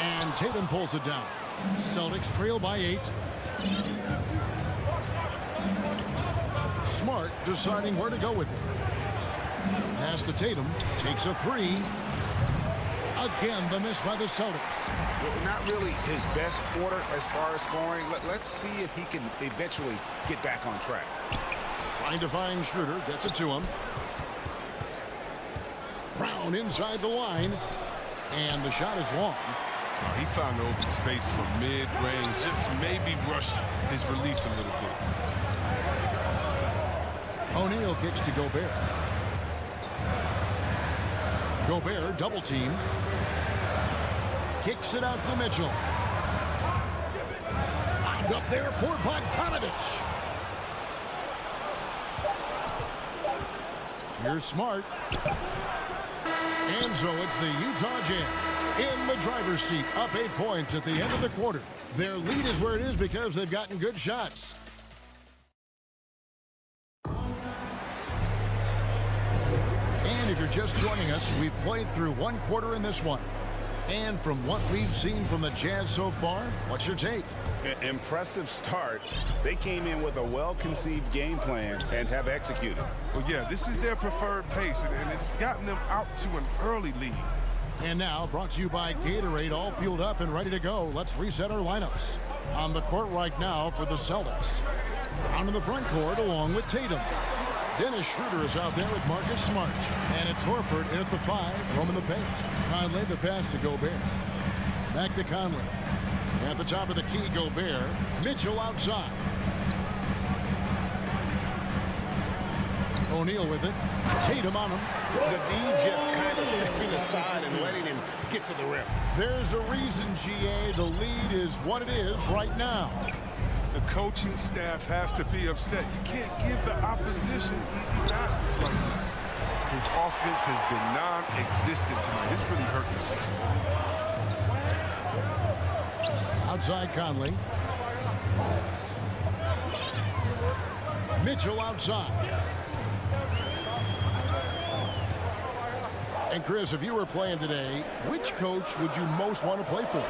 And Tatum pulls it down. Celtics trail by 8. Smart deciding where to go with it. Pass to Tatum. Takes a 3. Again, the miss by the Celtics. Well, not really his best quarter as far as scoring. Let's see if he can eventually get back on track. Trying to find Schroeder. Gets it to him. Brown inside the line. And the shot is long. He found the open space for mid-range. Just maybe rush his release a little bit. O'Neal kicks to Gobert. Gobert double team. Kicks it out to Mitchell. Lined up there for Bogdanovich. Here's Smart. And so it's the Utah Jazz in the driver's seat, up 8 points at the end of the quarter. Their lead is where it is because they've gotten good shots. And if you're just joining us, we've played through 1 quarter in this one. And from what we've seen from the Jazz so far, what's your take? Impressive start. They came in with a well-conceived game plan and have executed. Well, yeah, this is their preferred pace, and it's gotten them out to an early lead. And now, brought to you by Gatorade, all fueled up and ready to go. Let's reset our lineups. On the court right now for the Celtics. Down in the front court along with Tatum. Dennis Schroeder is out there with Marcus Smart. And it's Horford in at the 5, roaming the paint. Conley the pass to Gobert. Back to Conley. At the top of the key, Gobert. Mitchell outside. O'Neal with it. Tatum on him. The D just kind of stepping aside and letting him get to the rim. There's a reason, GA. The lead is what it is right now. The coaching staff has to be upset. You can't give the opposition easy baskets like this. His offense has been non-existent tonight. It's really hurting us. Outside Conley. Mitchell outside. And Chris, if you were playing today, which coach would you most want to play for?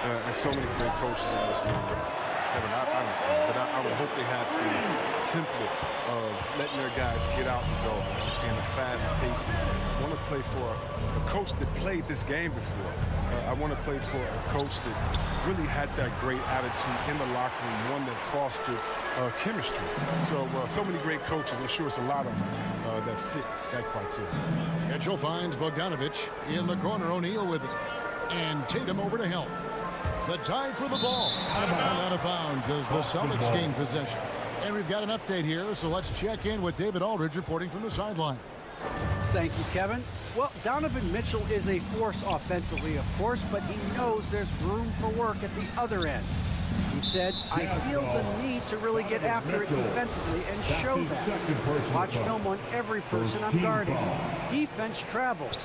There's so many great coaches in this league. Kevin, I don't know, but I would hope they had the template of letting their guys get out and go in a fast-paced system. I want to play for a coach that played this game before. I want to play for a coach that really had that great attitude in the locker room, one that fostered chemistry. So many great coaches. I'm sure it's a lot of them that fit that criteria. Mitchell finds Bogdanovich in the corner. O'Neal with it. And Tatum over to help. The dive for the ball. Out of bounds as the Celtics gain possession. And we've got an update here, so let's check in with David Aldridge reporting from the sideline. Thank you, Kevin. Well, Donovan Mitchell is a force offensively, of course, but he knows there's room for work at the other end. He said, I feel the need to really get after it defensively and show that. Watch film on every person I'm guarding. Defense travels.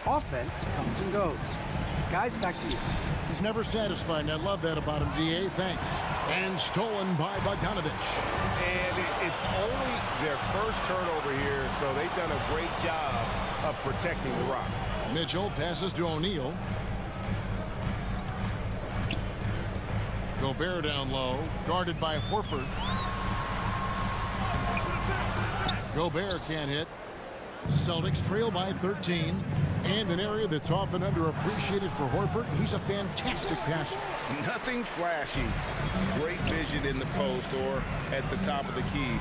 Offense comes and goes. Guys, back to you. He's never satisfied, and I love that about him, D.A. Thanks. And stolen by Bogdanovich. And it's only their first turnover here, so they've done a great job of protecting the rock. Mitchell passes to O'Neal. Gobert down low, guarded by Horford. Gobert can't hit. Celtics trail by 13. And an area that's often underappreciated for Horford. He's a fantastic passer. Nothing flashy. Great vision in the post or at the top of the key.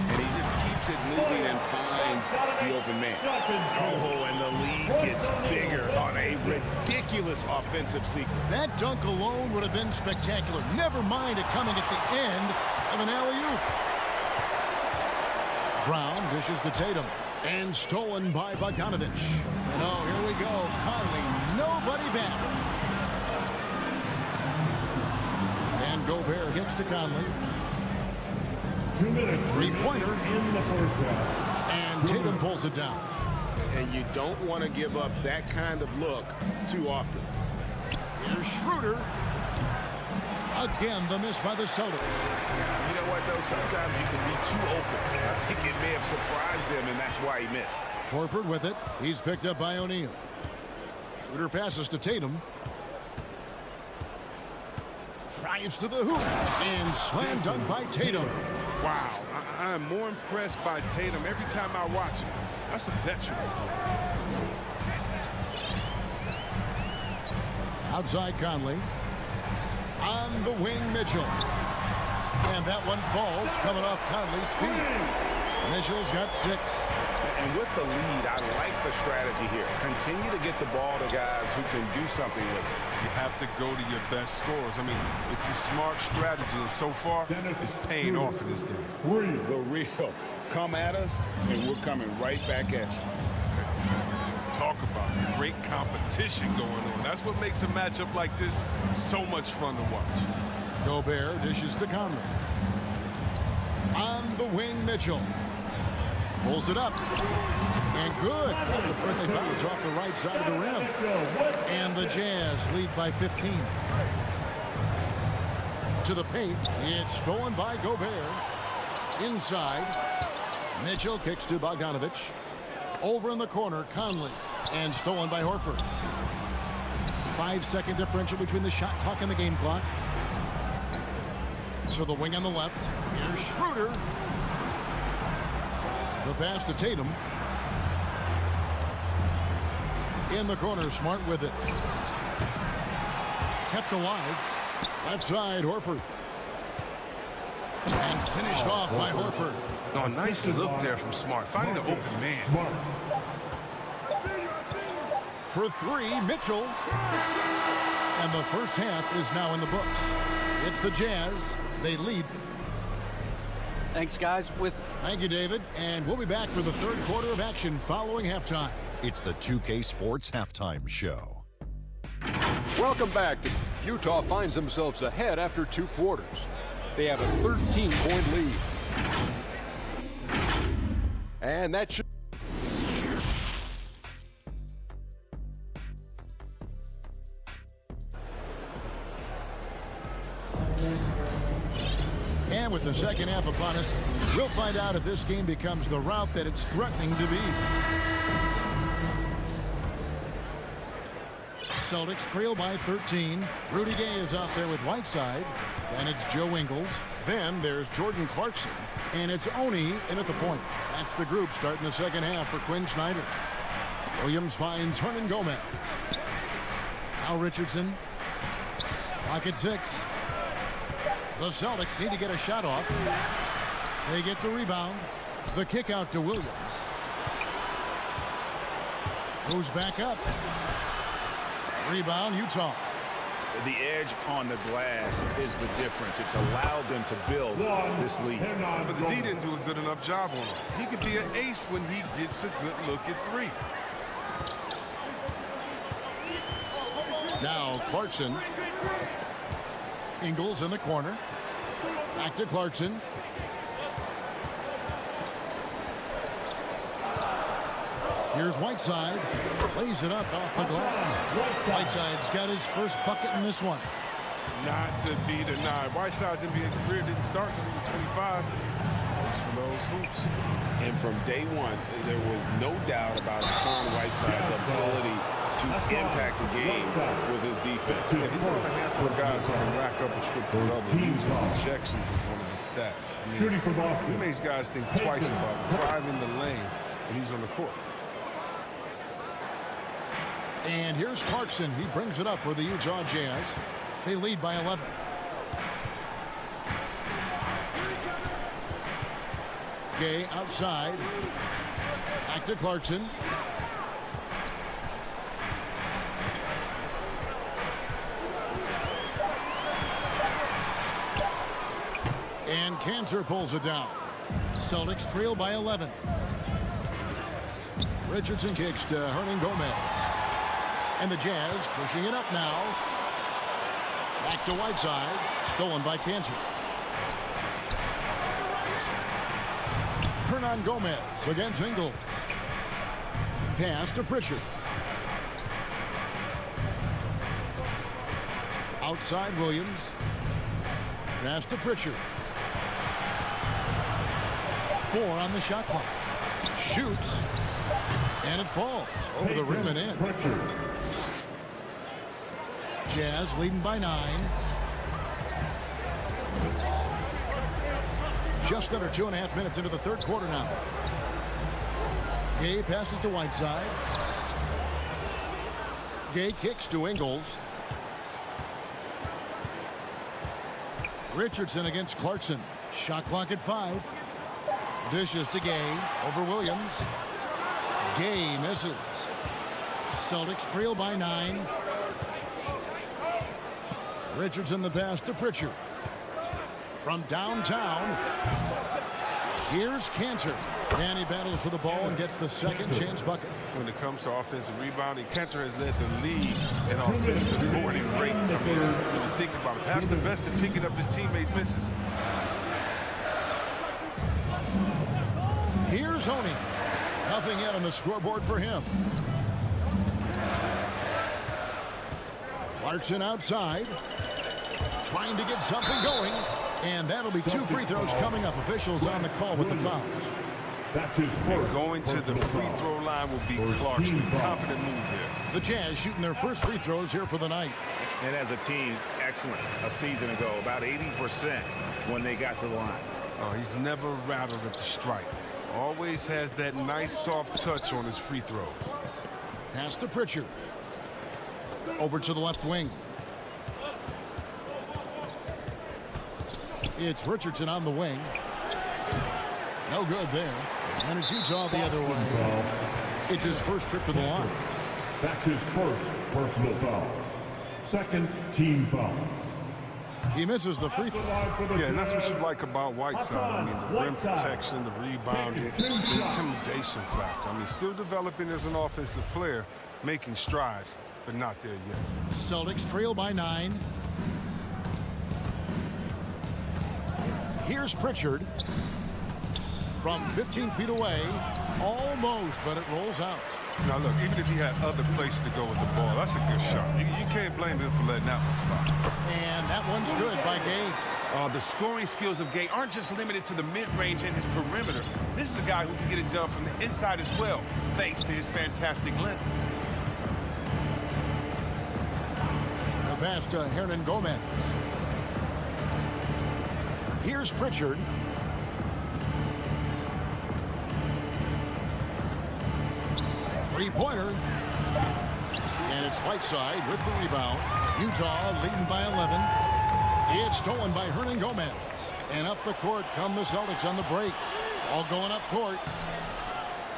And he just keeps it moving and finds the open man. Oh, and the lead gets bigger on a ridiculous offensive sequence. That dunk alone would have been spectacular. Never mind it coming at the end of an alley-oop. Brown dishes to Tatum. And stolen by Bogdanovich. And oh, here we go. Conley, nobody back. Gobert gets to Conley. 2 minutes. Three-pointer. In the first half. And Tatum pulls it down. And you don't want to give up that kind of look too often. Here's Schroeder. Again, the miss by the Celtics. You know what, though? Sometimes you can be too open. I think it may have surprised him, and that's why he missed. Horford with it. He's picked up by O'Neal. Schroeder passes to Tatum. Drives to the hoop. And slam dunk by Tatum. Wow. I'm more impressed by Tatum every time I watch him. That's a veteran stuff. Outside Conley. On the wing, Mitchell. And that one falls coming off Conley's feet. Mitchell's got 6. And with the lead, I like the strategy here. Continue to get the ball to guys who can do something with it. You have to go to your best scorers. I mean, it's a smart strategy, and so far, it's paying off in this game. The real. Come at us, and we're coming right back at you. Let's talk about great competition going on. That's what makes a matchup like this so much fun to watch. Gobert dishes to Conley. On the wing, Mitchell. Pulls it up. And good. They bounce off the right side of the rim. And the Jazz lead by 15. To the paint. It's stolen by Gobert. Inside. Mitchell kicks to Bogdanovich. Over in the corner, Conley. And stolen by Horford. 5-second differential between the shot clock and the game clock. So the wing on the left. Here's Schroeder. The pass to Tatum. In the corner, Smart with it. Kept alive. Left side, Horford. And finished off by Horford. Oh, nice look there from Smart. Finding the open man. For 3, Mitchell. And the first half is now in the books. It's the Jazz. They lead. Thanks, guys. Thank you, David. And we'll be back for the third quarter of action following halftime. It's the 2K Sports Halftime Show. Welcome back. Utah finds themselves ahead after 2 quarters. They have a 13-point lead. And that should... And with the second half upon us, we'll find out if this game becomes the route that it's threatening to be. Celtics trail by 13. Rudy Gay is out there with Whiteside. And it's Joe Ingles. Then there's Jordan Clarkson. And it's Oni in at the point. That's the group starting the second half for Quinn Snyder. Williams finds Hernan Gomez. Al Richardson. Clock at 6. The Celtics need to get a shot off. They get the rebound. The kick out to Williams. Goes back up. Rebound, Utah. The edge on the glass is the difference. It's allowed them to build this lead. But the D didn't do a good enough job on him. He could be an ace when he gets a good look at 3. Now Clarkson. Ingles in the corner. Back to Clarkson. Here's Whiteside. Lays it up off the glass. Whiteside's got his first bucket in this one. Not to be denied. Whiteside's NBA career didn't start until he was 25. Thanks for those hoops. And from day one, there was no doubt about Hassan Whiteside's ability to impact the game with his defense. Yeah, he's one of a handful of guys who can rack up a triple-double. Using injections is one of his stats. I mean, he makes guys think twice about driving the lane when he's on the court. And here's Clarkson. He brings it up for the Utah Jazz. They lead by 11. Gay outside. Back to Clarkson. And Cantor pulls it down. Celtics trail by 11. Richardson kicks to Hernan Gomez. And the Jazz pushing it up now. Back to Whiteside. Stolen by Cantor. Hernan Gomez against Ingles. Pass to Pritchard. Outside Williams. Pass to Pritchard. 4 on the shot clock. Shoots. And it falls over the rim and in. Jazz leading by 9. Just under 2.5 minutes into the third quarter now. Gay passes to Whiteside. Gay kicks to Ingles. Richardson against Clarkson. Shot clock at 5. Dishes to Gay over Williams. Gay misses. Celtics trail by 9. Richardson the pass to Pritchard. From downtown, here's Cantor. And he battles for the ball and gets the second chance bucket. When it comes to offensive rebounding, Cantor has led the league in offensive boarding rates. I mean, when you think about it, perhaps the best at picking up his teammates' misses. Here's Oney. Nothing yet on the scoreboard for him. Clarkson outside. Trying to get something going. And that'll be 2 free throws coming up. Officials on the call with the fouls. That's his first. Going to the free throw line will be Clarkson. Confident move there. The Jazz shooting their first free throws here for the night. And as a team, excellent. A season ago, about 80% when they got to the line. Oh, he's never rattled at the strike. Always has that nice soft touch on his free throws. Pass to Pritchard. Over to the left wing. It's Richardson on the wing. No good there. And it's Utah the other way. It's his first trip to the line. That's his first personal foul. Second team foul. He misses the free throw. Yeah, and that's what you like about Whiteside. I mean, the rim protection, the rebounding, the intimidation factor. I mean, still developing as an offensive player, making strides, but not there yet. Celtics trail by 9. Here's Pritchard. From 15 feet away. Almost, but it rolls out. Now, look, even if he had other places to go with the ball, that's a good shot. You can't blame him for letting that one fly. And that one's good by Gay. The scoring skills of Gay aren't just limited to the mid-range and his perimeter. This is a guy who can get it done from the inside as well, thanks to his fantastic length. The pass to Hernan Gomez. Here's Pritchard. Three-pointer. And it's Whiteside with the rebound. Utah leading by 11. It's stolen by Hernan Gomez. And up the court come the Celtics on the break. All going up court.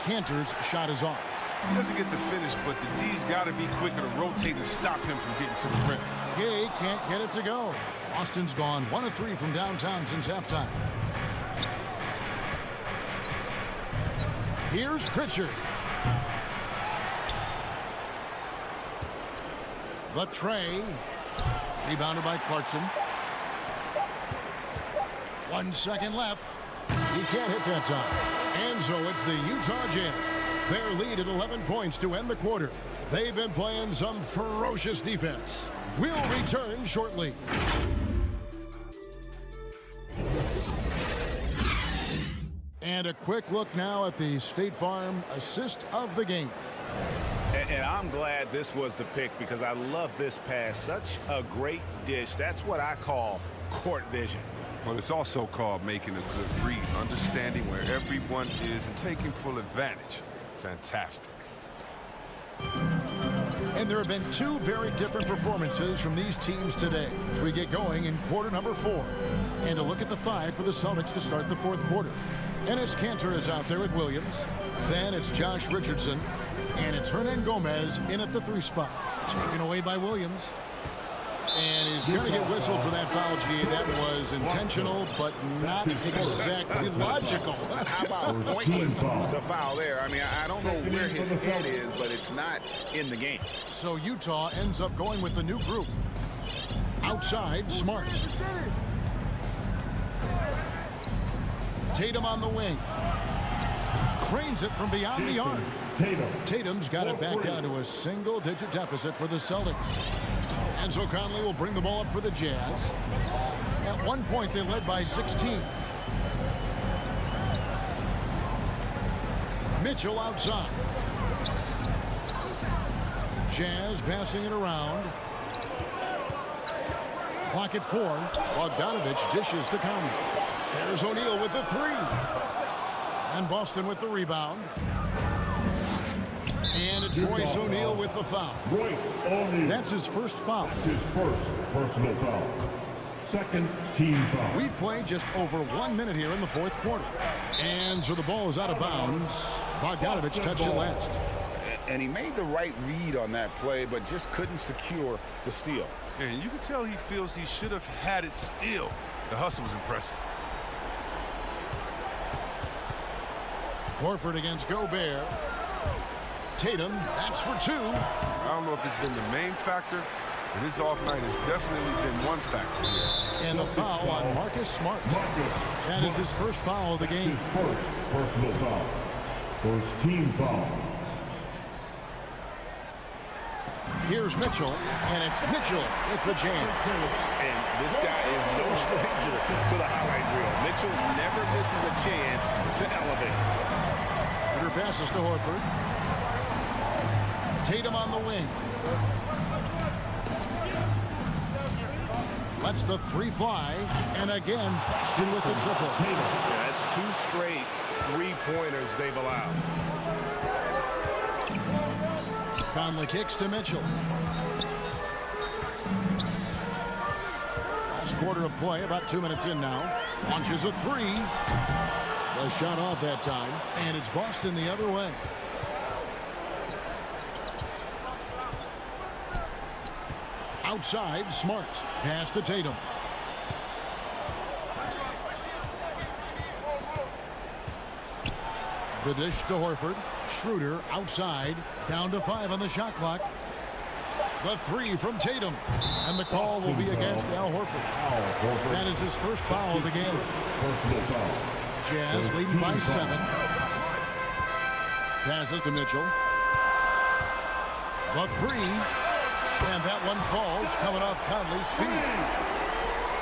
Cantor's shot is off. He doesn't get the finish, but the D's got to be quicker to rotate and stop him from getting to the rim. Gay can't get it to go. Austin's gone 1 of 3 from downtown since halftime. Here's Pritchard. The tray. Rebounded by Clarkson. 1 second left. He can't hit that time. And so it's the Utah Jazz. Their lead at 11 points to end the quarter. They've been playing some ferocious defense. We'll return shortly. And a quick look now at the State Farm assist of the game. And I'm glad this was the pick because I love this pass. Such a great dish. That's what I call court vision. Well, it's also called making a good read, understanding where everyone is and taking full advantage. Fantastic. And there have been 2 very different performances from these teams today as we get going in quarter number 4. And a look at the 5 for the Celtics to start the 4th quarter. Enes Kanter is out there with Williams. Then it's Josh Richardson. And it's Hernan Gomez in at the 3 spot. Taken away by Williams. And he's going to get whistled for that foul, G. That was intentional, but not exactly logical. How about pointless to foul there? I mean, I don't know where his head is, but it's not in the game. So Utah ends up going with the new group. Outside, Smart. Tatum on the wing. Cranes it from beyond the arc. Tatum's got it back down to a single-digit deficit for the Celtics. And so Conley will bring the ball up for the Jazz. At one point, they led by 16. Mitchell outside. Jazz passing it around. Clock at 4. Bogdanovich dishes to Conley. There's O'Neal with the 3. And Boston with the rebound. And it's Royce O'Neal with the foul. Royce O'Neal. That's his first foul. That's his first personal foul. Second team foul. We've played just over 1 minute here in the fourth quarter. And so the ball is out of bounds. Bogdanovich touched it last. And he made the right read on that play, but just couldn't secure the steal. And you can tell he feels he should have had it still. The hustle was impressive. Horford against Gobert. Tatum, that's for 2. I don't know if it's been the main factor, but his off night has definitely been one factor here. And a foul on Marcus Smart. That is his first foul of the game. His first personal foul. First team foul. Here's Mitchell, and it's Mitchell with the jam. And this guy is no stranger to the highlight reel. Mitchell never misses a chance to elevate. Her passes to Horford. Tatum on the wing. Lets the 3 fly, and again, Boston with the triple. Yeah, that's 2 straight 3-pointers they've allowed. Conley kicks to Mitchell. Last quarter of play, about 2 minutes in now. Launches a 3. The shot off that time, and it's Boston the other way. Outside, Smart. Pass to Tatum. The dish to Horford. Schroeder outside. Down to 5 on the shot clock. The 3 from Tatum. And the call will be against Al Horford. That is his first foul of the game. Jazz leading by 7. Passes to Mitchell. The 3. And that one falls, coming off Conley's feet.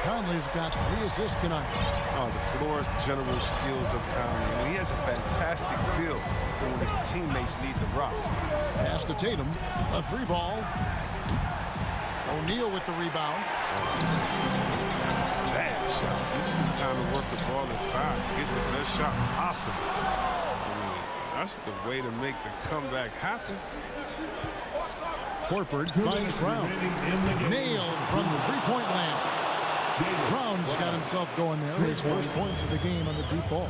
Conley's got 3 assists tonight. Oh, the floor's general skills of Conley. I mean, he has a fantastic feel for when his teammates need the rock. Pass to Tatum. A 3 ball. O'Neal with the rebound. Bad shots. This is the time to work the ball inside to get the best shot possible. I mean, that's the way to make the comeback happen. Horford finds Brown. Nailed from the 3-point land. Brown's got himself going there. His first points of the game on the deep ball.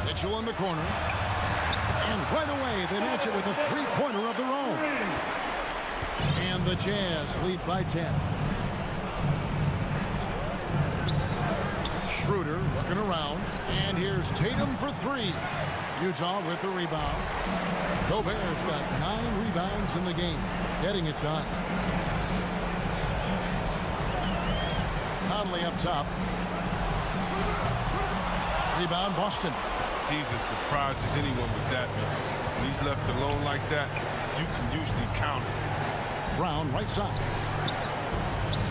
Mitchell in the corner. And right away, they match it with a 3-pointer of their own. And the Jazz lead by 10. Schroeder looking around. And here's Tatum for 3. Utah with the rebound. Gobert's got 9 rebounds in the game, getting it done. Conley up top. Rebound, Boston. He's as surprised as anyone with that miss. When he's left alone like that, you can usually count it. Brown, right side.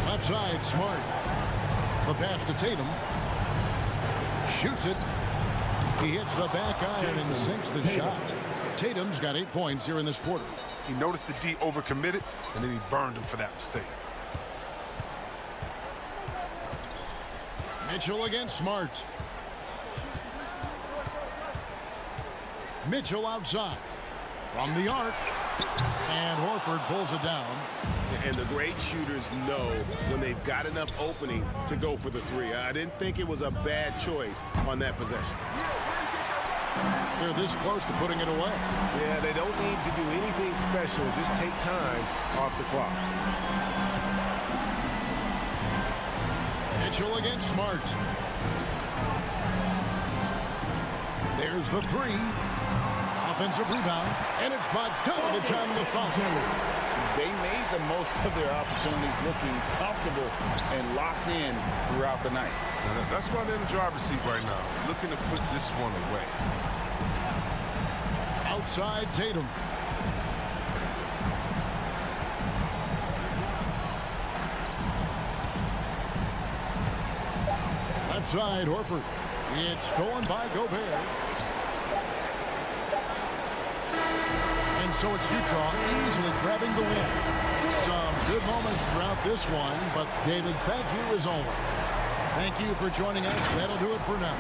Left side, Smart. The pass to Tatum. Shoots it. He hits the back iron and sinks the shot. Tatum's got 8 points here in this quarter. He noticed the D overcommitted, and then he burned him for that mistake. Mitchell against Smart. Mitchell outside. From the arc. And Horford pulls it down. And the great shooters know when they've got enough opening to go for the 3. I didn't think it was a bad choice on that possession. They're this close to putting it away. Yeah, they don't need to do anything special. Just take time off the clock. Mitchell against Smart. There's the 3. Offensive rebound. And it's Bogdanovich on the foul. they made the most of their opportunities, looking comfortable and locked in throughout the night. And that's why they're in the driver's seat right now, looking to put this one away. Outside Tatum. Left side Horford. It's stolen by Gobert. And so it's Utah easily grabbing the win. Some good moments throughout this one, but David, thank you as always. Thank you for joining us. That'll do it for now.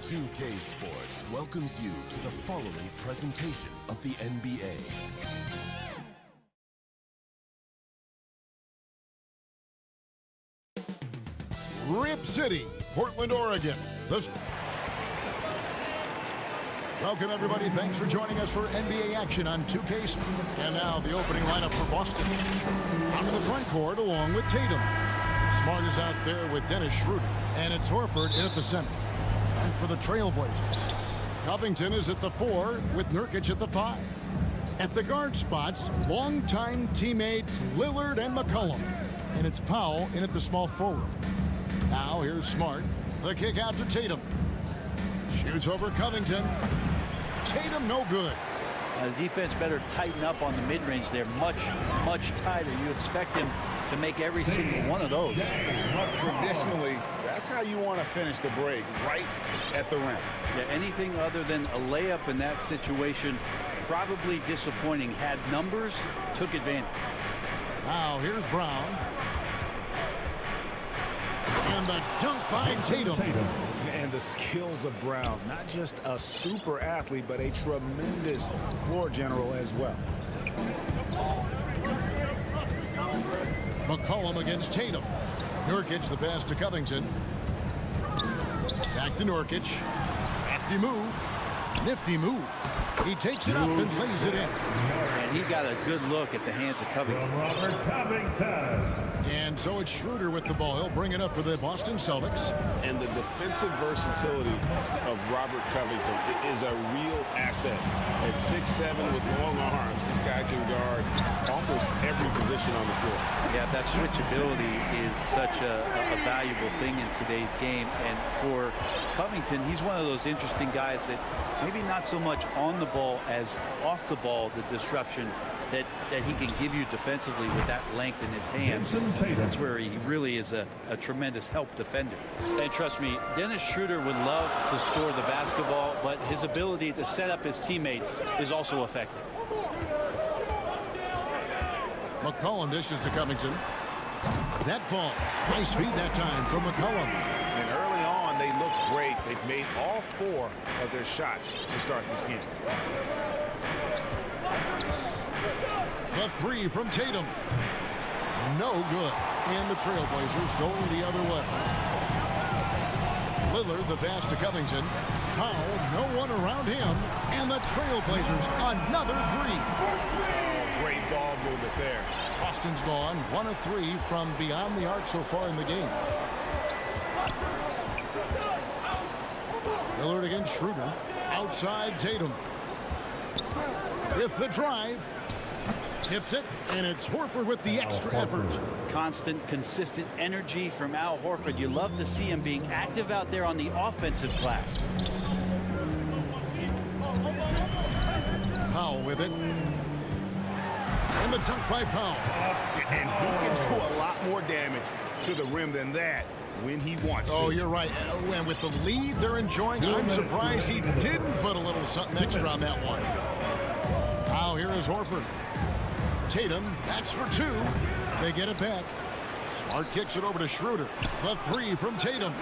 2K Sports welcomes you to the following presentation of the NBA. Rip City, Portland, Oregon. Welcome, everybody. Thanks for joining us for NBA action on 2K. And now the opening lineup for Boston. Onto the front court along with Tatum. Smart is out there with Dennis Schroeder. And it's Horford in at the center. And for the Trailblazers, Covington is at the 4 with Nurkic at the 5. At the guard spots, longtime teammates Lillard and McCollum. And it's Powell in at the small forward. Now here's Smart. The kick out to Tatum. Shoots over Covington. Tatum no good. The defense better tighten up on the mid-range there. Much tighter. You expect him to make every single one of those. Traditionally, that's how you want to finish the break, right at the rim. Yeah, anything other than a layup in that situation, probably disappointing. Had numbers, took advantage. Now here's Brown. And the dunk by Tatum. And the skills of Brown, not just a super athlete, but a tremendous floor general as well. McCollum against Tatum. Nurkic the pass to Covington. Back to Nurkic. Crafty move. Nifty move. He takes it up and lays it in. And he got a good look at the hands of Covington. And so it's Schroeder with the ball. He'll bring it up for the Boston Celtics. And the defensive versatility of Robert Covington is a real asset. At 6'7" with long arms, this guy can guard almost every position on the floor. Yeah, that switchability is such a valuable thing in today's game. And for Covington, he's one of those interesting guys that maybe not so much on the ball as off the ball, the disruption that he can give you defensively with that length in his hands. That's where he really is a tremendous help defender. And trust me, Dennis Schroeder would love to score the basketball, but his ability to set up his teammates is also effective. McCollum dishes to Covington. That falls. Nice feed that time from McCollum. And early on, they looked great. They've made all 4 of their shots to start this game. The 3 from Tatum. No good. And the Trailblazers going the other way. Lillard the pass to Covington. Powell, no one around him. And the Trailblazers another 3. Great ball movement there. Boston's gone 1 of 3 from beyond the arc so far in the game. Lillard against Schroeder. Outside Tatum. With the drive. Tips it, and it's Horford with the extra effort. Constant, consistent energy from Al Horford. You love to see him being active out there on the offensive glass. Powell with it. And the dunk by Powell. And he can do a lot more damage to the rim than that when he wants to. Oh, you're right. And with the lead they're enjoying, I'm surprised he didn't put a little something extra on that one. Now here is Horford. Tatum, that's for 2. They get it back. Smart kicks it over to Schroeder. The 3 from Tatum.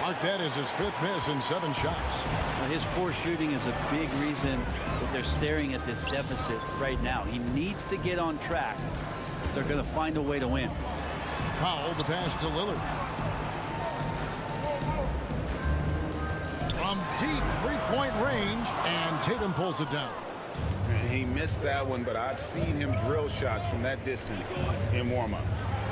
Mark that as his 5th miss in 7 shots. Well, his poor shooting is a big reason that they're staring at this deficit right now. He needs to get on track if they're going to find a way to win. Powell, the pass to Lillard. From deep 3-point range, and Tatum pulls it down. And he missed that one, but I've seen him drill shots from that distance in warm-up.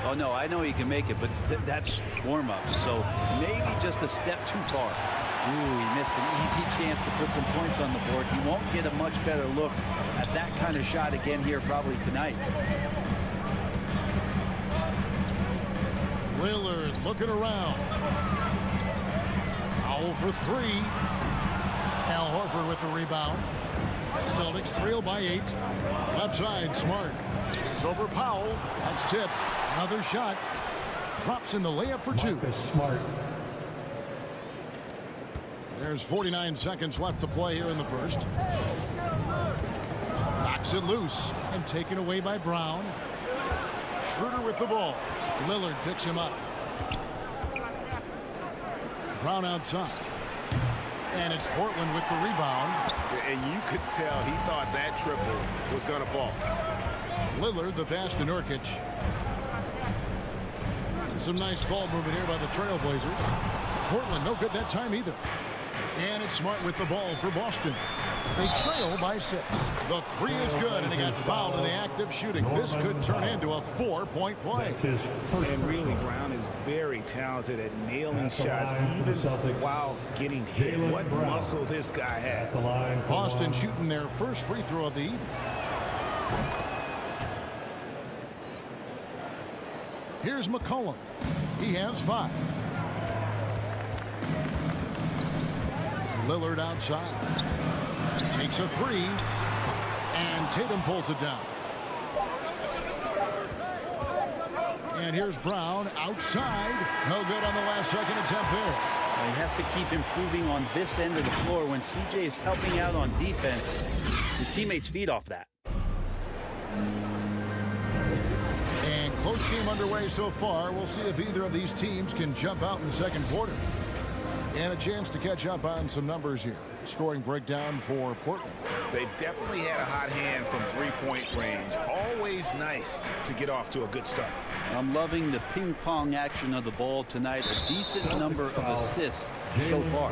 Oh, no, I know he can make it, but that's warm-up. So maybe just a step too far. Ooh, he missed an easy chance to put some points on the board. He won't get a much better look at that kind of shot again here probably tonight. Lillard looking around. Powell for 3. Al Horford with the rebound. Celtics trail by 8. Left side, Smart. Shoots over Powell. That's tipped. Another shot. Drops in the layup for 2. Smart. There's 49 seconds left to play here in the first. Knocks it loose and taken away by Brown. Schroeder with the ball. Lillard picks him up. Brown outside. And it's Portland with the rebound. And you could tell he thought that triple was going to fall. Lillard, the pass to Nurkic. Some nice ball movement here by the Trailblazers. Portland no good that time either. And it's Smart with the ball for Boston. They trail by 6. The 3 is good, and he got fouled in the act of shooting. This could turn into a 4-point play. And really, Brown is very talented at nailing shots, even while getting hit. What muscle this guy has. Boston shooting their first free throw of the evening. Here's McCollum. He has 5. Lillard outside. Takes a 3. And Tatum pulls it down. And here's Brown outside. No good on the last second attempt there. He has to keep improving on this end of the floor. When CJ is helping out on defense, the teammates feed off that. And close game underway so far. We'll see if either of these teams can jump out in the second quarter. And a chance to catch up on some numbers here. Scoring breakdown for Portland. They've definitely had a hot hand from three-point range. Always nice to get off to a good start. I'm loving the ping-pong action of the ball tonight. A decent number of assists so far.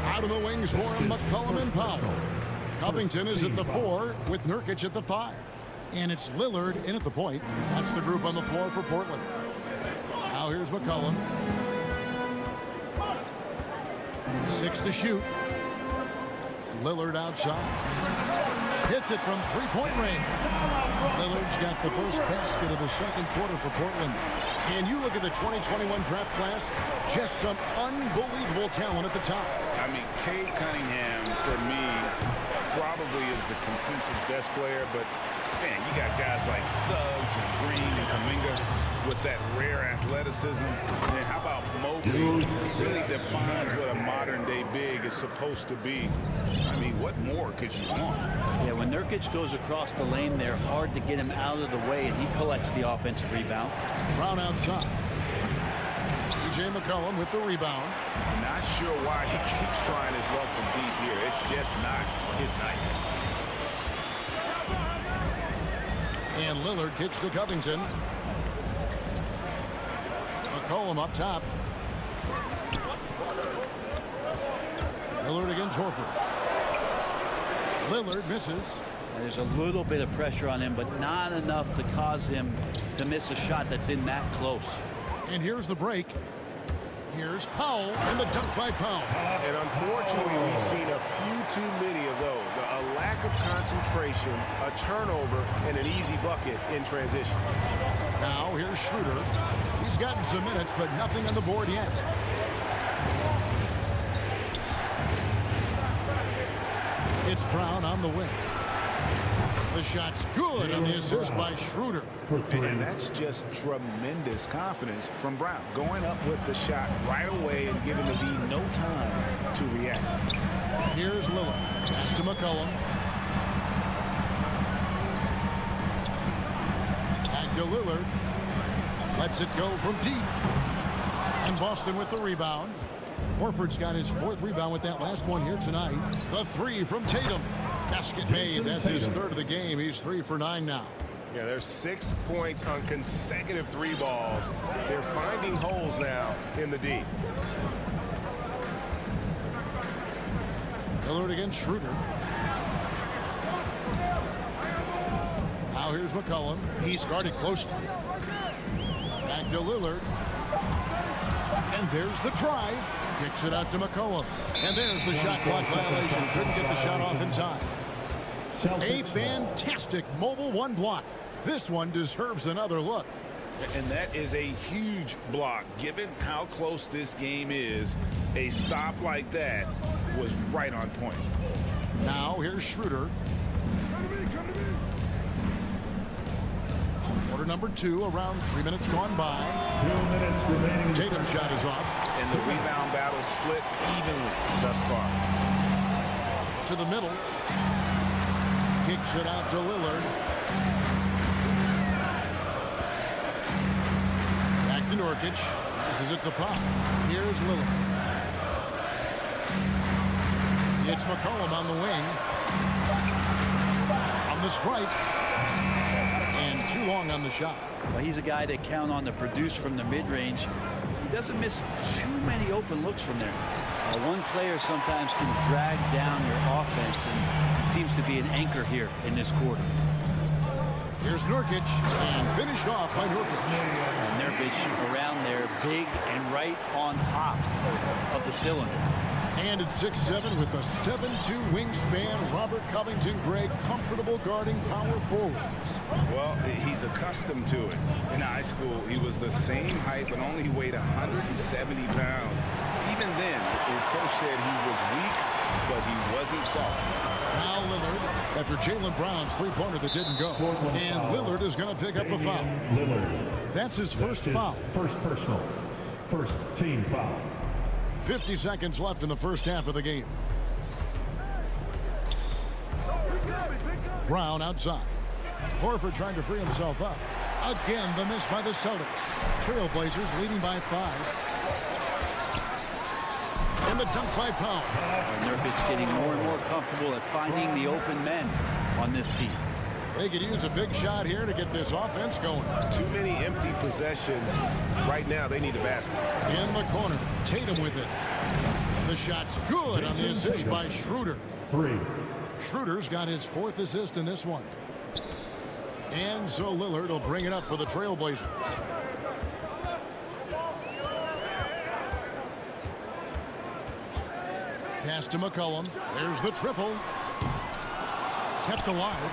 Out of the wings for him, McCollum and Powell. Covington is at the 4 with Nurkic at the 5. And it's Lillard in at the point. That's the group on the floor for Portland. Now here's McCollum. 6 to shoot. Lillard outside. Hits it from three-point range. Lillard's got the first basket of the second quarter for Portland. And you look at the 2021 draft class, just some unbelievable talent at the top. I mean, Cade Cunningham, for me, probably is the consensus best player, but man, you got guys like Suggs and Green and Kuminga with that rare athleticism. And how about Mobley? Really defines what a modern-day big is supposed to be. I mean, what more could you want? Yeah, when Nurkic goes across the lane, they're hard to get him out of the way, and he collects the offensive rebound. Brown outside. C.J. McCollum with the rebound. Not sure why he keeps trying his luck from deep here. It's just not his night. And Lillard kicks to Covington. McCollum up top. Lillard against Horford. Lillard misses. There's a little bit of pressure on him, but not enough to cause him to miss a shot that's in that close. And here's the break. Here's Powell and the dunk by Powell. And unfortunately, we've seen a few too many of those. A lack of concentration, a turnover, and an easy bucket in transition. Now here's Schroeder. He's gotten some minutes, but nothing on the board yet. It's Brown on the wing. The shot's good on the assist by Schroeder. And that's just tremendous confidence from Brown. Going up with the shot right away and giving the D no time to react. Here's Lillard. Pass to McCollum. Back to Lillard. Lets it go from deep. And Boston with the rebound. Horford's got his 4th rebound with that last one here tonight. The 3 from Tatum. Basket made. That's his 3rd of the game. He's 3 for 9 now. Yeah, there's 6 points on consecutive 3 balls. They're finding holes now in the D. Lillard against Schroeder. Now here's McCollum. He's guarded closely. Back to Lillard. And there's the drive. Kicks it out to McCollum. And there's the shot clock violation. Couldn't get the shot off in time. A fantastic mobile 1 block. This one deserves another look. And that is a huge block. Given how close this game is, a stop like that was right on point. Now here's Schroeder. Quarter number 2, around 3 minutes gone by. 2 minutes remaining. Tatum's shot is off. And the rebound battle split evenly thus far. To the middle. Kicks it out to Lillard. Back to Nurkic. This is it to Pop. Here's Lillard. It's McCollum on the wing. On the strike. And too long on the shot. Well, he's a guy that count on to produce from the mid-range. He doesn't miss too many open looks from there. One player sometimes can drag down your offense, and he seems to be an anchor here in this quarter. Here's Nurkic, and finished off by Nurkic. Nurkic around there, big and right on top of the cylinder. And at 6'7" with a 7'2" wingspan, Robert Covington, Greg, comfortable guarding power forwards. Well, he's accustomed to it. In high school, he was the same height, but only weighed 170 pounds. Even then, his coach said he was weak, but he wasn't soft. Now Lillard, after Jaylen Brown's three-pointer that didn't go. And Lillard is going to pick up a foul. That's his first foul. First personal. First team foul. 50 seconds left in the first half of the game. Brown outside. Horford trying to free himself up. Again, the miss by the Celtics. Trailblazers leading by 5. And the dunk by Powell. Nurkic getting more and more comfortable at finding the open men on this team. They could use a big shot here to get this offense going. Too many empty possessions. Right now, they need a basket. In the corner, Tatum with it. The shot's good on the assist by Schroeder. 3. Schroeder's got his 4th assist in this one. And so Lillard will bring it up for the Trailblazers. Pass to McCollum. There's the triple. Kept alive.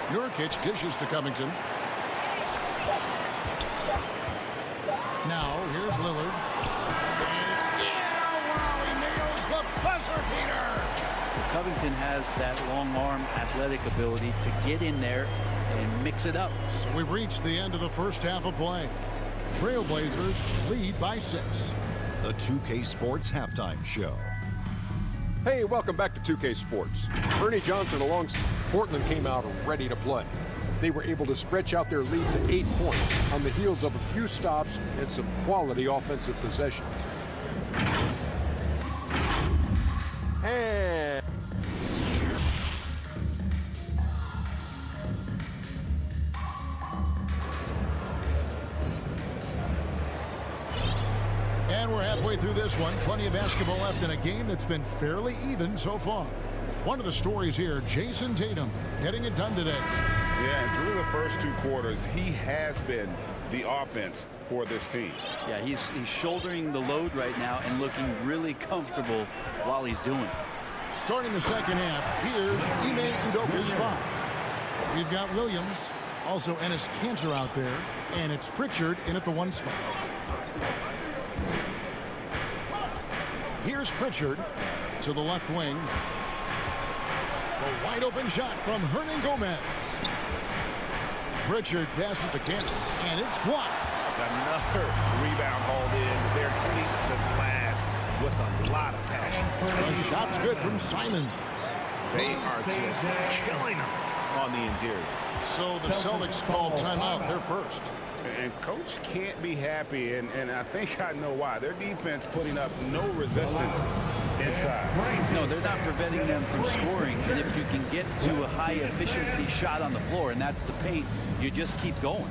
Nurkic dishes to Covington. Now, here's Lillard. And it's wow, he nails the buzzer beater. Covington has that long arm athletic ability to get in there and mix it up. So we've reached the end of the first half of play. Trailblazers lead by 6. The 2K Sports Halftime Show. Hey, welcome back to 2K Sports. Ernie Johnson along Portland came out ready to play. They were able to stretch out their lead to 8 points on the heels of a few stops and some quality offensive possessions. And we're halfway through this one. Plenty of basketball left in a game that's been fairly even so far. One of the stories here, Jason Tatum getting it done today. Yeah, and through the first 2 quarters, he has been the offense for this team. Yeah, he's shouldering the load right now and looking really comfortable while he's doing it. Starting the second half, here's Ime Udoka's foul. We've got Williams, also Enes Kanter out there, and it's Pritchard in at the 1 spot. Here's Pritchard to the left wing. A wide open shot from Hernan Gomez. Pritchard passes to Kanter, and it's blocked. Another rebound hauled in. They're creasing the glass with a lot of passion. The shot's good from Simons. They are just killing them on the interior. So the Celtics called timeout. They're first. And coach can't be happy, and I think I know why. Their defense putting up no resistance inside. No, they're not preventing them from scoring. And if you can get to a high efficiency shot on the floor, and that's the paint, you just keep going.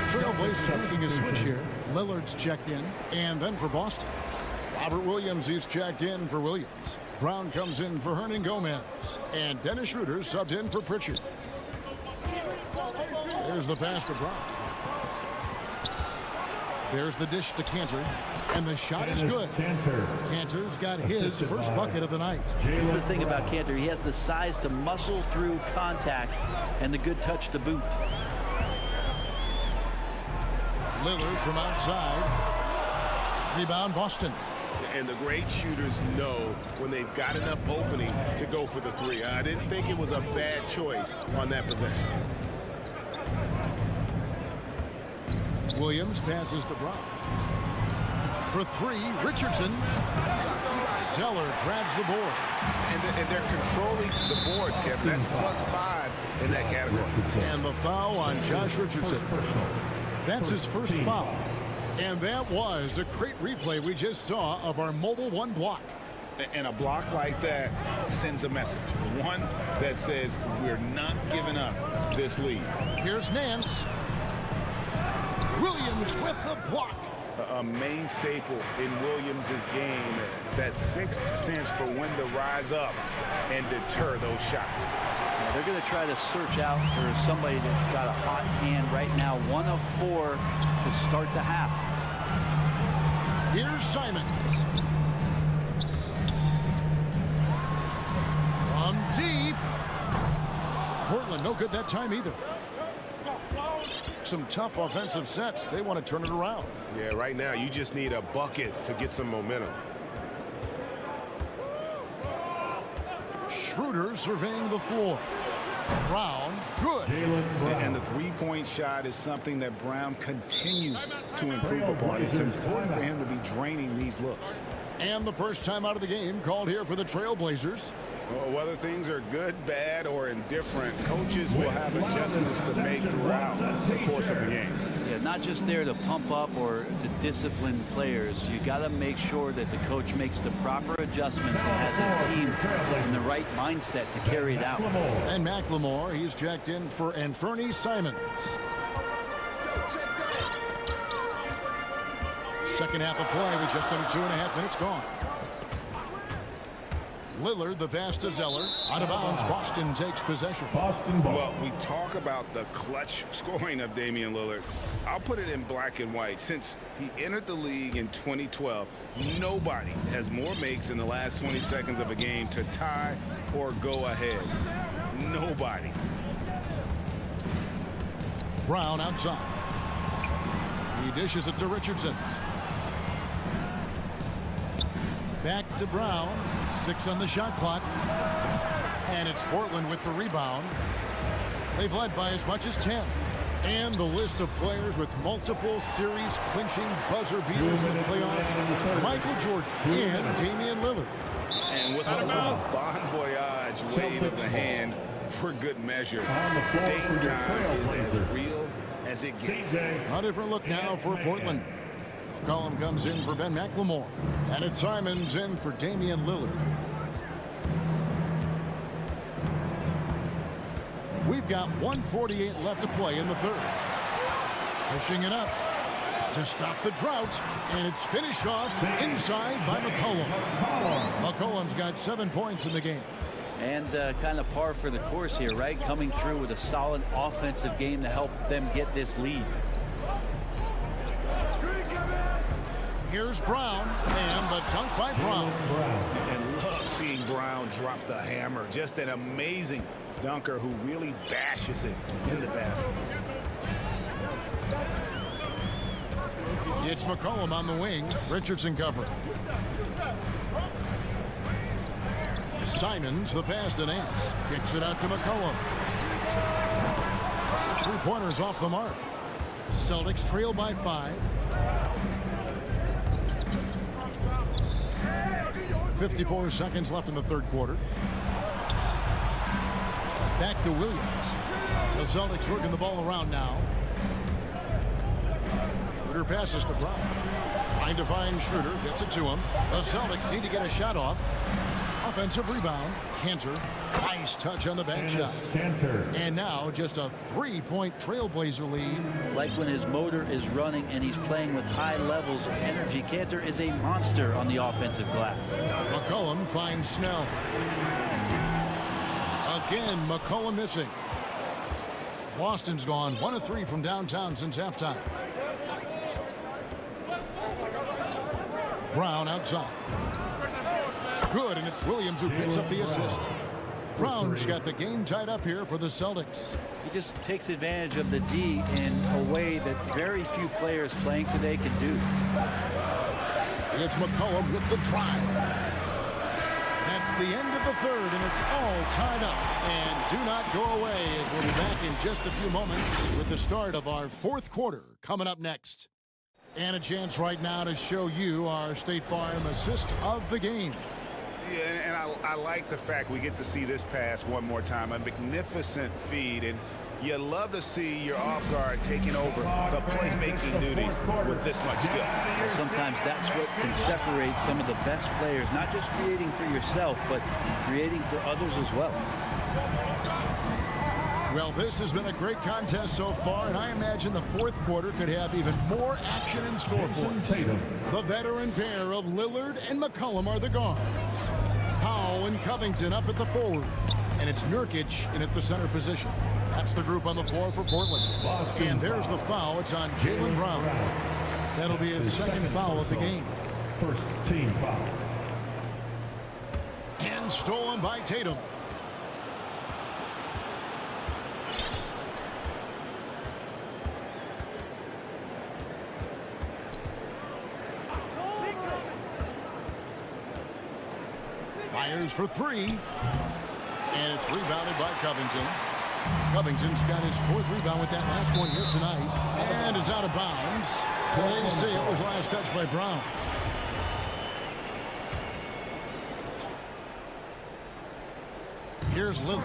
Trailblazers making a switch here. Lillard's checked in, and then for Boston. Robert Williams is checked in for Williams. Brown comes in for Hernan Gomez, and Dennis Schroeder subbed in for Pritchard. There's the pass to Brown. There's the dish to Kanter, and the shot is good. Kanter's got his first bucket of the night. This is the thing about Kanter. He has the size to muscle through contact and the good touch to boot. Lillard from outside. Rebound Boston. And the great shooters know when they've got enough opening to go for the three. I didn't think it was a bad choice on that possession. Williams passes to Brown. For three, Richardson. Zeller grabs the board. And they're controlling the boards, Kevin. That's +5 in that category. And the foul on Josh Richardson. That's his first foul. And that was a great replay we just saw of our Mobile One block. And a block like that sends a message. One that says we're not giving up this lead. Here's Nance. Williams with the block. A main staple in Williams' game, that sixth sense for when to rise up and deter those shots. Now they're going to try to search out for somebody that's got a hot hand right now. 1 of 4 to start the half. Here's Simons. From deep. Portland no good that time either. Some tough offensive sets. They want to turn it around. Yeah, right now you just need a bucket to get some momentum. Schroeder surveying the floor. Brown, good. And the three-point shot is something that Brown continues to improve upon. It's important for him to be draining these looks. And the first time out of the game called here for the Trailblazers. Well, whether things are good, bad, or indifferent, coaches will have adjustments to make throughout the course of the game. Yeah, not just there to pump up or to discipline players. You got to make sure that the coach makes the proper adjustments and has his team in the right mindset to carry it out. And McLemore, he's checked in for Anfernee Simons. Second half of play with just under 2.5 minutes gone. Lillard, the pass to Zeller. Out of bounds, Boston takes possession. Well, we talk about the clutch scoring of Damian Lillard. I'll put it in black and white. Since he entered the league in 2012, nobody has more makes in the last 20 seconds of a game to tie or go ahead. Nobody. Brown outside. He dishes it to Richardson. Back to Brown. 6 on the shot clock. And it's Portland with the rebound. They've led by as much as 10. And the list of players with multiple series clinching buzzer beaters in the playoffs. Michael Jordan and Damian Lillard. And with a bon voyage wave of the hand for good measure. Dame time is as real as it gets. A different look now for Portland. McCollum comes in for Ben McLemore. And it's Simons in for Damian Lillard. We've got 1:48 left to play in the third. Pushing it up to stop the drought. And it's finished off inside by McCollum. McCollum's got 7 points in the game. And kind of par for the course here, right? Coming through with a solid offensive game to help them get this lead. Here's Brown, and the dunk by Brown. And love seeing Brown drop the hammer. Just an amazing dunker who really bashes it in the basket. It's McCollum on the wing. Richardson covering. Simons, the pass to Nance. Kicks it out to McCollum. 3-pointers off the mark. Celtics trail by 5. 54 seconds left in the third quarter. Back to Williams. The Celtics working the ball around now. Schroeder passes to Brown. Trying to find Schroeder. Gets it to him. The Celtics need to get a shot off. Offensive rebound. Cantor. Nice touch on the back shot. And now just a 3-point Trailblazer lead. Like when his motor is running and he's playing with high levels of energy, Cantor is a monster on the offensive glass. McCollum finds Snell. Again, McCollum missing. Boston's gone 1 of 3 from downtown since halftime. Brown outside. Good, and it's Williams who picks up the assist. Brown's got the game tied up here for the Celtics. He just takes advantage of the D in a way that very few players playing today can do. It's McCollum with the drive. That's the end of the third, and it's all tied up. And do not go away, as we'll be back in just a few moments with the start of our fourth quarter coming up next. And a chance right now to show you our State Farm assist of the game. Yeah, and I like the fact we get to see this pass one more time. A magnificent feed, and you love to see your off guard taking over the playmaking duties with this much skill. Sometimes that's what can separate some of the best players, not just creating for yourself, but creating for others as well. Well, this has been a great contest so far, and I imagine the fourth quarter could have even more action in store for us. The veteran pair of Lillard and McCollum are the guards. Powell and Covington up at the forward, and it's Nurkic in at the center position. That's the group on the floor for Portland. And there's the foul. It's on Jaylen Brown. That'll be his second foul of the game. First team foul. And stolen by Tatum. Fires for three. And it's rebounded by Covington. Covington's got his fourth rebound with that last one here tonight. And it's out of bounds. They say it was last touched by Brown. Here's Lillard.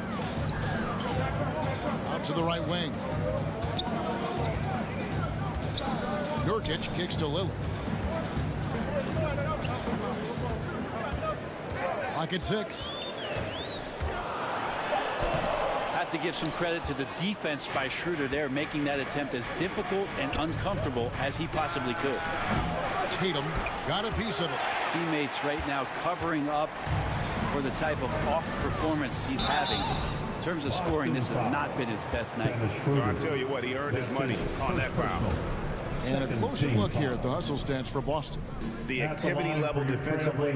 Out to the right wing. Nurkic kicks to Lillard. Clock at 6. To give some credit to the defense by Schroeder there, making that attempt as difficult and uncomfortable as he possibly could. Tatum got a piece of it. Teammates right now covering up for the type of off performance he's having. In terms of scoring, this has not been his best night. So I'll tell you what, he earned his money on that foul. And a closer look here at the hustle stance for Boston. The activity level defensively,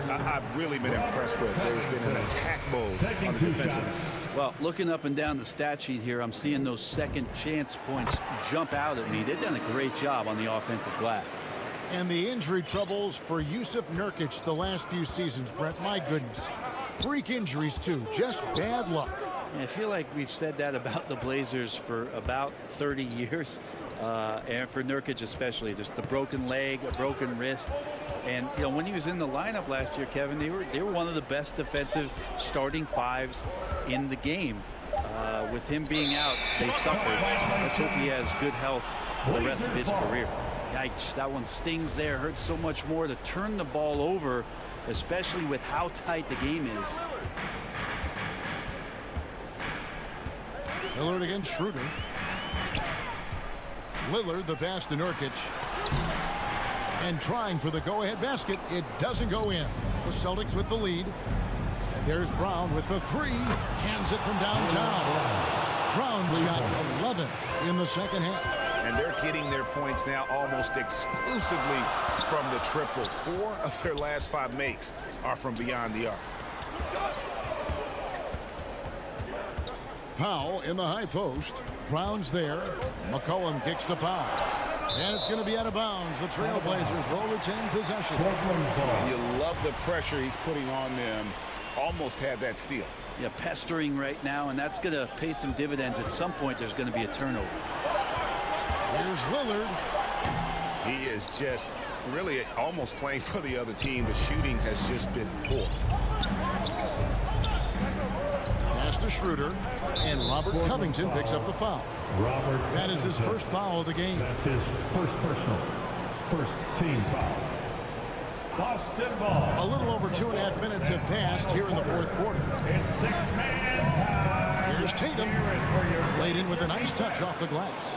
I've really been impressed with. They've been in attack mode on the defensive end. Well, looking up and down the stat sheet here, I'm seeing those second chance points jump out at me. They've done a great job on the offensive glass. And the injury troubles for Yusuf Nurkic the last few seasons, Brent, my goodness. Freak injuries, too. Just bad luck. I feel like we've said that about the Blazers for about 30 years. And for Nurkic especially, just the broken leg, a broken wrist. And, you know, when he was in the lineup last year, Kevin, they were one of the best defensive starting fives in the game. With him being out, they suffered. Let's hope he has good health for the rest of his career. Yikes, that one stings there. Hurts so much more to turn the ball over, especially with how tight the game is. Lillard against Schroeder. Lillard, the pass to Nurkic. And trying for the go-ahead basket. It doesn't go in. The Celtics with the lead. There's Brown with the three. Cans it from downtown. Brown's got 11 in the second half. And they're getting their points now almost exclusively from the triple. 4 of their last 5 makes are from beyond the arc. Powell in the high post. Brown's there. McCollum kicks to Powell. And it's going to be out of bounds. The Trailblazers will retain possession. You love the pressure he's putting on them. Almost had that steal. Yeah, pestering right now, and that's going to pay some dividends. At some point, there's going to be a turnover. Here's Lillard. He is just really almost playing for the other team. The shooting has just been poor. Pass to Schroeder, and Robert Covington picks up the foul. That is his first foul of the game. That's his first personal. First team foul. Boston ball. A little over 2.5 minutes have passed here in the fourth quarter. It's six-man time. Here's Tatum. Laid in with a nice touch off the glass.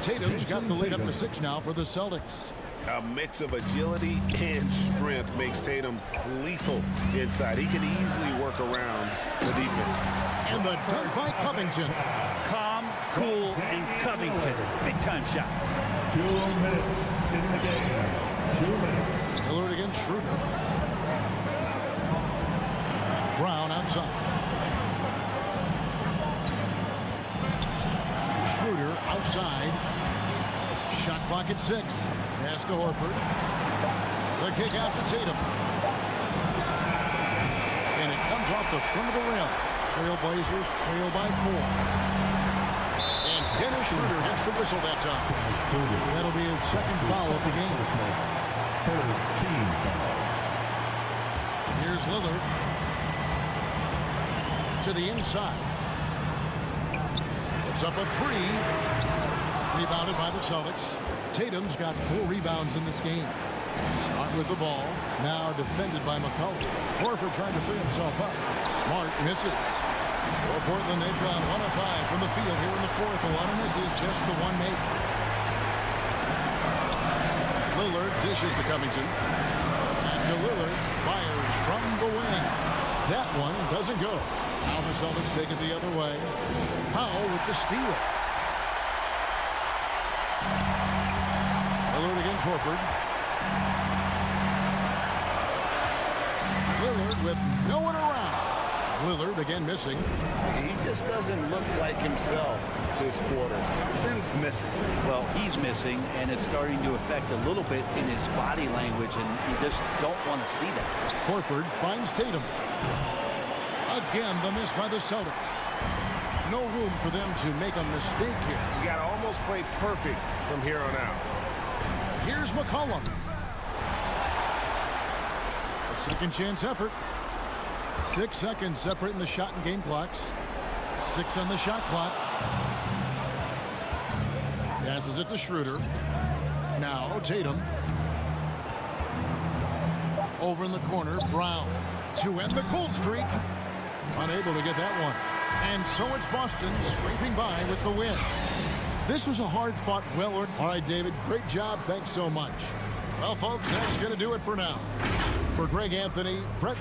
Tatum's got the lead up to 6 now for the Celtics. A mix of agility and strength makes Tatum lethal inside. He can easily work around the defense. And the dunk by Covington. Calm, cool, and Covington. Big time shot. 2 minutes in the game. 2 minutes. Lillard against Schroeder. Brown outside. Schroeder outside. Shot clock at 6. Pass to Horford. The kick out to Tatum. And it comes off the front of the rim. Trailblazers trail by 4. And Dennis Schroeder gets the whistle that time. That'll be his second foul of the game. Here's Lillard. To the inside. Puts up a 3. Rebounded by the Celtics. Tatum's got 4 rebounds in this game. Smart with the ball. Now defended by McCollum. Horford trying to free himself up. Smart misses. For Portland, they've gone 1 of 5 from the field here in the fourth. A lot of misses, just the one make. Lillard dishes to Covington. And Lillard fires from the wing. That one doesn't go. Now the Celtics take it the other way. Powell with the steal. Lillard against Horford. Lillard with no one around. Lillard again missing. He just doesn't look like himself this quarter. Something's missing. Well, he's missing, and it's starting to affect a little bit in his body language, and you just don't want to see that. Horford finds Tatum. Again, the miss by the Celtics. No room for them to make a mistake here. You got to almost play perfect from here on out. Here's McCollum. A second chance effort. 6 seconds separating the shot and game clocks. 6 on the shot clock. Passes it to Schroeder. Now Tatum. Over in the corner, Brown. To end the cold streak. Unable to get that one. And so it's Boston scraping by with the win. This was a hard-fought Willard. All right, David, great job. Thanks so much. Well, folks, that's going to do it for now. For Greg Anthony, Brett